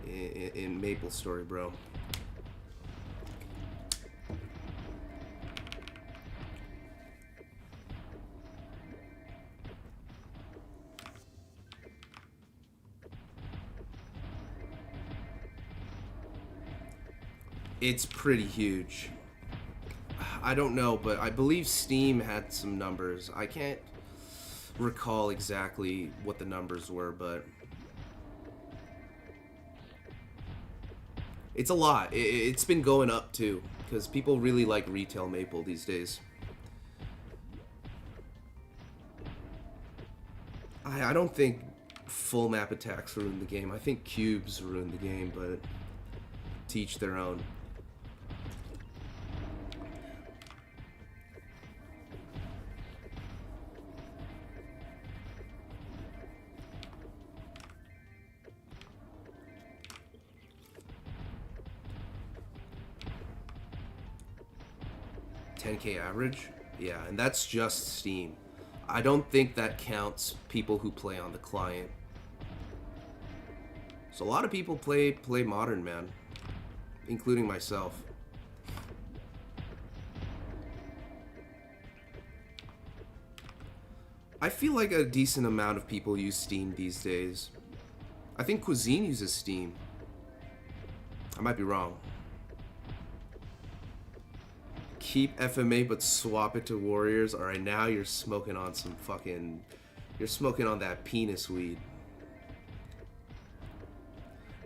in MapleStory, bro. It's pretty huge. I don't know, but I believe Steam had some numbers. I can't recall exactly what the numbers were, but it's a lot. It's been going up too, because people really like retail Maple these days. I don't think full map attacks ruin the game. I think cubes ruin the game, but to each their own. $10K average? Yeah, and that's just Steam. I don't think that counts people who play on the client. So a lot of people play modern, man, including myself. I feel like a decent amount of people use Steam these days. I think Cuisine uses Steam. I might be wrong. Keep FMA but swap it to Warriors. Alright, now you're smoking on some fucking... You're smoking on that penis weed.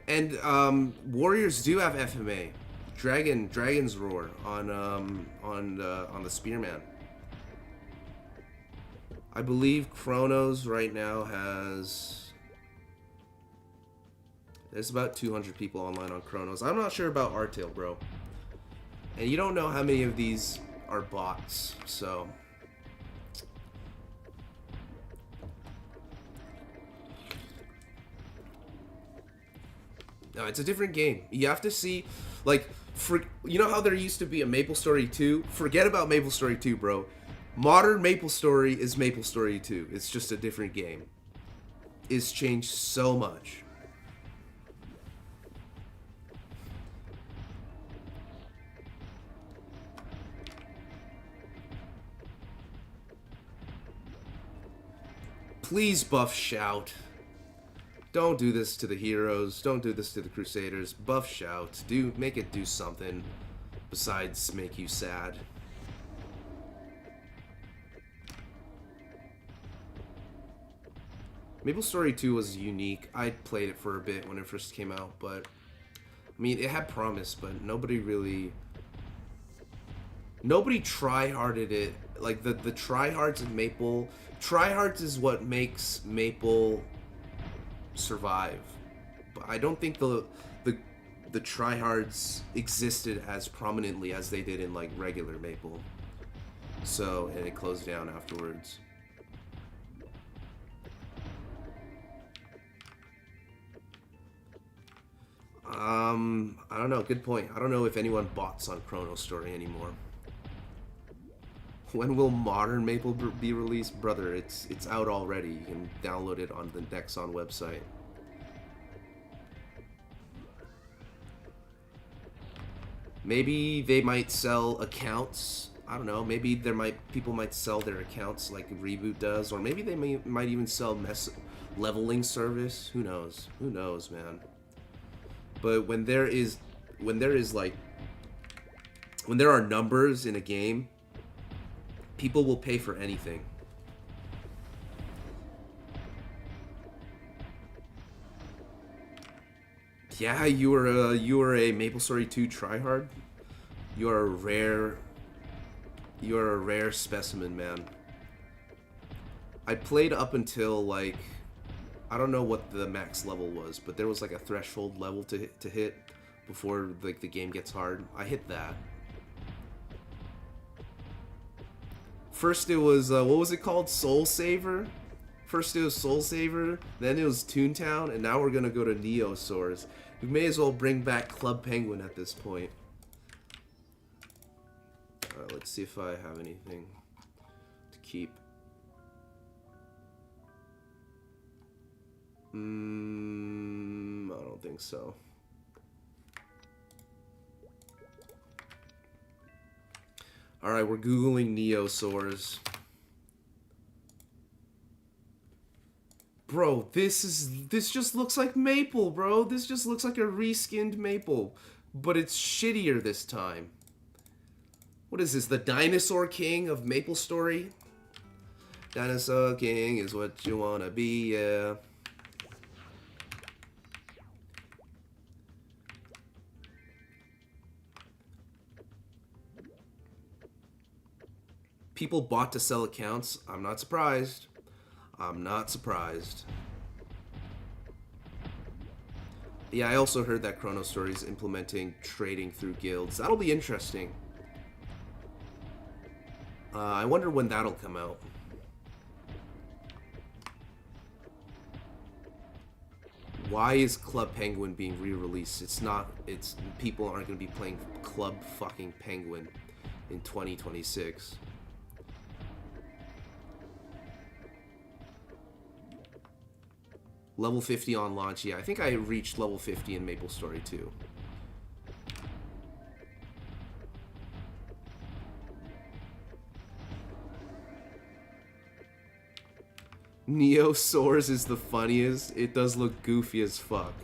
And Warriors do have FMA. Dragon's Roar on the Spearman. I believe Chronos right now has... There's about 200 people online on Chronos. I'm not sure about Artail, bro. And you don't know how many of these are bots, so... No, it's a different game. You have to see, like, you know how there used to be a MapleStory 2? Forget about MapleStory 2, bro. Modern MapleStory is MapleStory 2. It's just a different game. It's changed so much. Please buff Shout. Don't do this to the heroes. Don't do this to the Crusaders. Buff Shout. Make it do something besides make you sad. MapleStory 2 was unique. I played it for a bit when it first came out, but I mean, it had promise, but nobody try-harded it. Like the tryhards in Maple, tryhards is what makes Maple survive. But I don't think the tryhards existed as prominently as they did in like regular Maple. So, and it closed down afterwards. I don't know. Good point. I don't know if anyone bots on chronostory anymore. When will modern Maple be released? Brother, it's out already. You can download it on the Nexon website. Maybe they might sell accounts. I don't know. Maybe people might sell their accounts like Reboot does, or maybe they might even sell leveling service. Who knows? Who knows, man? But when there are numbers in a game, people will pay for anything. Yeah, you are a MapleStory 2 tryhard. You are a rare specimen, man. I played up until like I don't know what the max level was, but there was like a threshold level to hit before like the game gets hard. I hit that. First it was what was it called? Soul Saver. First it was Soul Saver, then it was Toontown, and now we're gonna go to Neosaurs. We may as well bring back Club Penguin at this point. Let's see if I have anything to keep. I don't think so. Alright, we're Googling Neosaurs. Bro, this just looks like Maple, bro. This just looks like a reskinned Maple. But it's shittier this time. What is this, the Dinosaur King of Maple Story? Dinosaur King is what you wanna be, yeah. People bought to sell accounts. I'm not surprised. I'm not surprised. Yeah, I also heard that chronostory is implementing trading through guilds. That'll be interesting. I wonder when that'll come out. Why is Club Penguin being re-released? It's not. It's people aren't going to be playing Club fucking Penguin in 2026. Level 50 on launch. Yeah, I think I reached level 50 in Maple Story 2. Neosaurs is the funniest. It does look goofy as fuck.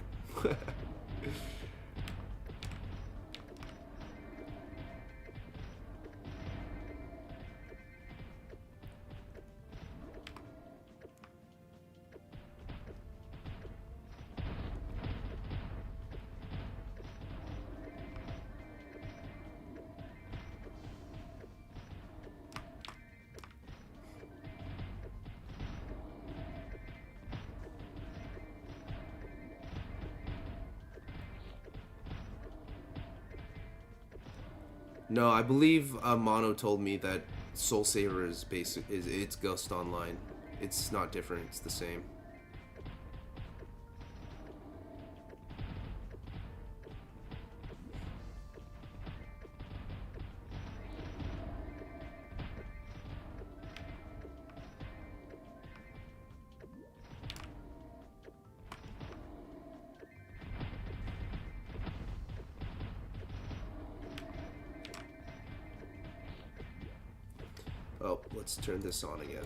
No, I believe Mono told me that Soul Saver is it's Ghost Online. It's not different. It's the same. Oh, let's turn this on again.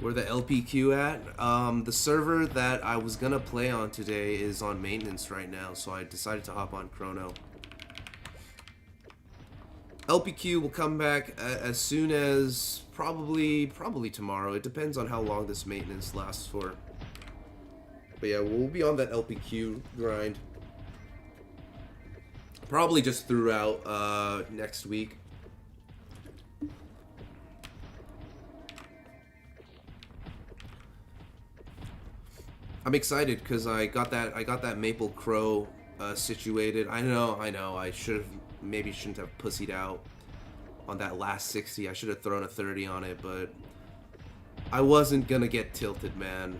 Where the LPQ at? The server that I was gonna play on today is on maintenance right now, so I decided to hop on Chrono. LPQ will come back as soon as probably tomorrow. It depends on how long this maintenance lasts for. But yeah, we'll be on that LPQ grind. Probably just throughout next week. I'm excited because I got that Maple Crow situated. I know. I shouldn't have pussied out on that last 60. I should have thrown a 30 on it, but I wasn't gonna get tilted, man.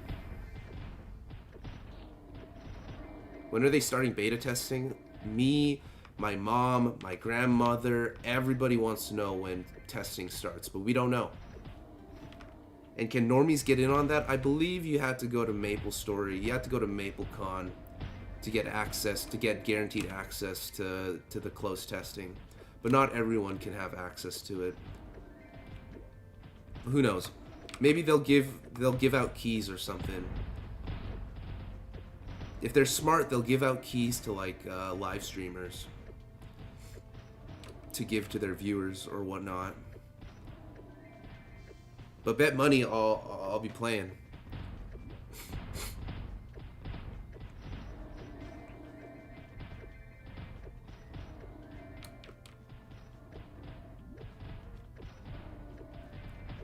When are they starting beta testing? Me, my mom, my grandmother, everybody wants to know when testing starts, but we don't know. And can normies get in on that? I believe you had to go to Maple Story. You had to go to MapleCon to get access, to get guaranteed access to the closed testing. But not everyone can have access to it. Who knows? Maybe they'll give out keys or something. If they're smart, they'll give out keys to like live streamers. to give to their viewers or whatnot. But bet money I'll be playing.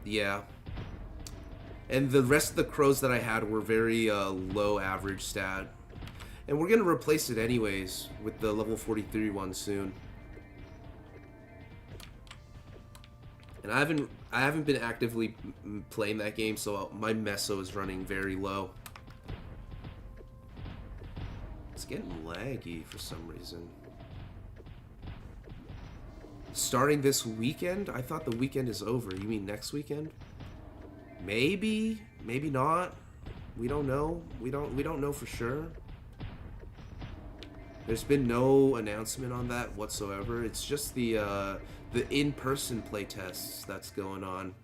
Yeah. And the rest of the crows that I had were very low average stat. And we're going to replace it anyways with the level 43 one soon. And I haven't been actively playing that game, so my meso is running very low. It's getting laggy for some reason. Starting this weekend? I thought the weekend is over. You mean next weekend? Maybe, maybe not. We don't know. We don't know for sure. There's been no announcement on that whatsoever. It's just the in-person playtests that's going on.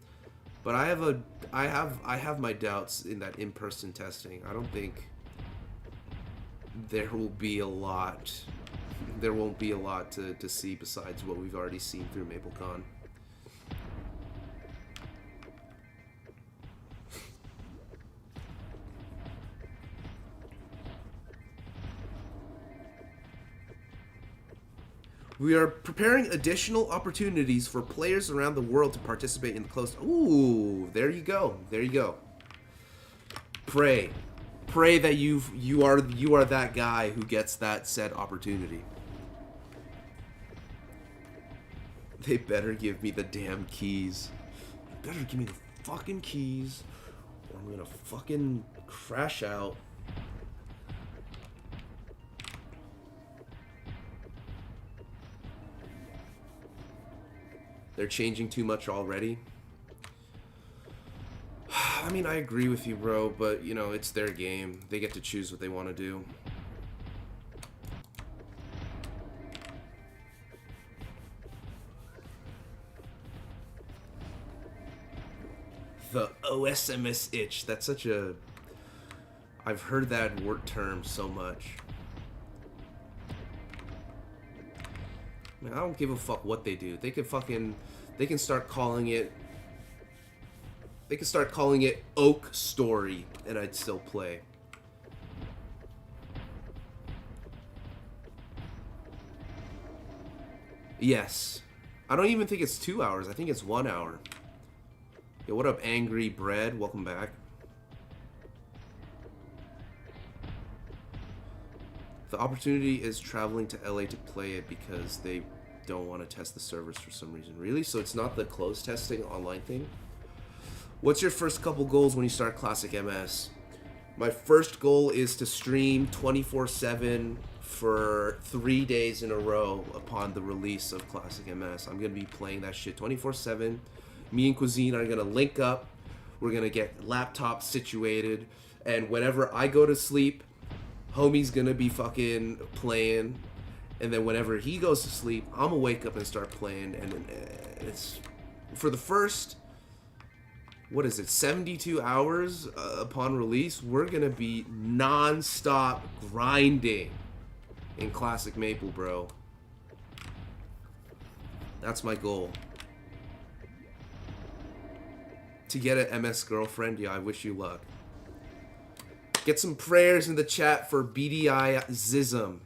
But I have my doubts in that in-person testing. I don't think there will be a lot. There won't be a lot to see besides what we've already seen through MapleCon. We are preparing additional opportunities for players around the world to participate in the closed... Ooh, there you go. There you go. Pray that you are that guy who gets that said opportunity. They better give me the damn keys. They better give me the fucking keys, or I'm gonna fucking crash out. They're changing too much already. I mean, I agree with you, bro, but, you know, it's their game. They get to choose what they want to do. The OSMS itch. That's such a... I've heard that word term so much. I mean, I don't give a fuck what they do. They can fucking... They can start calling it... They can start calling it Oak Story, and I'd still play. Yes. I don't even think it's 2 hours. I think it's 1 hour. Yo, what up, Angry Bread? Welcome back. The opportunity is traveling to LA to play it because they don't want to test the servers for some reason. Really? So it's not the closed testing online thing? What's your first couple goals when you start Classic MS? My first goal is to stream 24/7 for 3 days in a row upon the release of Classic MS. I'm going to be playing that shit 24/7. Me and Cuisine are going to link up. We're going to get laptops situated. And whenever I go to sleep, homie's going to be fucking playing. And then whenever he goes to sleep, I'm going to wake up and start playing. And it's... For the first... What is it, 72 hours upon release, we're going to be non-stop grinding in Classic Maple, bro. That's my goal. To get an MS girlfriend, yeah, I wish you luck. Get some prayers in the chat for BDI Zism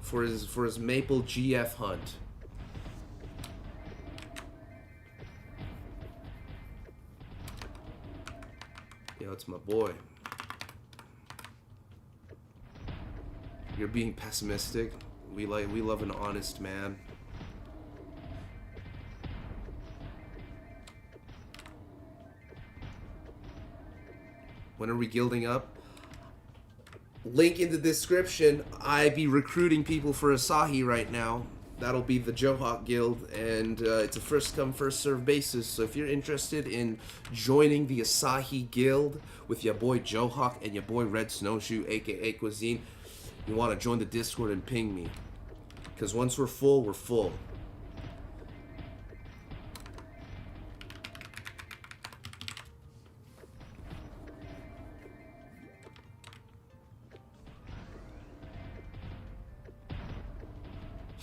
for his Maple GF hunt. Yo, it's my boy. You're being pessimistic. We love an honest man. When are we guilding up? Link in the description. I be recruiting people for Asahi right now. That'll be the Johawk Guild, and it's a first come, first serve basis. So if you're interested in joining the Asahi Guild with your boy Johawk and your boy Red Snowshoe, aka Cuisine, you want to join the Discord and ping me. Because once we're full, we're full.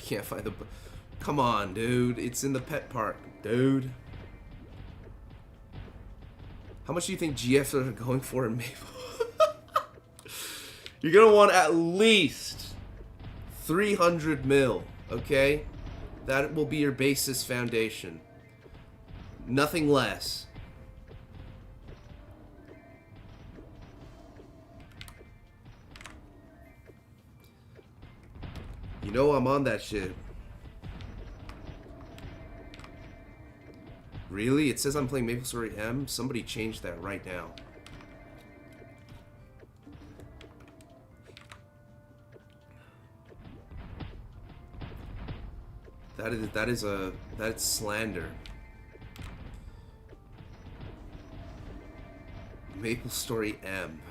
Can't find the... Come on, dude. It's in the pet park, dude. How much do you think GFs are going for in Maple? You're gonna want at least 300 mil, okay? That will be your basis foundation. Nothing less. You know I'm on that shit. Really? It says I'm playing MapleStory M? Somebody change that right now. That's slander. MapleStory M.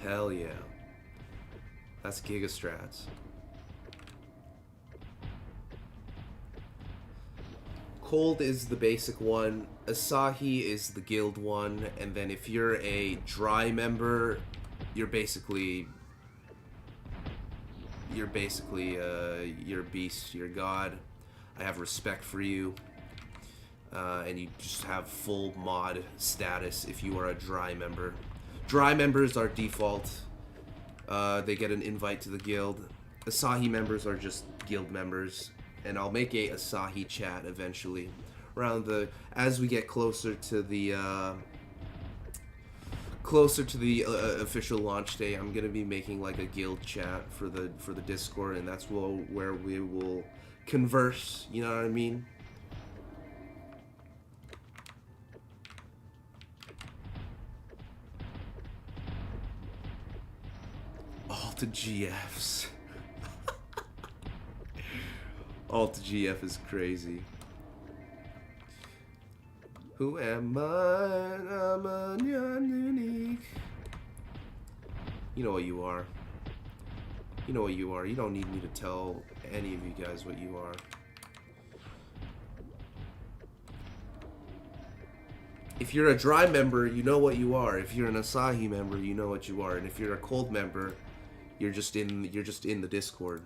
Hell yeah. That's Gigastrats. Cold is the basic one, Asahi is the guild one, and then if you're a dry member, you're basically you're a beast, you're a god. I have respect for you. And you just have full mod status if you are a dry member. Dry members are default. They get an invite to the guild. Asahi members are just guild members. And I'll make a Asahi chat eventually. As we get closer to the official launch day, I'm gonna be making like a guild chat for the Discord, and that's where we will converse. You know what I mean? All to GFs. All to GF is crazy. Who am I? I'm unique. You know what you are. You know what you are. You don't need me to tell any of you guys what you are. If you're a dry member, you know what you are. If you're an Asahi member, you know what you are. And if you're a cold member, you're just in the Discord.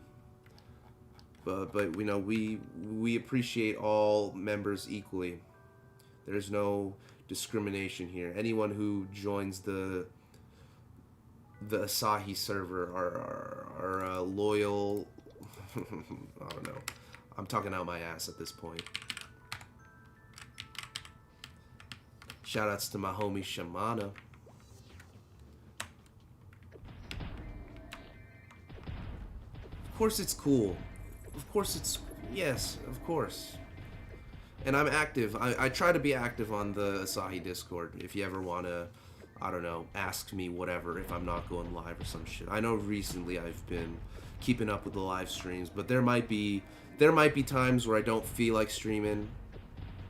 But you know, we appreciate all members equally. There's no discrimination here. Anyone who joins the Asahi server are loyal. I don't know. I'm talking out my ass at this point. Shoutouts to my homie Shamana. Of course it's cool. Of course it's... Yes, of course. And I'm active. I try to be active on the Asahi Discord. If you ever want to, I don't know, ask me whatever if I'm not going live or some shit. I know recently I've been keeping up with the live streams, but there might be times where I don't feel like streaming,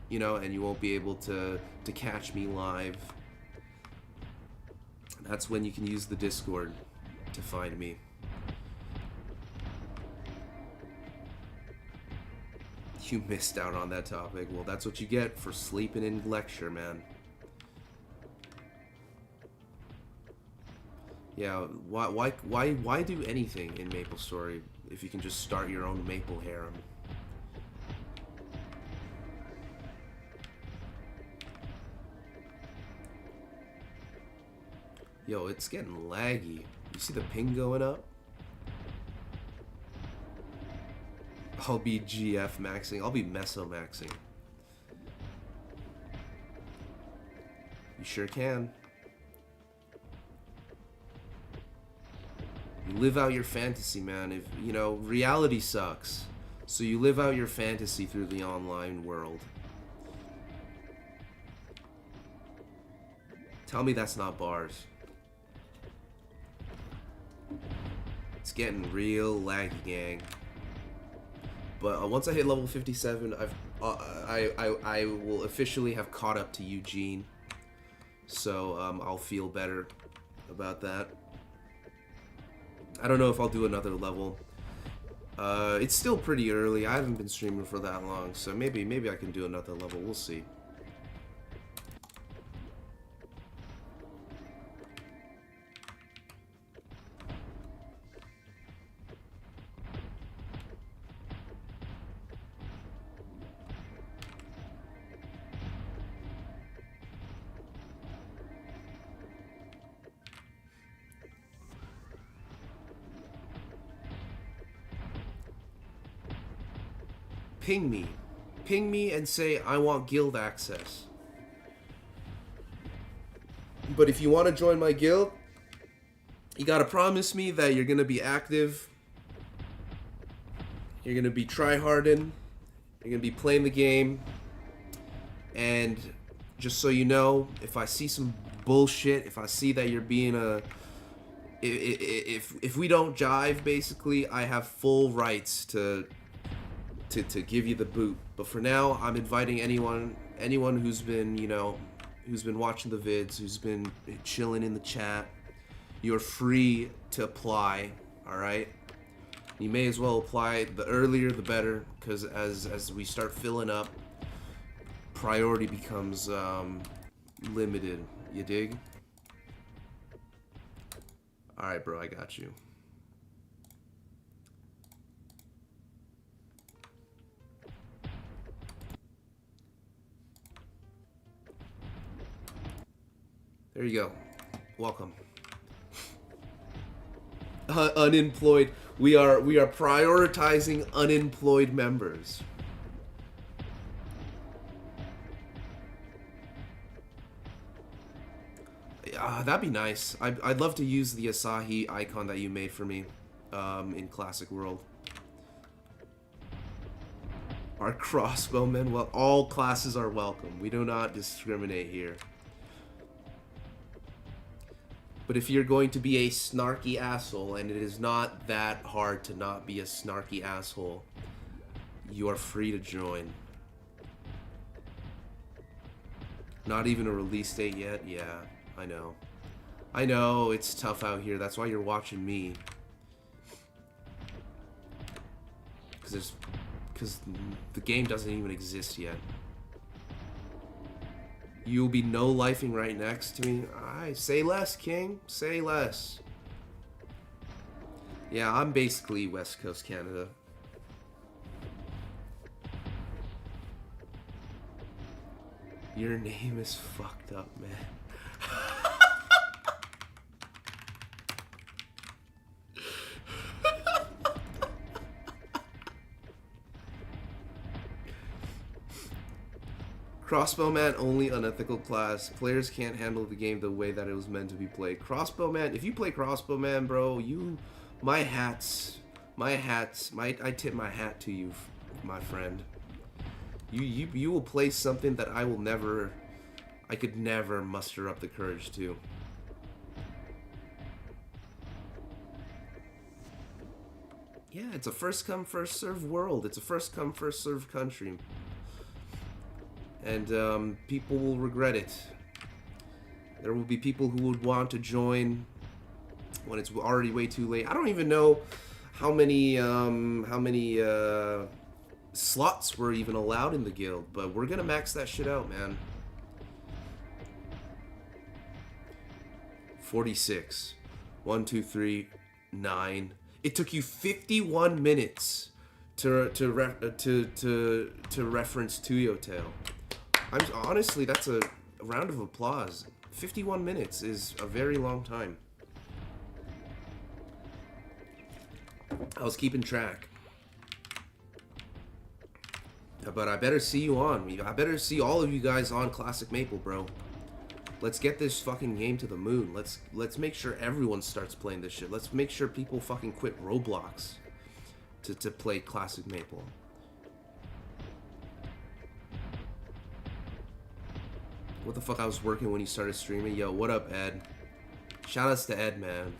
you know, and you won't be able to catch me live. That's when you can use the Discord to find me. You missed out on that topic. Well, that's what you get for sleeping in lecture, man. Yeah, why do anything in MapleStory if you can just start your own Maple harem? Yo, it's getting laggy. You see the ping going up? I'll be GF maxing. I'll be meso maxing. You sure can. You live out your fantasy, man. If you know, reality sucks. So you live out your fantasy through the online world. Tell me that's not bars. It's getting real laggy, gang. But once I hit level 57, I will officially have caught up to Eugene. So I'll feel better about that. I don't know if I'll do another level. It's still pretty early. I haven't been streaming for that long, so maybe I can do another level. We'll see. ping me. Ping me and say, I want guild access. But if you want to join my guild, you gotta promise me that you're gonna be active. You're gonna be tryharding. You're gonna be playing the game. And just so you know, if I see some bullshit, if I see that you're being a... If we don't jive, basically, I have full rights to give you the boot. But for now, I'm inviting anyone who's been, you know, who's been watching the vids, who's been chilling in the chat. You're free to apply, all right? You may as well apply. The earlier, the better, because as we start filling up, priority becomes limited. You dig? All right, bro, I got you. There you go. Welcome. Unemployed. We are prioritizing unemployed members. That'd be nice. I'd love to use the Asahi icon that you made for me in Classic World. Our crossbowmen, well, all classes are welcome. We do not discriminate here. But if you're going to be a snarky asshole, and it is not that hard to not be a snarky asshole, you are free to join. Not even a release date yet? Yeah, I know. I know, it's tough out here. That's why you're watching me. Because the game doesn't even exist yet. You'll be no-lifing right next to me. Alright, say less, King. Say less. Yeah, I'm basically West Coast Canada. Your name is fucked up, man. Crossbowman, only unethical class. Players can't handle the game the way that it was meant to be played. Crossbowman, if you play Crossbowman, bro, I tip my hat to you, my friend. You will play something that I could never muster up the courage to. Yeah, it's a first come, first serve world. It's a first come, first serve country. And people will regret it. There will be people who would want to join when it's already way too late. I don't even know how many slots were even allowed in the guild, but we're gonna max that shit out, man. 46. 1, 2, 3, 9. It took you 51 minutes to reference Tuyo Tale. Honestly, that's a round of applause. 51 minutes is a very long time. I was keeping track. But I better see you on. I better see all of you guys on Classic Maple, bro. Let's get this fucking game to the moon. Let's make sure everyone starts playing this shit. Let's make sure people fucking quit Roblox to play Classic Maple. What the fuck, I was working when you started streaming? Yo, what up, Ed? Shoutouts to Ed, man.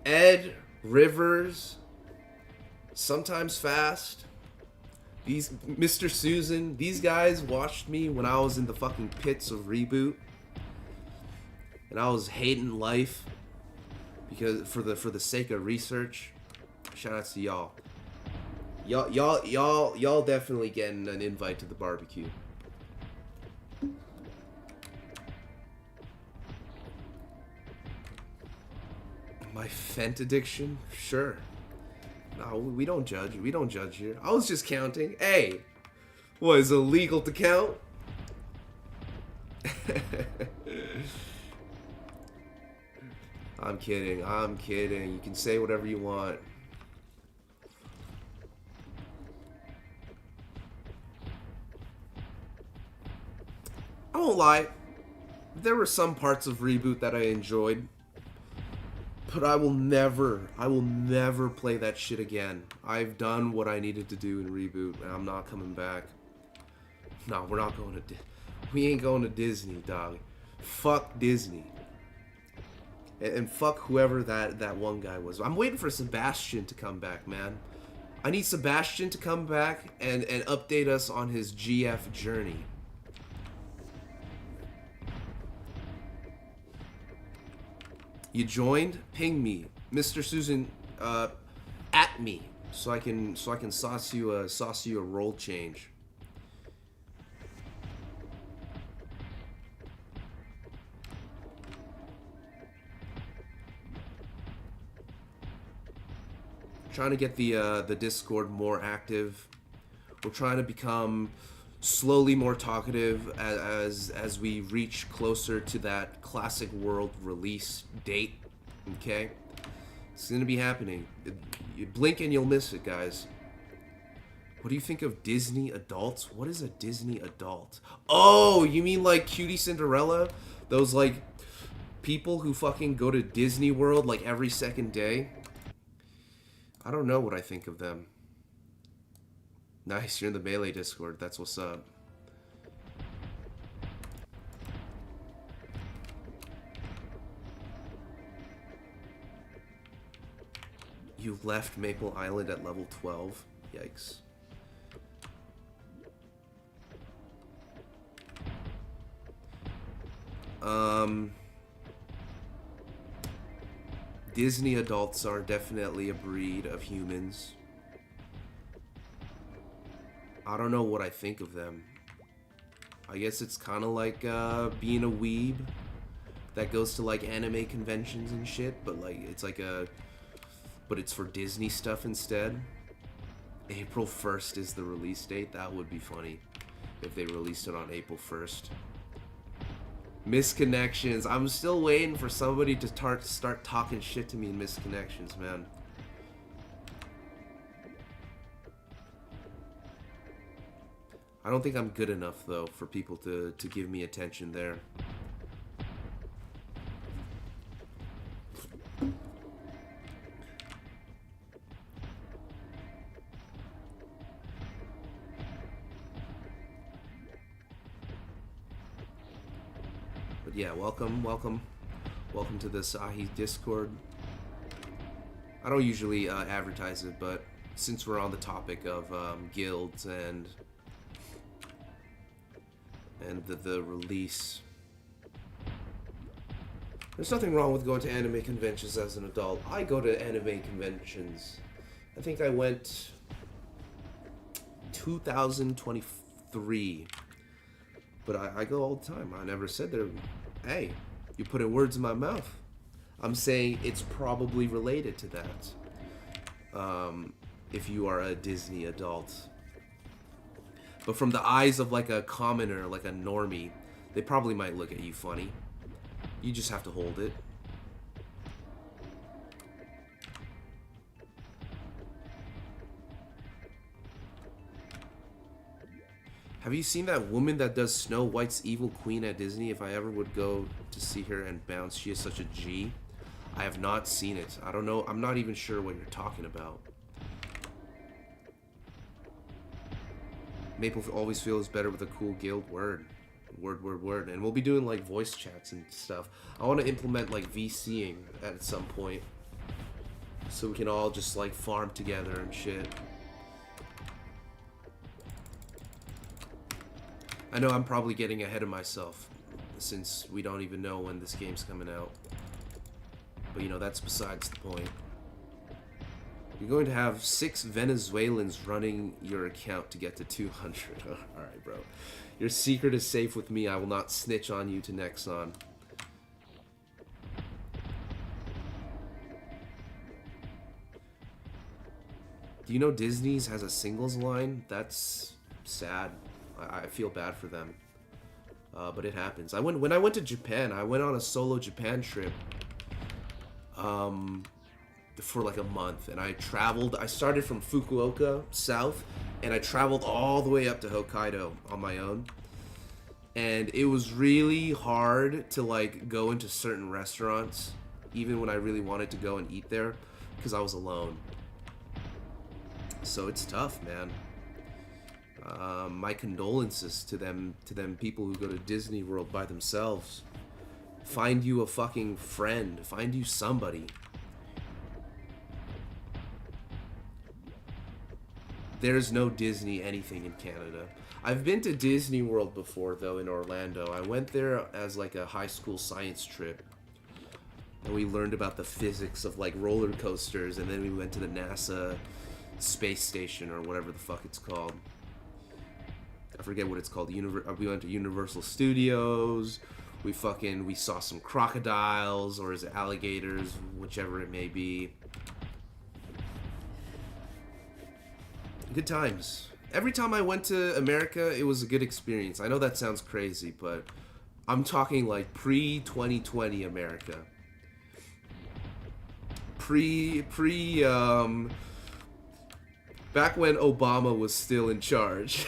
Ed, Rivers, sometimes Fast. These, Mr. Susan, these guys watched me when I was in the fucking pits of Reboot. And I was hating life because for the sake of research. Shoutouts to y'all. Y'all definitely getting an invite to the barbecue. My Fent addiction? Sure. No, we don't judge. We don't judge here. I was just counting. Hey! What, is it illegal to count? I'm kidding. I'm kidding. You can say whatever you want. won't lie. There were some parts of Reboot that I enjoyed. But I will never play that shit again. I've done what I needed to do in Reboot, and I'm not coming back. No, we're not going to... We ain't going to Disney, dog. Fuck Disney. And fuck whoever that one guy was. I'm waiting for Sebastian to come back, man. I need Sebastian to come back and update us on his GF journey. You joined? Ping me, Mr. Susan, at me, so I can sauce you a roll change. Trying to get the Discord more active. We're trying to become slowly more talkative as we reach closer to that Classic World release date. Okay, it's gonna be happening. You blink and you'll miss it, guys. What do you think of Disney adults? What is a Disney adult? Oh, you mean like Cutie Cinderella? Those like people who fucking go to Disney World like every second day? I don't know what I think of them. Nice, you're in the Melee Discord. That's what's up. You left Maple Island at level 12? Yikes. Disney adults are definitely a breed of humans. I don't know what I think of them. I guess it's kind of like being a weeb that goes to like anime conventions and shit, but like it's like but it's for Disney stuff instead. April 1st is the release date. That would be funny if they released it on April 1st. Misconnections. I'm still waiting for somebody to start talking shit to me in Misconnections, man. I don't think I'm good enough, though, for people to give me attention there. But yeah, welcome to the Sahi Discord. I don't usually advertise it, but since we're on the topic of guilds and the release, there's nothing wrong with going to anime conventions as an adult. I go to anime conventions. I think I went 2023. But I go all the time. I never said there. Hey, you putting words in my mouth. I'm saying it's probably related to that. If you are a Disney adult. But from the eyes of like a commoner, like a normie, they probably might look at you funny. You just have to hold it. Have you seen that woman that does Snow White's evil queen at Disney? If I ever would go to see her and bounce, she is such a G. I have not seen it. I don't know. I'm not even sure what you're talking about. Maple always feels better with a cool guild word. Word. And we'll be doing like voice chats and stuff. I want to implement like VCing at some point. So we can all just like farm together and shit. I know I'm probably getting ahead of myself, since we don't even know when this game's coming out. But you know, that's besides the point. You're going to have 6 Venezuelans running your account to get to 200. Alright, bro. Your secret is safe with me. I will not snitch on you to Nexon. Do you know Disney's has a singles line? That's sad. I feel bad for them, but it happens. When I went to Japan, I went on a solo Japan trip for like a month, and I traveled. I started from Fukuoka south, and I traveled all the way up to Hokkaido on my own. and it was really hard to like go into certain restaurants, even when I really wanted to go and eat there, because I was alone. So it's tough, man. My condolences to them people who go to Disney World by themselves. Find you a fucking friend. Find you somebody. There's no Disney anything in Canada. I've been to Disney World before, though, in Orlando. I went there as like a high school science trip. And we learned about the physics of like roller coasters, and then we went to the NASA space station or whatever the fuck it's called. I forget what it's called. We went to Universal Studios. We saw some crocodiles, or is it alligators, whichever it may be. Good times. Every time I went to America, it was a good experience. I know that sounds crazy, but I'm talking like pre-2020 America. Back when Obama was still in charge.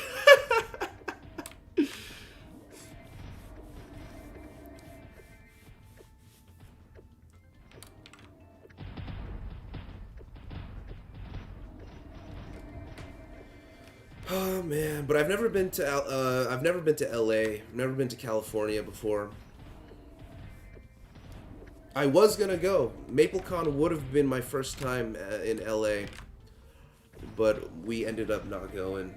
Oh man, but I've never been to LA. I've never been to California before. I was gonna go. MapleCon would have been my first time in LA, but we ended up not going.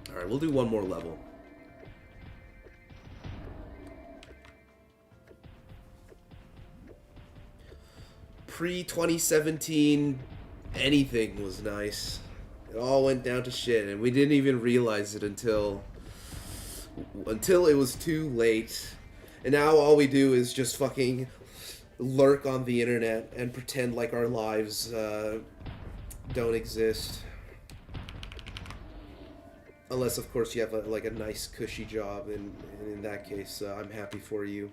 Alright, we'll do one more level. Pre-2017, anything was nice. It all went down to shit, and we didn't even realize it until it was too late. And now all we do is just fucking lurk on the internet and pretend like our lives don't exist. Unless, of course, you have a nice, cushy job, and in that case, I'm happy for you.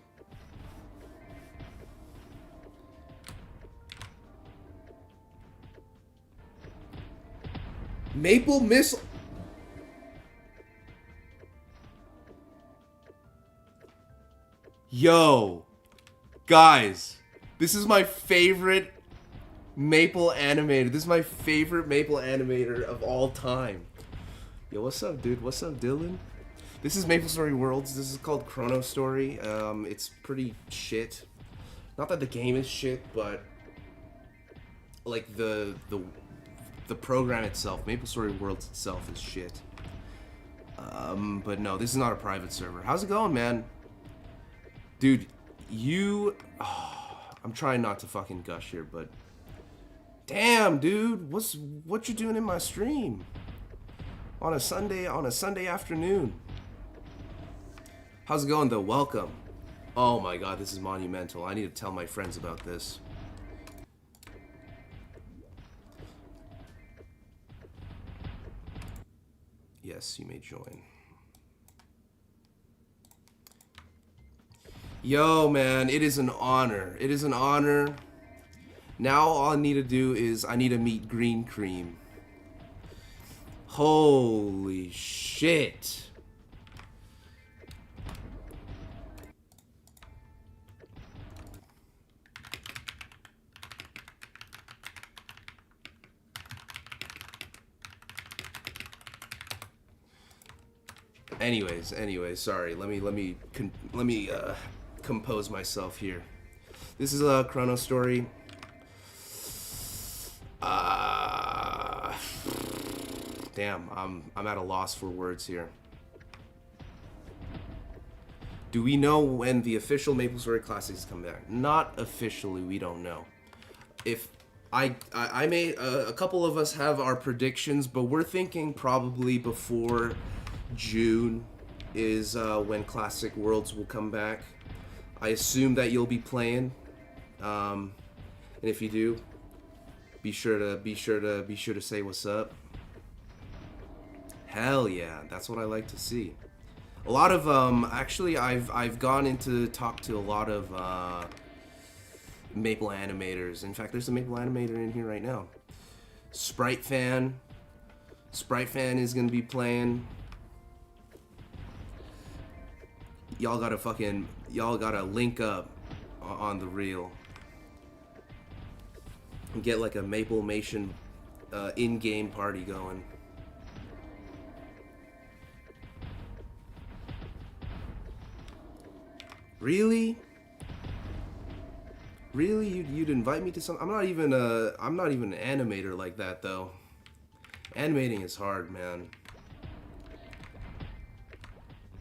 Maple Missile. Yo, guys, this is my favorite Maple animator. This is my favorite Maple animator of all time. Yo, what's up, dude? What's up, Dylan? This is MapleStory Worlds. This is called Chronostory. It's pretty shit. Not that the game is shit, but like the program itself, MapleStory Worlds itself, is shit. But no, this is not a private server. How's it going, man? Dude, I'm trying not to fucking gush here, but damn, dude, what you doing in my stream on a Sunday afternoon? How's it going, though? Welcome. Oh my god, this is monumental. I need to tell my friends about this. Yes, you may join. Yo, man, it is an honor. It is an honor. Now all I need to do is I need to meet Green Cream. Holy shit. Anyways, sorry. Let me compose myself here. This is a Chronostory. Damn, I'm at a loss for words here. Do we know when the official MapleStory Classics come back? Not officially, we don't know. If I may, a couple of us have our predictions, but we're thinking probably before June is when Classic Worlds will come back. I assume that you'll be playing, and if you do, be sure to say what's up. Hell yeah, that's what I like to see. A lot of actually I've gone into talk to a lot of Maple animators. In fact, there's a Maple animator in here right now. Sprite Fan is gonna be playing. Y'all gotta link up on the reel and get like a Maple Mation in-game party going. Really? Really? You'd invite me to some? I'm not even an animator like that though. Animating is hard, man.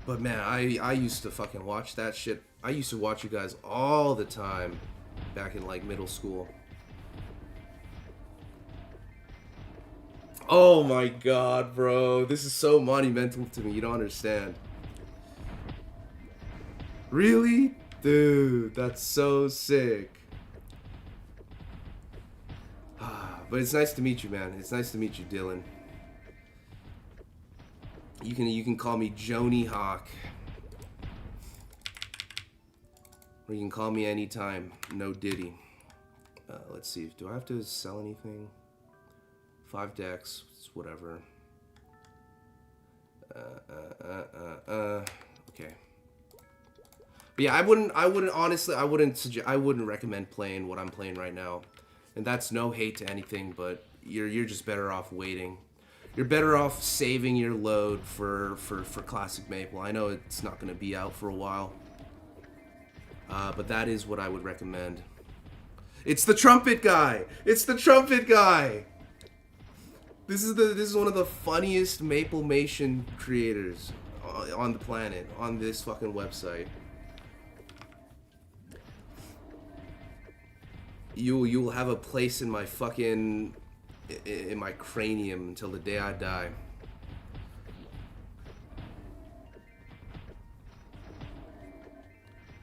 But man, I used to fucking watch that shit. I used to watch you guys all the time back in like middle school. Oh my god, bro. This is so monumental to me. You don't understand. Really? Dude, that's so sick. But it's nice to meet you, man. It's nice to meet you, Dylan. You can call me Joni Hawk. Or you can call me anytime. No Diddy. Let's see. Do I have to sell anything? 5 decks. It's whatever. Okay. But yeah, I wouldn't honestly, I wouldn't recommend playing what I'm playing right now. And that's no hate to anything, but you're just better off waiting. You're better off saving your load for Classic Maple. I know it's not going to be out for a while. But that is what I would recommend. It's the trumpet guy! It's the trumpet guy! This is one of the funniest Maple Mation creators on the planet, on this fucking website. You'll have a place in my fucking in my cranium until the day I die.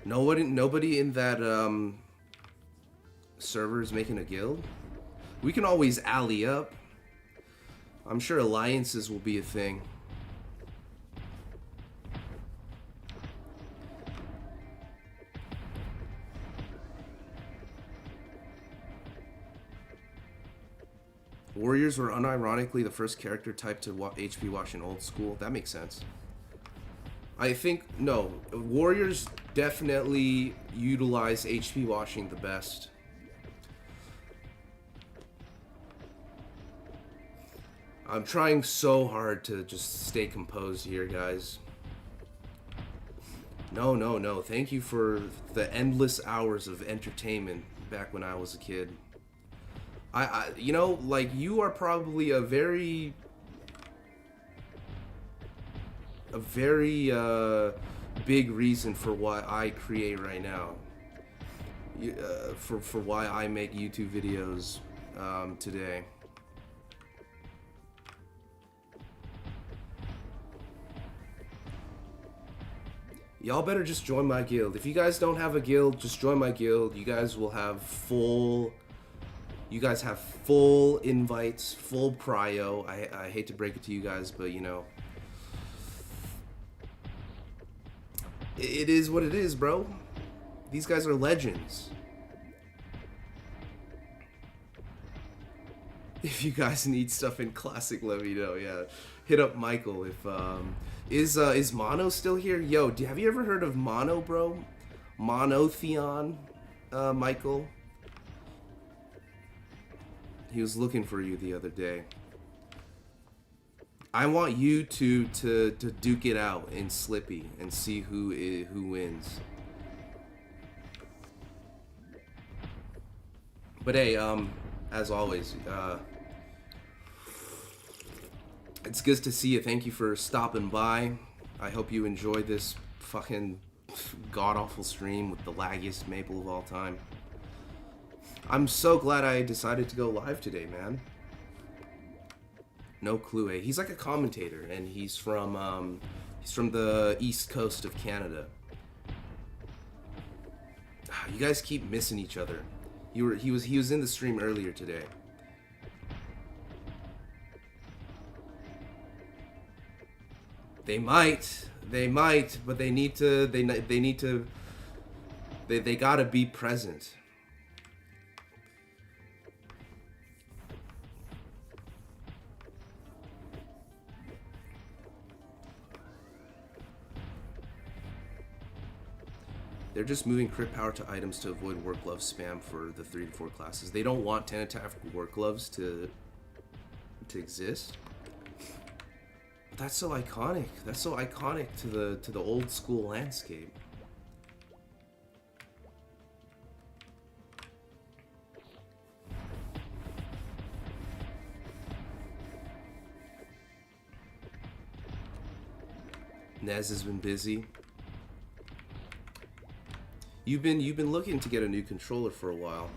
Nobody in that server is making a guild. We can always alley up. I'm sure alliances will be a thing. Warriors were unironically the first character type to HP wash in old school. That makes sense. I think, no, Warriors definitely utilize HP washing the best. I'm trying so hard to just stay composed here, guys. No. Thank you for the endless hours of entertainment back when I was a kid. You know, like, you are probably a very big reason for why I create right now. For why I make YouTube videos today. Y'all better just join my guild. If you guys don't have a guild, just join my guild. You guys will have full... You guys have full invites, full prio. I hate to break it to you guys, but you know, it is what it is, bro. These guys are legends. If you guys need stuff in Classic, let me know. Yeah, hit up Michael. If is Mono still here? Yo, have you ever heard of Mono, bro? Monotheon, Michael. He was looking for you the other day. I want you to duke it out in Slippy and see who wins. But hey, as always, it's good to see you. Thank you for stopping by. I hope you enjoyed this fucking god-awful stream with the laggiest Maple of all time. I'm so glad I decided to go live today, man. No clue, eh? He's like a commentator, and he's from the east coast of Canada. You guys keep missing each other. He was in the stream earlier today. They might. They might, but they need to. They need to. They gotta be present. They're just moving crit power to items to avoid work glove spam for the 3 to 4 classes. They don't want 10 attack work gloves to exist. But that's so iconic. That's so iconic to the old school landscape. Nez has been busy. You've been looking to get a new controller for a while.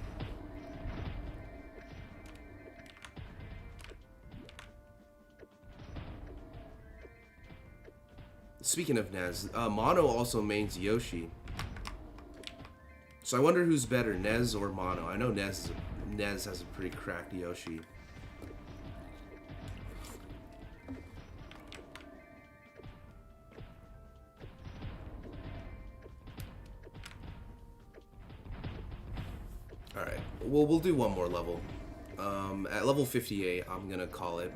Speaking of Nez, Mono also mains Yoshi. So I wonder who's better, Nez or Mono. I know Nez has a pretty cracked Yoshi. Alright, well, we'll do one more level. At level 58, I'm gonna call it.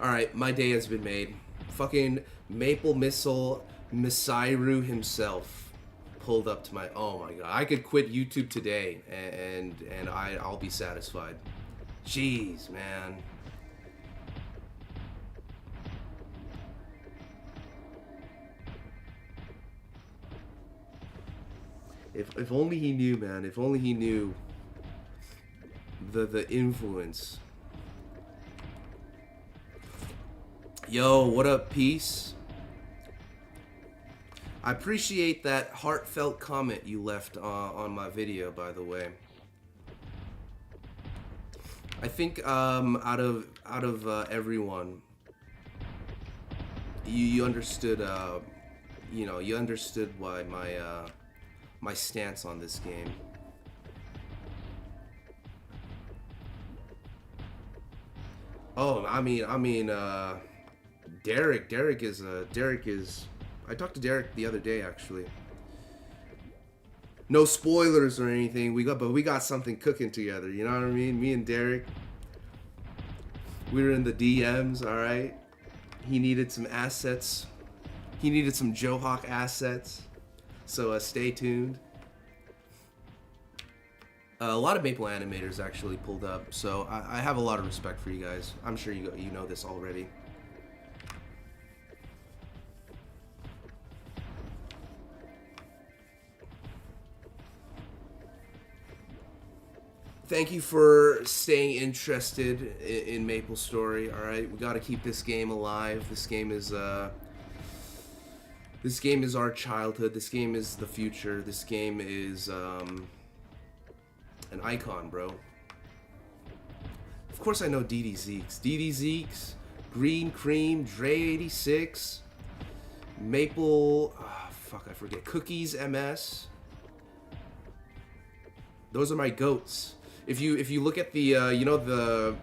Alright, my day has been made. Fucking Maple Missile Misairu himself pulled up to my... Oh my god. I could quit YouTube today and I'll be satisfied. Jeez, man. If only he knew, man. If only he knew the influence. Yo, what up, Peace? I appreciate that heartfelt comment you left on my video, by the way. I think out of everyone, you understood you understood why my stance on this game. Oh, I mean, Derek is, I talked to Derek the other day, actually. No spoilers or anything, but we got something cooking together, you know what I mean? Me and Derek, we were in the DMs, alright? He needed some assets. He needed some Johawk assets. So stay tuned. A lot of Maple animators actually pulled up, so I have a lot of respect for you guys. I'm sure you know this already. Thank you for staying interested in Maple Story. All right, we got to keep this game alive. This game is our childhood. This game is the future. This game is an icon, bro. Of course I know DD Zeeks. DD Zeeks, Green Cream, Dre 86, Maple, fuck, I forget. Cookies MS. Those are my goats. If you look at the you know the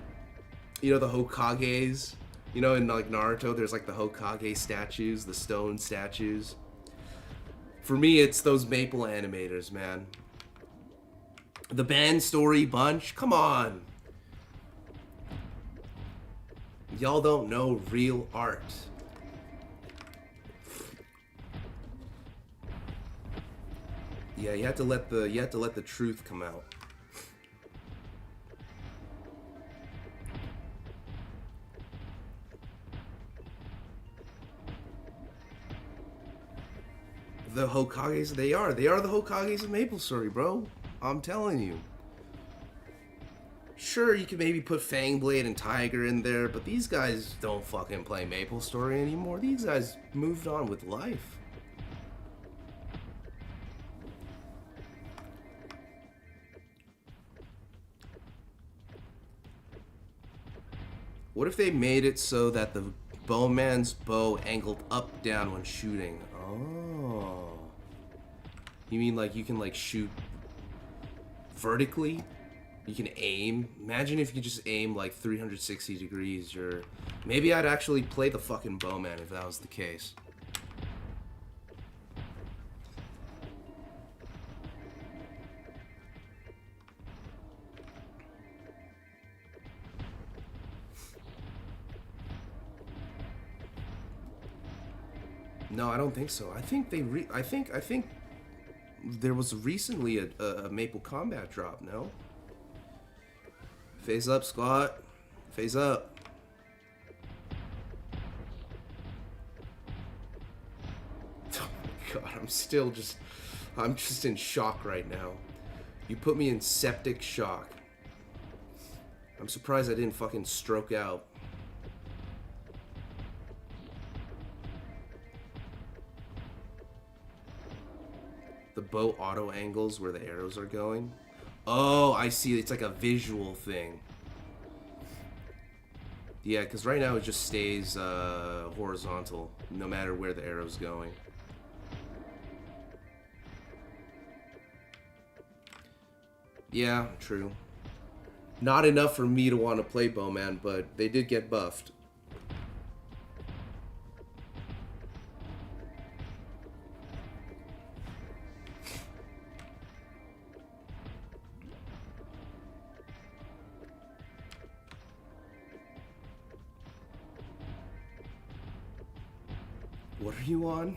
Hokages, you know, in like Naruto, there's like the Hokage statues, the stone statues. For me, it's those Maple animators, man. The Band Story bunch, come on. Y'all don't know real art. Yeah, you have to let the truth come out. The Hokages, they are the Hokages of Maple Story, bro. I'm telling you. Sure, you can maybe put Fangblade and Tiger in there, but these guys don't fucking play Maple Story anymore. These guys moved on with life. What if they made it so that the bowman's bow angled up down when shooting? Oh. You mean like you can like shoot vertically. You can aim. Imagine if you just aim like 360 degrees. Maybe I'd actually play the fucking bowman if that was the case. No, I don't think so. I think I think there was recently a Maple Combat drop. No. Phase up, squad. Phase up. Oh my god, I'm just in shock right now. You put me in septic shock. I'm surprised I didn't fucking stroke out. The bow auto angles where the arrows are going. Oh, I see. It's like a visual thing. Yeah, because right now it just stays horizontal, no matter where the arrow's going. Yeah, true. Not enough for me to want to play Bowman, but they did get buffed. What are you on?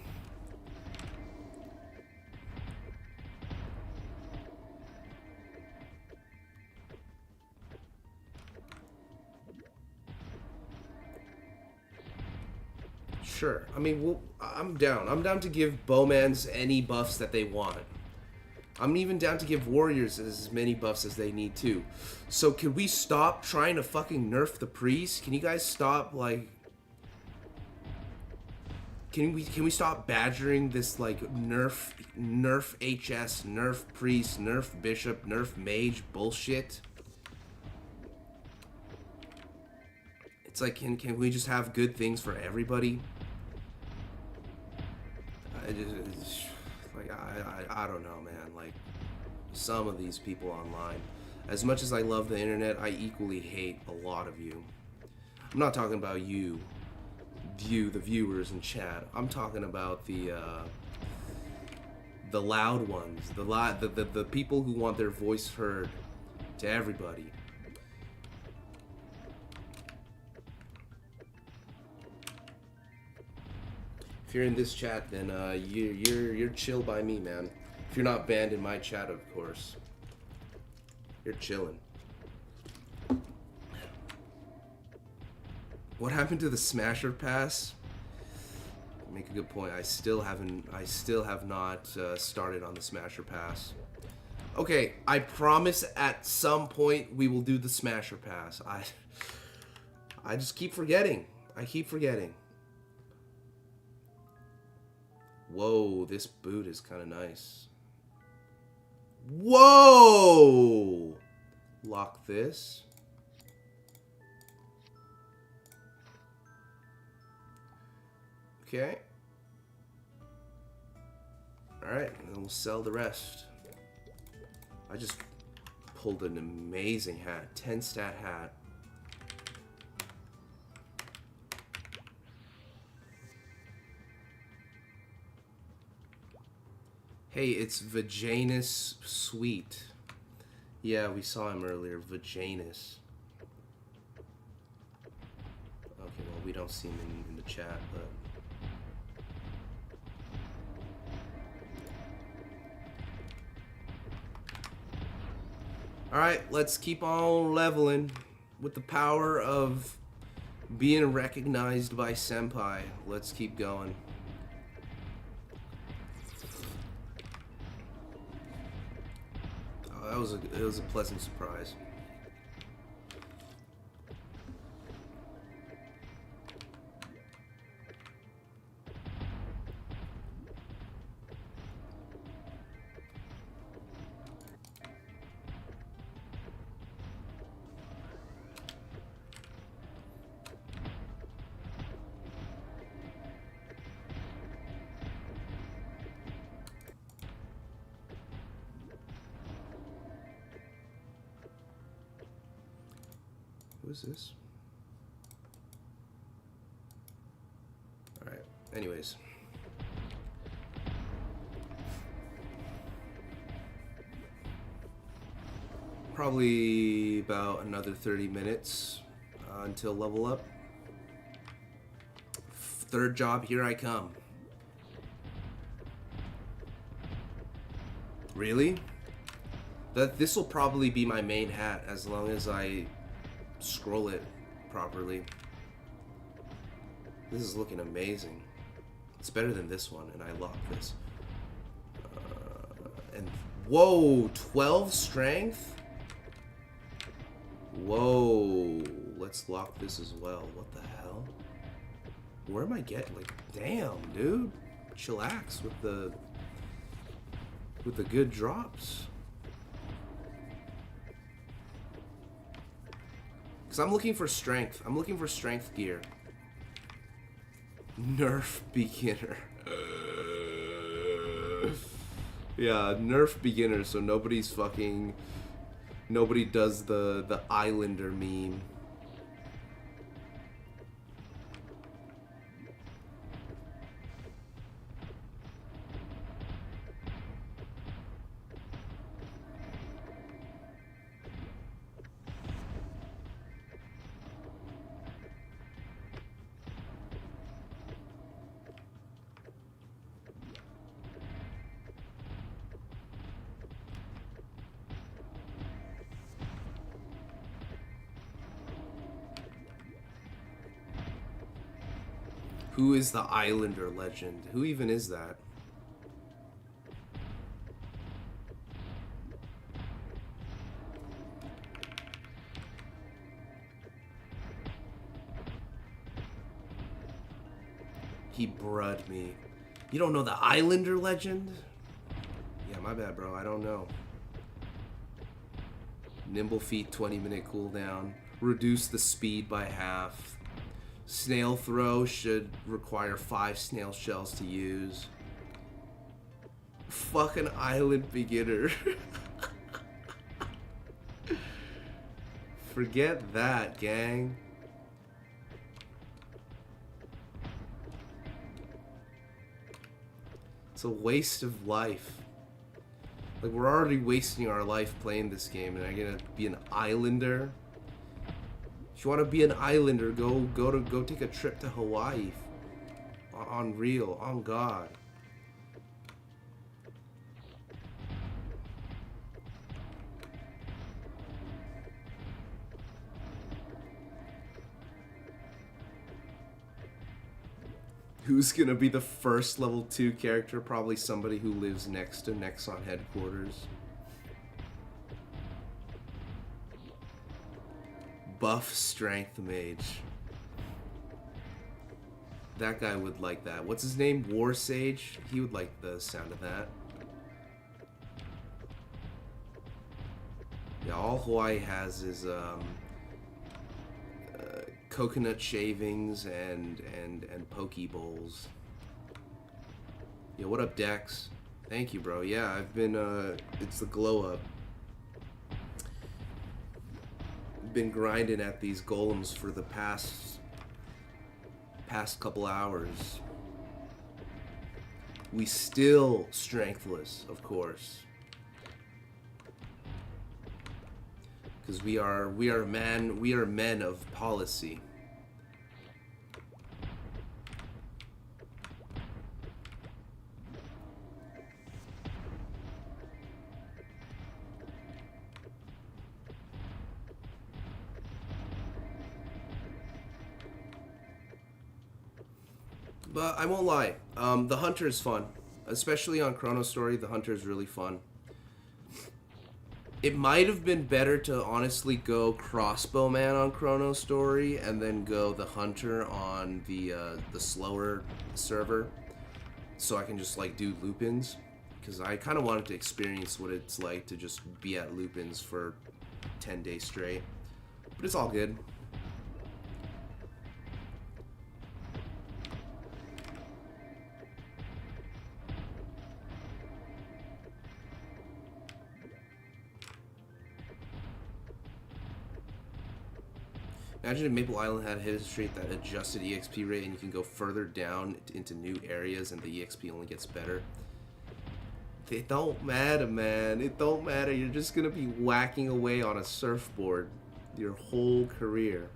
Sure. I mean, I'm down. I'm down to give Bowmans any buffs that they want. I'm even down to give Warriors as many buffs as they need to. So can we stop trying to fucking nerf the priest? Can you guys stop, like... Can we stop badgering this, like, nerf HS, nerf priest, nerf bishop, nerf mage bullshit? It's like, can we just have good things for everybody? I don't know, man. Like, some of these people online. As much as I love the internet, I equally hate a lot of you. I'm not talking about you, the viewers in chat. I'm talking about the loud ones, the people who want their voice heard to everybody. If you're in this chat, then you're chill by me, man. If you're not banned in my chat, of course, you're chilling. What happened to the Smasher Pass? Make a good point. I still have not started on the Smasher Pass. Okay, I promise at some point we will do the Smasher Pass. I just keep forgetting. I keep forgetting. Whoa, this boot is kind of nice. Whoa! Lock this. Okay. Alright, and then we'll sell the rest. I just pulled an amazing hat. 10 stat hat. Hey, it's Vajanus Sweet. Yeah, we saw him earlier. Vajanus. Okay, well, we don't see him in the chat, but... Alright, let's keep on leveling with the power of being recognized by Senpai. Let's keep going. Oh, it was a pleasant surprise. What is this? Alright, anyways. Probably about another 30 minutes until level up. Third job, here I come. Really? This will probably be my main hat as long as I scroll it properly. This is looking amazing. It's better than this one, and I lock this. And whoa, 12 strength? Whoa, let's lock this as well. What the hell? Where am I getting? Like, damn, dude. Chillax with the good drops. Cause I'm looking for strength. I'm looking for strength gear. Nerf beginner. Yeah, nerf beginner, so nobody does the Islander meme. Who is the Islander legend? Who even is that? He brud me. You don't know the Islander legend? Yeah, my bad, bro. I don't know. Nimble feet, 20-minute cooldown. Reduce the speed by half. Snail throw should require 5 snail shells to use. Fucking island beginner. Forget that, gang. It's a waste of life. Like, we're already wasting our life playing this game, and I'm gonna be an islander. If you want to be an islander, go take a trip to Hawaii. On real, on God. Who's gonna be the first level 2 character? Probably somebody who lives next to Nexon headquarters. Buff strength mage. That guy would like that. What's his name? War Sage? He would like the sound of that. Yeah, all Hawaii has is coconut shavings and poke bowls. Yeah, what up, Dex? Thank you, bro. Yeah, I've been it's the glow up. Been grinding at these golems for the past couple hours. We still strengthless, of course, because we are men of policy. But I won't lie, the Hunter is fun. Especially on chronostory, the Hunter is really fun. It might have been better to honestly go crossbowman on chronostory and then go the Hunter on the slower server, so I can just like do loop-ins. Because I kind of wanted to experience what it's like to just be at loop-ins for 10 days straight. But it's all good. Imagine if Maple Island had a hidden street that adjusted EXP rate and you can go further down into new areas and the EXP only gets better. It don't matter, man. It don't matter. You're just gonna be whacking away on a surfboard your whole career.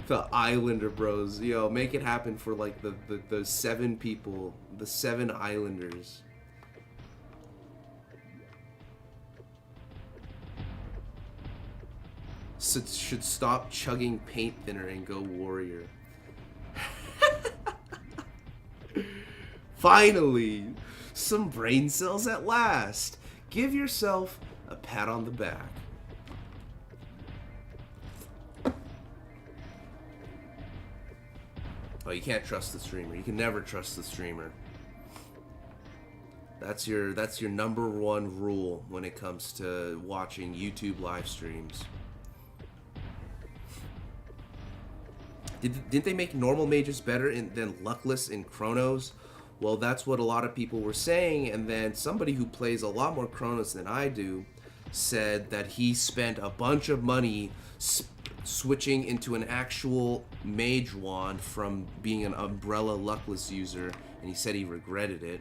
The Islander bros. Yo, make it happen for like the 7 people. The 7 Islanders. Should stop chugging paint thinner and go warrior. Finally! Some brain cells at last! Give yourself a pat on the back. Oh, you can't trust the streamer. You can never trust the streamer. That's your number 1 rule when it comes to watching YouTube live streams. Didn't they make normal mages better than luckless in Chronos? Well, that's what a lot of people were saying, and then somebody who plays a lot more Chronos than I do said that he spent a bunch of money switching into an actual mage wand from being an umbrella luckless user, and he said he regretted it.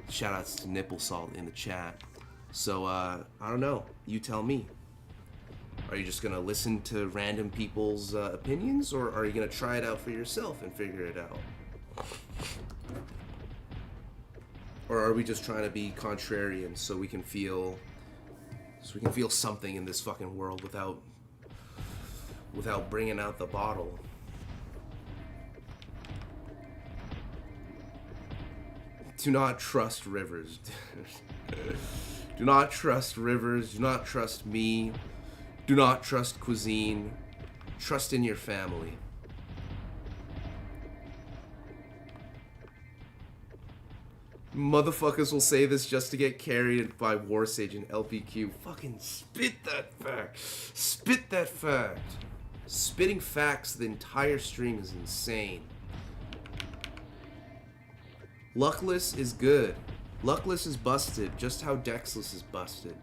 Shoutouts to Nipple Salt in the chat. So, I don't know. You tell me. Are you just gonna listen to random people's opinions, or are you gonna try it out for yourself and figure it out? Or are we just trying to be contrarian so we can feel something in this fucking world without bringing out the bottle? Do not trust Rivers. Do not trust Rivers. Do not trust me. Do not trust cuisine. Trust in your family. Motherfuckers will say this just to get carried by Warsage and LPQ. Fucking spit that fact. Spit that fact. Spitting facts the entire stream is insane. Luckless is good. Luckless is busted, just how Dexless is busted.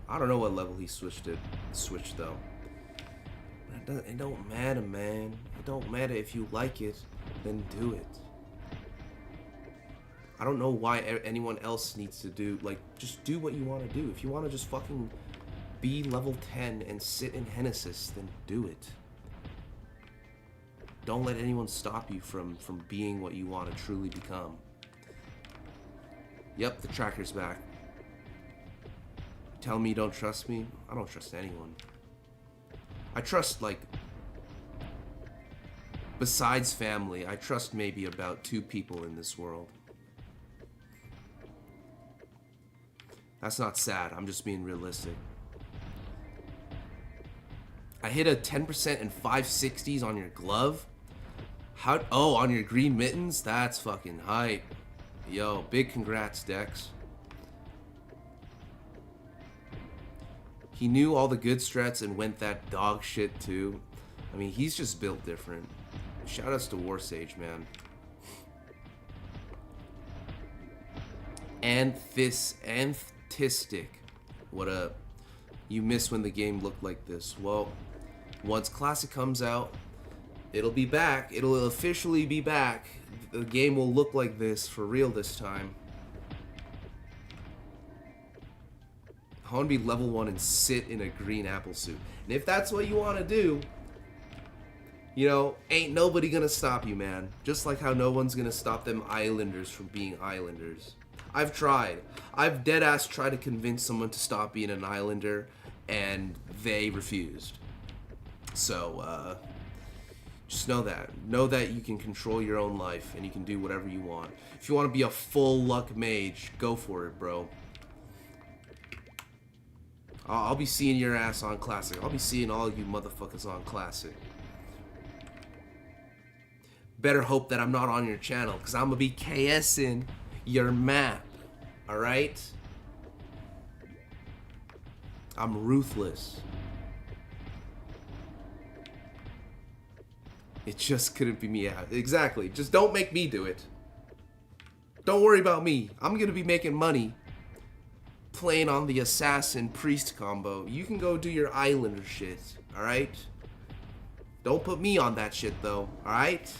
I don't know what level he switched though. It don't matter, man. It don't matter. If you like it, then do it. I don't know why anyone else needs to do, like, just do what you want to do. If you want to just fucking be level 10 and sit in Genesis, then do it. Don't let anyone stop you from being what you want to truly become. Yep, the tracker's back. Tell me you don't trust me? I don't trust anyone. I trust, like, besides family, I trust maybe about 2 people in this world. That's not sad, I'm just being realistic. I hit a 10% and 560s on your glove? Oh, on your green mittens? That's fucking hype. Yo, big congrats, Dex. He knew all the good strats and went that dog shit too. I mean, he's just built different. Shoutouts to Warsage, man. Antistic. What up? You miss when the game looked like this. Well, once Classic comes out, it'll be back. It'll officially be back. The game will look like this for real this time. I want to be level 1 and sit in a green apple suit. And if that's what you want to do, you know, ain't nobody gonna stop you, man. Just like how no one's gonna stop them Islanders from being Islanders. I've tried. I've deadass tried to convince someone to stop being an Islander, and they refused. So, just know that. Know that you can control your own life, and you can do whatever you want. If you want to be a full luck mage, go for it, bro. I'll be seeing your ass on Classic. I'll be seeing all you motherfuckers on Classic. Better hope that I'm not on your channel, because I'm going to be KSing your map. Alright? I'm ruthless. It just couldn't be me. Exactly. Just don't make me do it. Don't worry about me. I'm going to be making money. playing on the assassin priest combo. You can go do your islander shit, alright? Don't put me on that shit though, alright?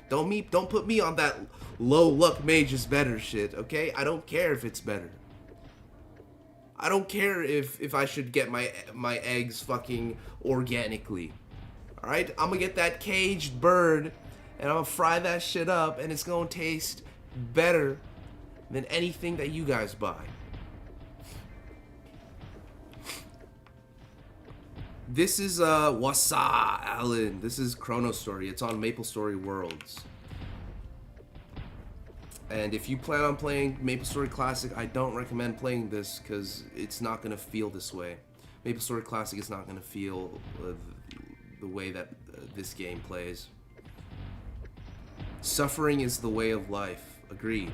Don't put me on that low luck mage is better shit, okay? I don't care if it's better. I don't care if I should get my eggs fucking organically. Alright? I'm gonna get that caged bird and I'm gonna fry that shit up and it's gonna taste better than anything that you guys buy. This is Wasa Alan. This is Chronostory. It's on MapleStory Worlds. And if you plan on playing MapleStory Classic, I don't recommend playing this because it's not going to feel this way. MapleStory Classic is not going to feel the way that this game plays. Suffering is the way of life. Agreed.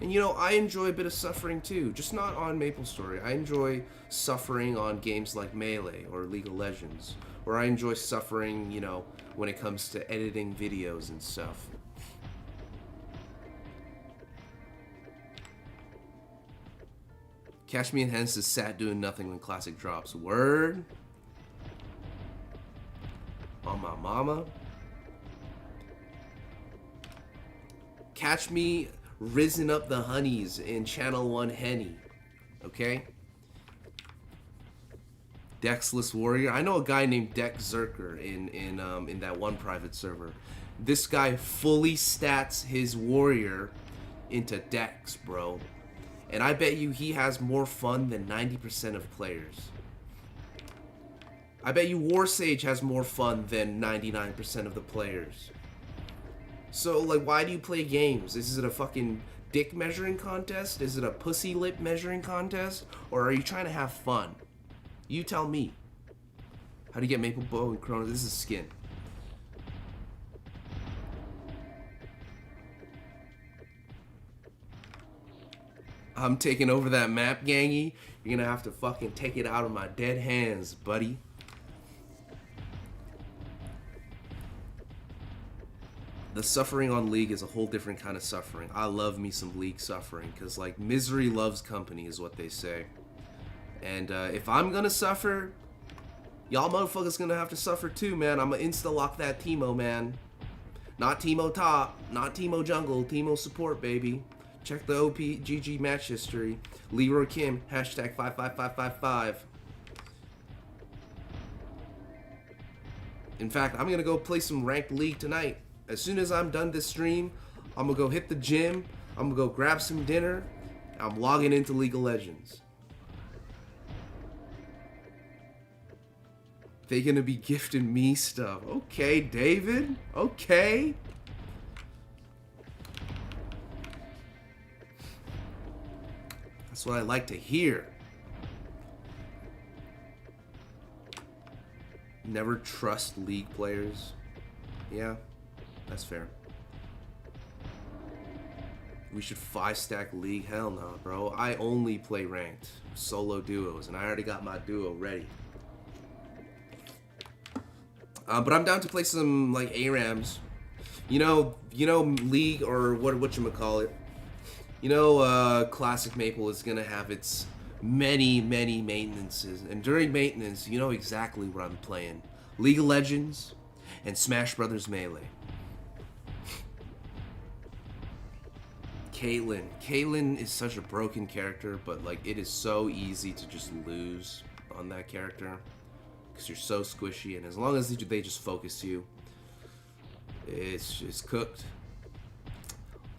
And you know, I enjoy a bit of suffering too, just not on MapleStory. I enjoy suffering on games like Melee or League of Legends. Or I enjoy suffering, you know, when it comes to editing videos and stuff. Catch Me Enhanced is sat doing nothing when Classic drops. Word? On my mama? Catch me risen up the honeys in Channel 1 Henny. Okay? Dexless Warrior. I know a guy named Dex Zerker in that one private server. This guy fully stats his warrior into Dex, bro. And I bet you he has more fun than 90% of players. I bet you War Sage has more fun than 99% of the players. So, like, why do you play games? Is it a fucking dick measuring contest? Is it a pussy lip measuring contest? Or are you trying to have fun? You tell me. How do you get Maple Bow and Chrono? This is skin. I'm taking over that map, gangy. You're gonna have to fucking take it out of my dead hands, buddy. The suffering on League is a whole different kind of suffering. I love me some League suffering, because, like, misery loves company is what they say. And if I'm gonna suffer, y'all motherfuckers gonna have to suffer too, man. I'm gonna insta-lock that Teemo, man. Not Teemo top, not Teemo jungle, Teemo support, baby. Check the OPGG match history. Leroy Kim, hashtag 55555. In fact, I'm gonna go play some ranked League tonight. As soon as I'm done this stream, I'm gonna go hit the gym, I'm gonna go grab some dinner, I'm logging into League of Legends. They gonna be gifting me stuff. Okay, David. Okay. That's what I like to hear. Never trust League players. Yeah, that's fair. We should 5-stack League? Hell no, bro. I only play ranked solo duos, and I already got my duo ready. But I'm down to play some, like, ARAMs. You know, League, or whatchamacallit. You know, Classic Maple is gonna have its many maintenances. And during maintenance, you know exactly what I'm playing. League of Legends and Smash Brothers Melee. Caitlyn. Caitlyn is such a broken character, but, like, it is so easy to just lose on that character. Because you're so squishy, and as long as they just focus you, it's cooked.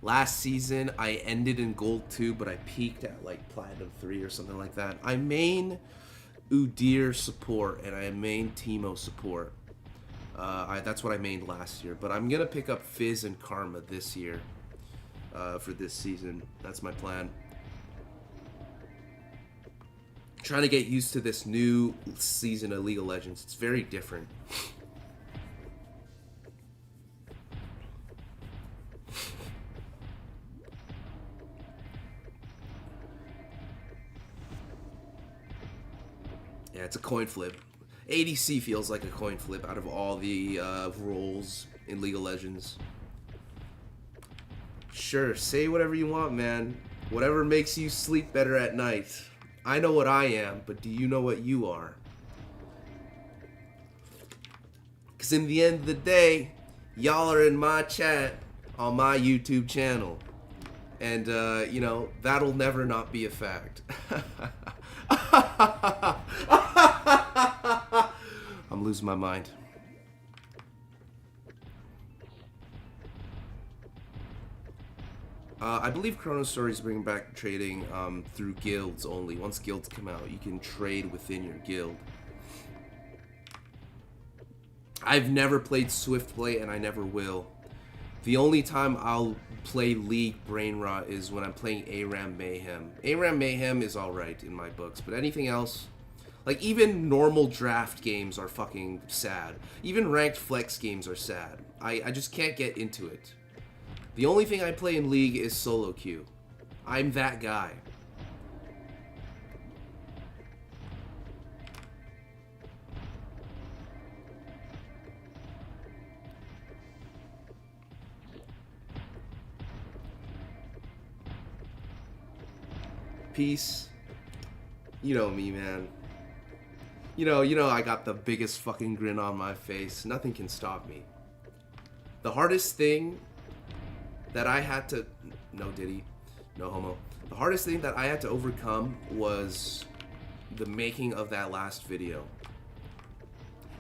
Last season, I ended in Gold 2, but I peaked at, like, Platinum 3 or something like that. I main Udyr support, and I main Teemo support. That's what I mained last year, but I'm going to pick up Fizz and Karma this year for this season. That's my plan. Trying to get used to this new season of League of Legends. It's very different. Yeah, it's a coin flip. ADC feels like a coin flip out of all the roles in League of Legends. Sure, say whatever you want, man. Whatever makes you sleep better at night. I know what I am, but do you know what you are? Because in the end of the day, y'all are in my chat on my YouTube channel. And, you know, that'll never not be a fact. I'm losing my mind. I believe chronostory is bringing back trading through guilds only. Once guilds come out, you can trade within your guild. I've never played Swift Play, and I never will. The only time I'll play League Brain Rot is when I'm playing ARAM Mayhem. ARAM Mayhem is alright in my books, but anything else, like even normal draft games are fucking sad. Even ranked flex games are sad. I just can't get into it. The only thing I play in League is solo queue. I'm that guy. Peace. You know me, man. You know I got the biggest fucking grin on my face. Nothing can stop me. The hardest thing that I had to... No Diddy. No homo. The hardest thing that I had to overcome was the making of that last video.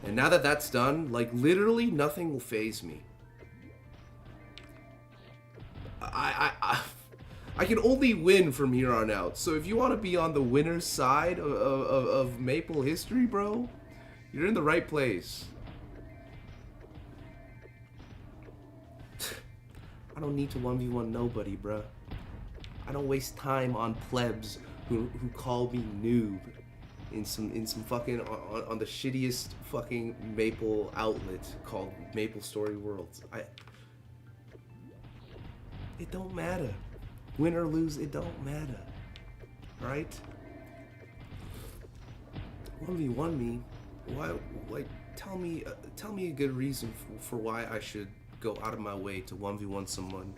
And now that that's done, like, literally nothing will faze me. I can only win from here on out. So if you want to be on the winner's side of Maple history, bro, you're in the right place. I don't need to 1v1 nobody, bro. I don't waste time on plebs who call me noob in some fucking on the shittiest fucking Maple outlet called Maple Story Worlds. It don't matter. Win or lose, it don't matter. Right? 1v1 me. Why? Like, tell me a good reason for why I should go out of my way to 1v1 someone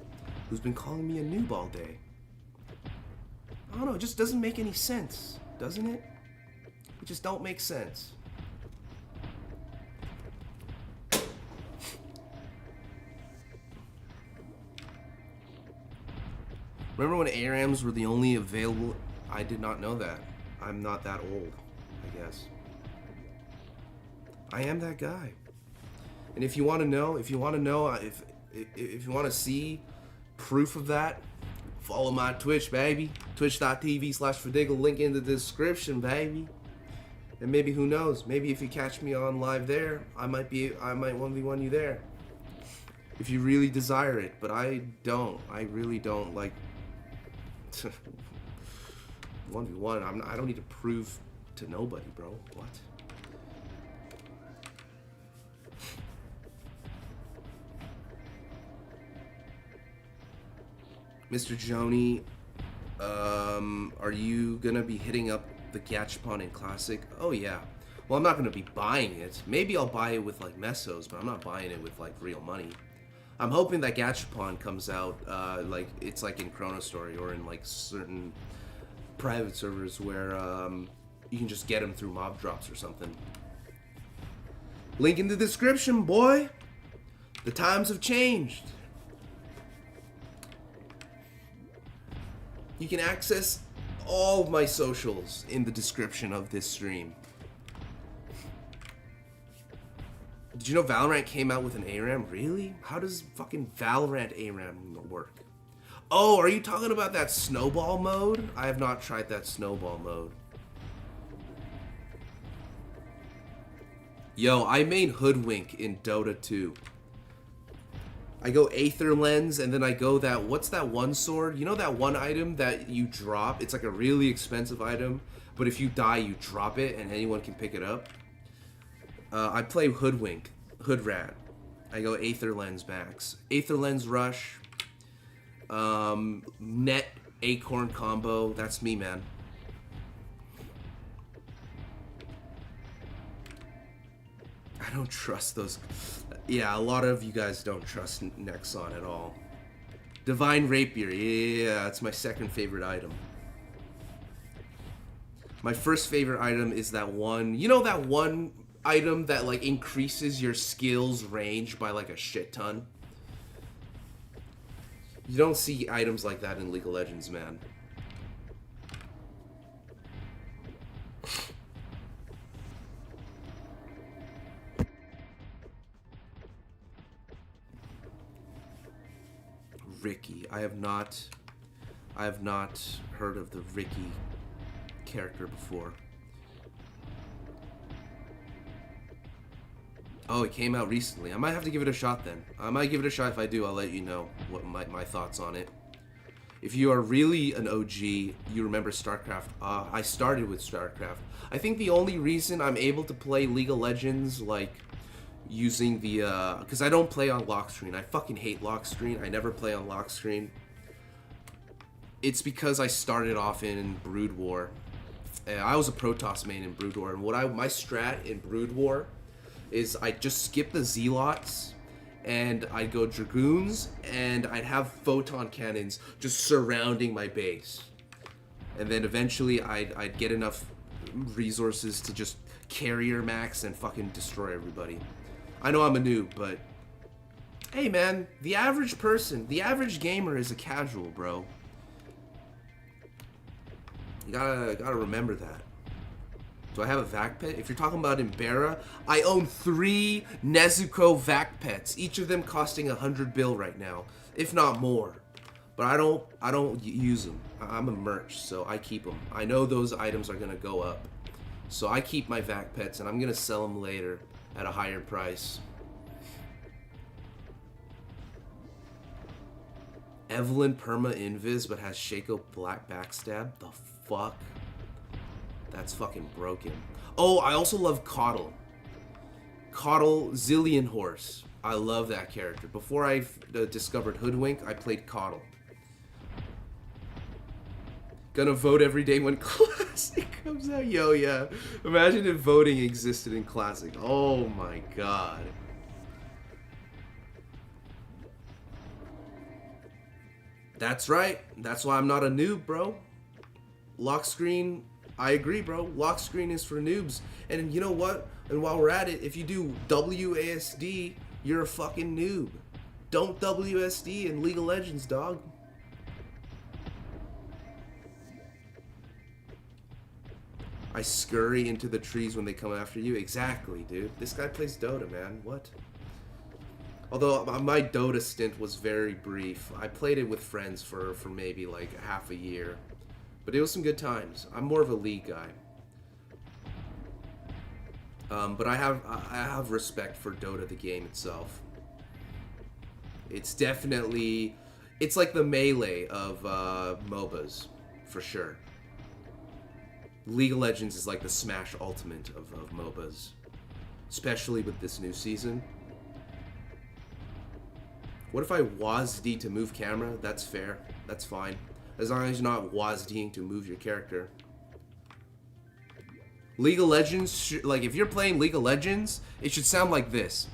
who's been calling me a noob all day. I don't know. It just doesn't make any sense, doesn't it? It just don't make sense. Remember when ARAMs were the only available? I did not know that. I'm not that old, I guess. I am that guy. And if you want to know, if you want to see proof of that, follow my Twitch, baby. Twitch.tv/Fadigal. Link in the description, baby. And maybe, who knows? Maybe if you catch me on live there, I might 1v1 you there. If you really desire it, but I don't. I really don't. Like 1v1. I don't need to prove to nobody, bro. What? Mr. Joni, are you gonna be hitting up the Gachapon in Classic? Oh yeah. Well, I'm not gonna be buying it. Maybe I'll buy it with like mesos, but I'm not buying it with like real money. I'm hoping that Gachapon comes out like it's like in chronostory or in like certain private servers where you can just get them through mob drops or something. Link in the description, boy. The times have changed. You can access all of my socials in the description of this stream. Did you know Valorant came out with an ARAM? Really? How does fucking Valorant ARAM work? Oh, are you talking about that snowball mode? I have not tried that snowball mode. Yo, I made Hoodwink in Dota 2. I go Aether Lens, and then I go that, what's that one sword? You know that one item that you drop? It's like a really expensive item, but if you die, you drop it, and anyone can pick it up. I play Hoodwink, Hoodrat. I go Aether Lens max. Aether Lens Rush, Net Acorn combo, that's me, man. I don't trust those. Yeah, a lot of you guys don't trust Nexon at all. Divine Rapier, yeah, it's my second favorite item. My first favorite item is that one. You know that one item that like increases your skills range by like a shit ton? You don't see items like that in League of Legends, man. Ricky. I have not heard of the Ricky character before. Oh, it came out recently. I might have to give it a shot then. I might give it a shot. If I do, I'll let you know what my thoughts on it. If you are really an OG, you remember StarCraft. I started with StarCraft. I think the only reason I'm able to play League of Legends, like, using the, because I don't play on lock screen. I fucking hate lock screen. I never play on lock screen. It's because I started off in Brood War. I was a Protoss main in Brood War, and my strat in Brood War is I just skip the Zealots, and I'd go Dragoons, and I'd have photon cannons just surrounding my base. And then eventually I'd get enough resources to just carrier max and fucking destroy everybody. I know I'm a noob, but hey man, the average person, the average gamer is a casual, bro. You gotta remember that. Do I have a vac pet? If you're talking about Embera, I own 3 Nezuko vac pets, each of them costing 100 bill right now, if not more. But I don't use them. I'm a merch, so I keep them. I know those items are gonna go up, so I keep my vac pets, and I'm gonna sell them later at a higher price. Evelyn perma invis, but has Shaco black backstab. The fuck? That's fucking broken. Oh, I also love Coddle. Coddle Zillion Horse. I love that character. Before I discovered Hoodwink, I played Coddle. Gonna vote every day when Classic comes out. Yo, yeah. Imagine if voting existed in Classic. Oh my god. That's right. That's why I'm not a noob, bro. Lock screen, I agree, bro. Lock screen is for noobs. And you know what? And while we're at it, if you do WASD, you're a fucking noob. Don't WSD in League of Legends, dog. I scurry into the trees when they come after you. Exactly, dude. This guy plays Dota, man. What? Although my Dota stint was very brief. I played it with friends for maybe like half a year. But it was some good times. I'm more of a League guy. But I have respect for Dota, the game itself. It's definitely, it's like the Melee of MOBAs, for sure. League of Legends is like the Smash Ultimate of MOBAs. Especially with this new season. What if I WASD to move camera? That's fair. That's fine. As long as you're not WASDing to move your character. League of Legends, like if you're playing League of Legends, it should sound like this.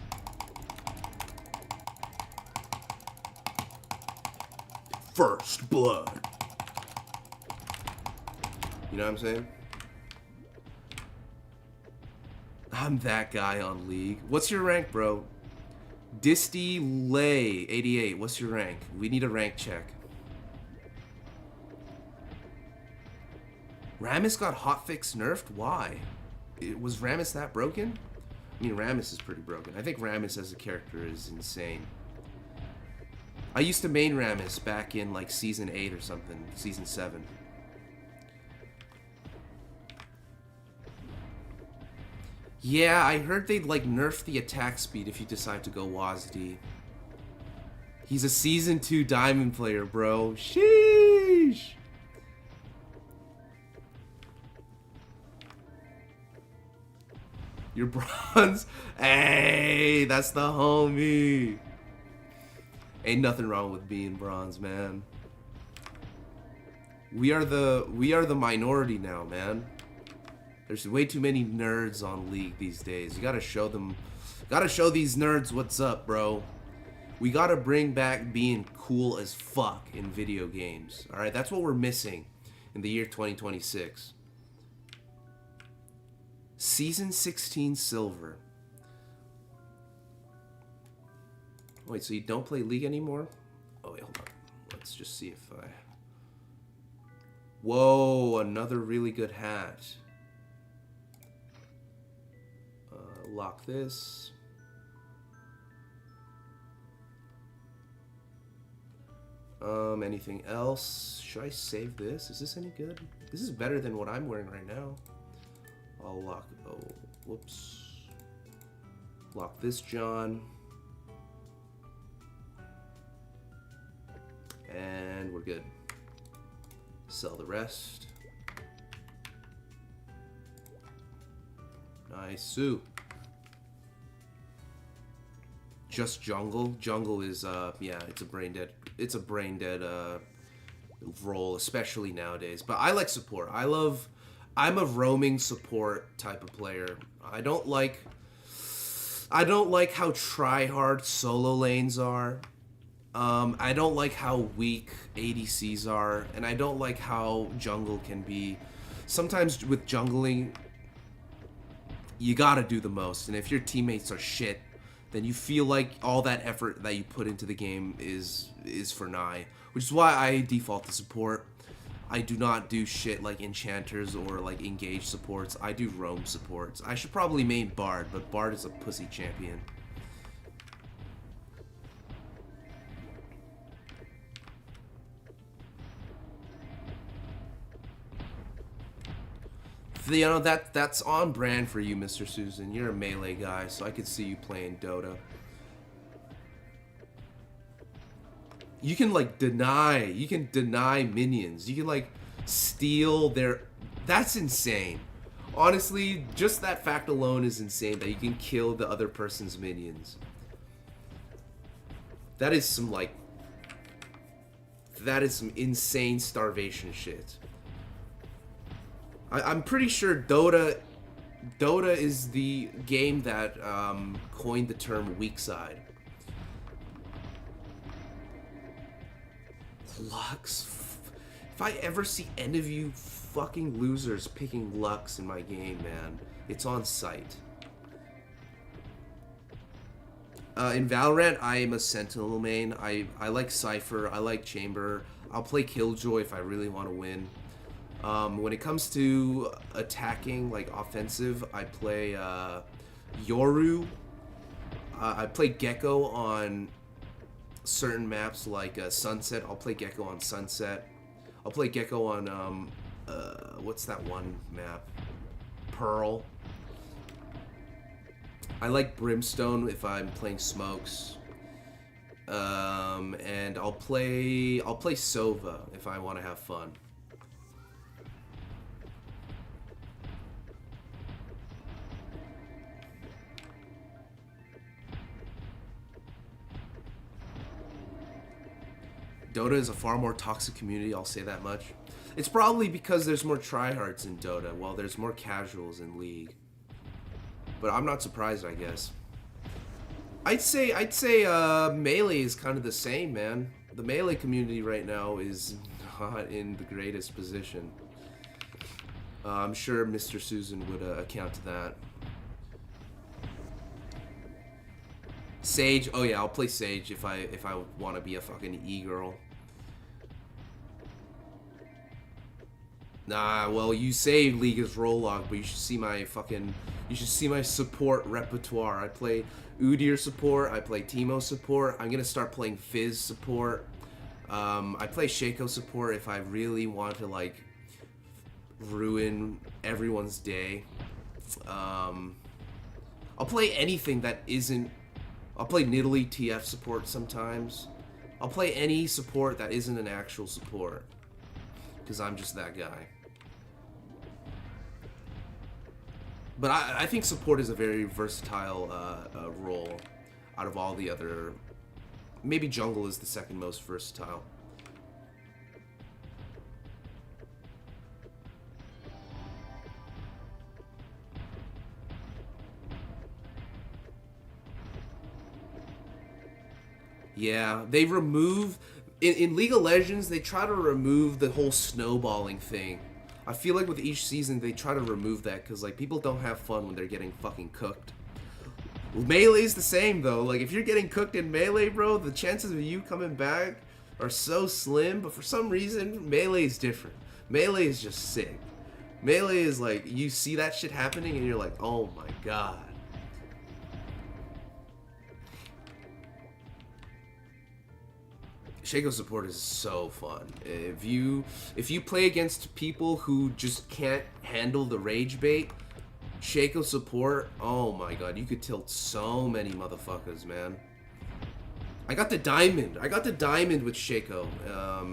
First blood. You know what I'm saying? I'm that guy on League. What's your rank, bro? Disty Lay 88. What's your rank? We need a rank check. Rammus got hotfix nerfed? Why? Was Rammus that broken? I mean, Rammus is pretty broken. I think Rammus as a character is insane. I used to main Rammus back in like season 8 or something. Season 7. Yeah, I heard they'd like nerf the attack speed if you decide to go WASD. He's a season 2 diamond player, bro. Sheesh! Your bronze? Hey, that's the homie. Ain't nothing wrong with being bronze, man. We are the minority now, man. There's way too many nerds on League these days. You gotta show them, gotta show these nerds what's up, bro. We gotta bring back being cool as fuck in video games. Alright, that's what we're missing in the year 2026. Season 16 silver. Wait, so you don't play League anymore? Oh, wait, hold on. Let's just see if I... Whoa, another really good hat. Lock this. Anything else? Should I save this? Is this any good? This is better than what I'm wearing right now. I'll lock... Oh, whoops. Lock this, John. And we're good. Sell the rest. Nice soup. Just jungle. Jungle is yeah, it's a brain dead. It's a brain dead role, especially nowadays. But I like support. I'm a roaming support type of player. I don't like how try-hard solo lanes are. I don't like how weak ADCs are, and I don't like how jungle can be. Sometimes with jungling, you gotta do the most, and if your teammates are shit, then you feel like all that effort that you put into the game is for nigh. Which is why I default to support. I do not do shit like enchanters or like engage supports. I do roam supports. I should probably main Bard, but Bard is a pussy champion. You know, that's on brand for you, Mr. Susan. You're a melee guy, so I could see you playing Dota. You can like deny minions. You can like steal their... That's insane. Honestly, just that fact alone is insane, that you can kill the other person's minions. That is some like... That is some insane starvation shit. I'm pretty sure Dota is the game that coined the term weak side. Lux. If I ever see any of you fucking losers picking Lux in my game, man, it's on sight. In Valorant, I am a Sentinel main. I like Cypher. I like Chamber. I'll play Killjoy if I really want to win. When it comes to attacking, like offensive, I play Yoru. I play Gecko on certain maps like Sunset. I'll play Gecko on Sunset. I'll play Gecko on, what's that one map? Pearl. I like Brimstone if I'm playing Smokes. And I'll play Sova if I want to have fun. Dota is a far more toxic community, I'll say that much. It's probably because there's more tryhards in Dota, while there's more casuals in League. But I'm not surprised, I guess. I'd say Melee is kind of the same, man. The Melee community right now is not in the greatest position. I'm sure Mr. Susan would account to that. Sage, oh yeah, I'll play Sage if I want to be a fucking e-girl. Nah, well, you say League is role log, but you should see my support repertoire. I play Udyr support, I play Teemo support. I'm gonna start playing Fizz support. I play Shaco support if I really want to like ruin everyone's day. I'll play anything that isn't... I'll play Nidalee TF support sometimes. I'll play any support that isn't an actual support. Because I'm just that guy. But I think support is a very versatile role out of all the other... Maybe jungle is the second most versatile. Yeah, they remove... In League of Legends, they try to remove the whole snowballing thing. I feel like with each season they try to remove that because like people don't have fun when they're getting fucking cooked. Melee's the same though. Like if you're getting cooked in Melee, bro, the chances of you coming back are so slim. But for some reason, Melee is different. Melee is just sick. Melee is like you see that shit happening and you're like, oh my god. Shaco support is so fun. If you play against people who just can't handle the rage bait, Shaco support, oh my god, you could tilt so many motherfuckers, man. I got the diamond. I got the diamond with Shaco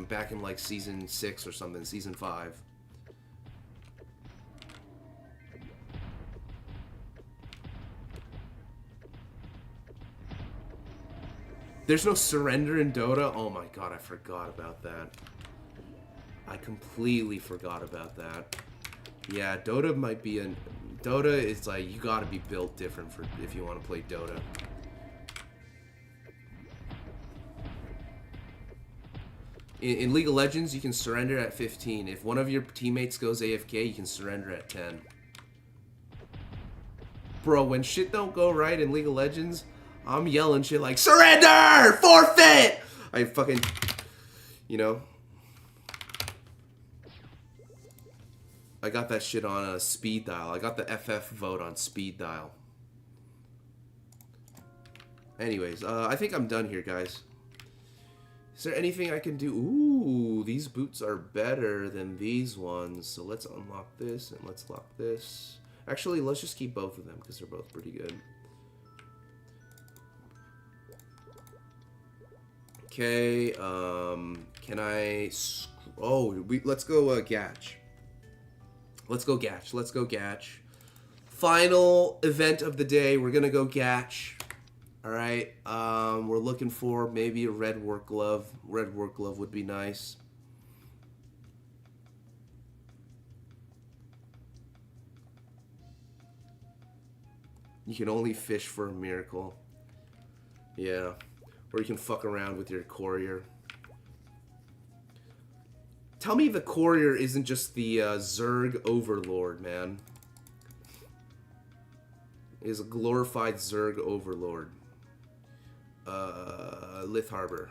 back in like season 6 or something, season 5. There's no surrender in Dota? Oh my god, I forgot about that. I completely forgot about that. Yeah, Dota might be an... Dota is like, you gotta be built different for if you want to play Dota. In League of Legends, you can surrender at 15. If one of your teammates goes AFK, you can surrender at 10. Bro, when shit don't go right in League of Legends... I'm yelling shit like, surrender! Forfeit! I fucking, you know. I got that shit on a speed dial. I got the FF vote on speed dial. Anyways, I think I'm done here, guys. Is there anything I can do? Ooh, these boots are better than these ones. So let's unlock this and let's lock this. Actually, let's just keep both of them because they're both pretty good. Okay, can I... let's go, Gatch. Let's go Gatch. Let's go Gatch. Final event of the day. We're gonna go Gatch. Alright, we're looking for maybe a red work glove. Red work glove would be nice. You can only fish for a miracle. Yeah. Or you can fuck around with your courier. Tell me the courier isn't just the Zerg overlord, man. Is a glorified Zerg overlord. Lith Harbor.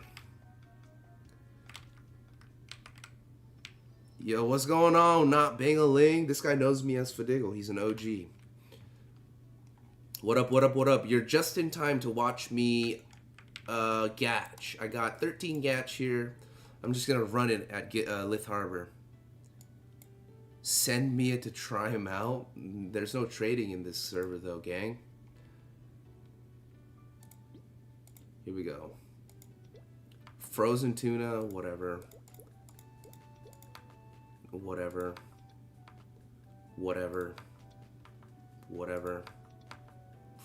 Yo, what's going on? Not Bang-a-ling. This guy knows me as Fadigal. He's an OG. What up, what up, what up? You're just in time to watch me Gatch. I got 13 Gatch here. I'm just gonna run it at Lith Harbor. Send me it to try him out. There's no trading in this server though, gang. Here we go. Frozen tuna, whatever. Whatever. Whatever. Whatever.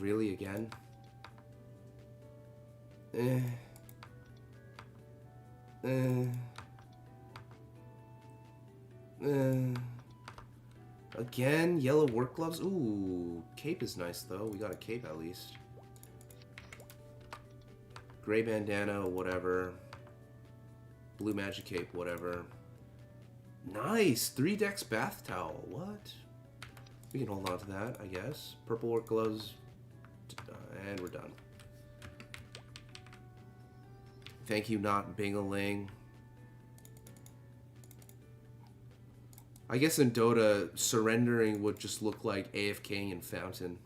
Really again? Again, yellow work gloves. Ooh, cape is nice though. We got a cape at least. Gray bandana, whatever. Blue magic cape, whatever. Nice! 3 decks bath towel. What? We can hold on to that, I guess. Purple work gloves. And we're done. Thank you, not Bing-a-ling. I guess in Dota, surrendering would just look like AFKing in Fountain.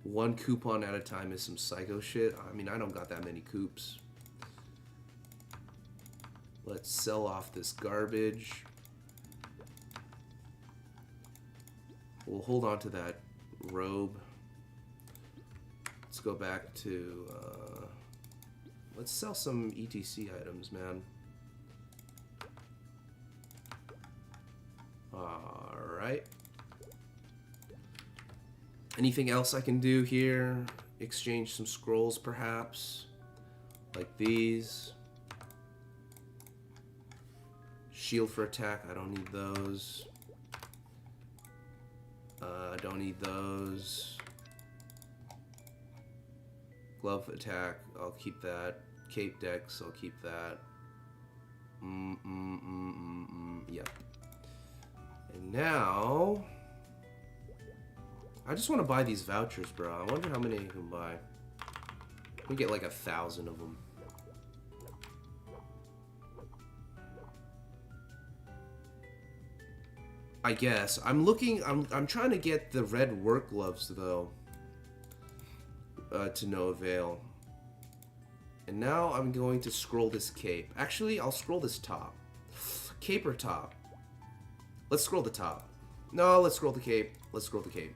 1 coupon at a time is some psycho shit. I mean, I don't got that many coops. Let's sell off this garbage. We'll hold on to that robe. Let's go back to, let's sell some ETC items, man. Alright. Anything else I can do here? Exchange some scrolls, perhaps. Like these. Shield for attack, I don't need those. I don't need those. Glove attack, I'll keep that. Cape decks, I'll keep that. Yep. And now, I just want to buy these vouchers, bro. I wonder how many you can buy. We get like 1,000 of them. I guess. I'm trying to get the red work gloves though. To no avail. And now I'm going to scroll this cape. Actually, I'll scroll this top. Cape or top? Let's scroll the top. No, let's scroll the cape. Let's scroll the cape.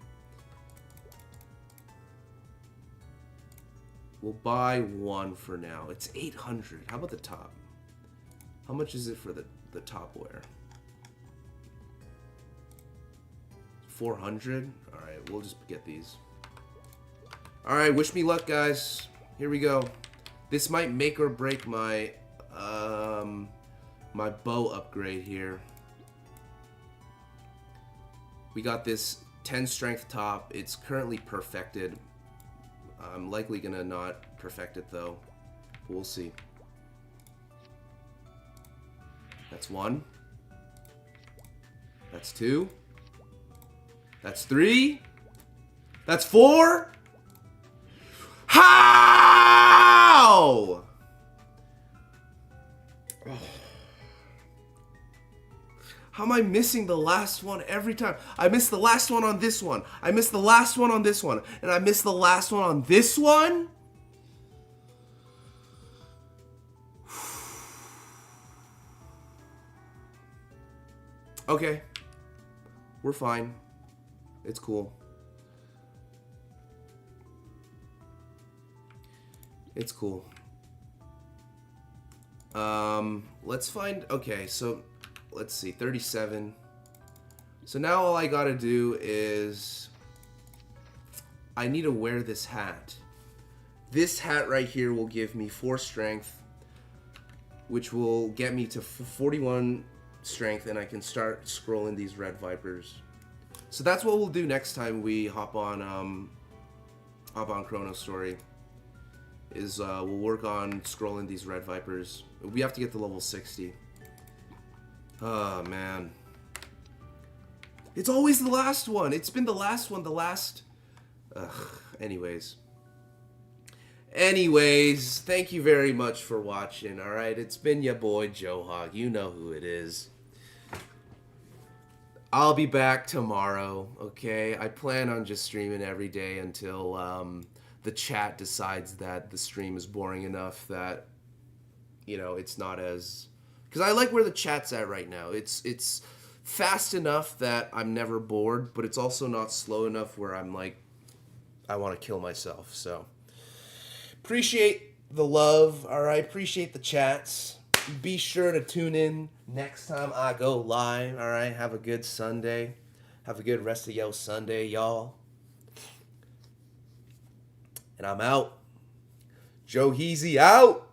We'll buy one for now. It's 800. How about the top? How much is it for the top wear? 400? Alright, we'll just get these. Alright, wish me luck, guys. Here we go. This might make or break my my bow upgrade here. We got this 10 strength top. It's currently perfected. I'm likely gonna not perfect it though. We'll see. That's 1. That's 2. That's 3. That's 4. How? Oh. How am I missing the last one every time? I miss the last one on this one. I miss the last one on this one. And I miss the last one on this one? Okay. We're fine. It's cool. It's cool. Let's find... Okay, so... Let's see, 37. So now all I gotta do is... I need to wear this hat. This hat right here will give me 4 strength, which will get me to 41 strength, and I can start scrolling these red vipers. So that's what we'll do next time we hop on Chrono Story. Is we'll work on scrolling these red vipers. We have to get to level 60. Oh man, it's always the last one. It's been the last one. The last. Anyways, thank you very much for watching. All right, it's been your boy Joe Hog. You know who it is. I'll be back tomorrow. Okay, I plan on just streaming every day until the chat decides that the stream is boring enough that, you know, it's not as... Because I like where the chat's at right now. It's fast enough that I'm never bored, but it's also not slow enough where I'm like, I want to kill myself. So, appreciate the love, alright? Appreciate the chats. Be sure to tune in next time I go live, alright? Have a good Sunday. Have a good rest of your Sunday, y'all. And I'm out. Joe Heezy out.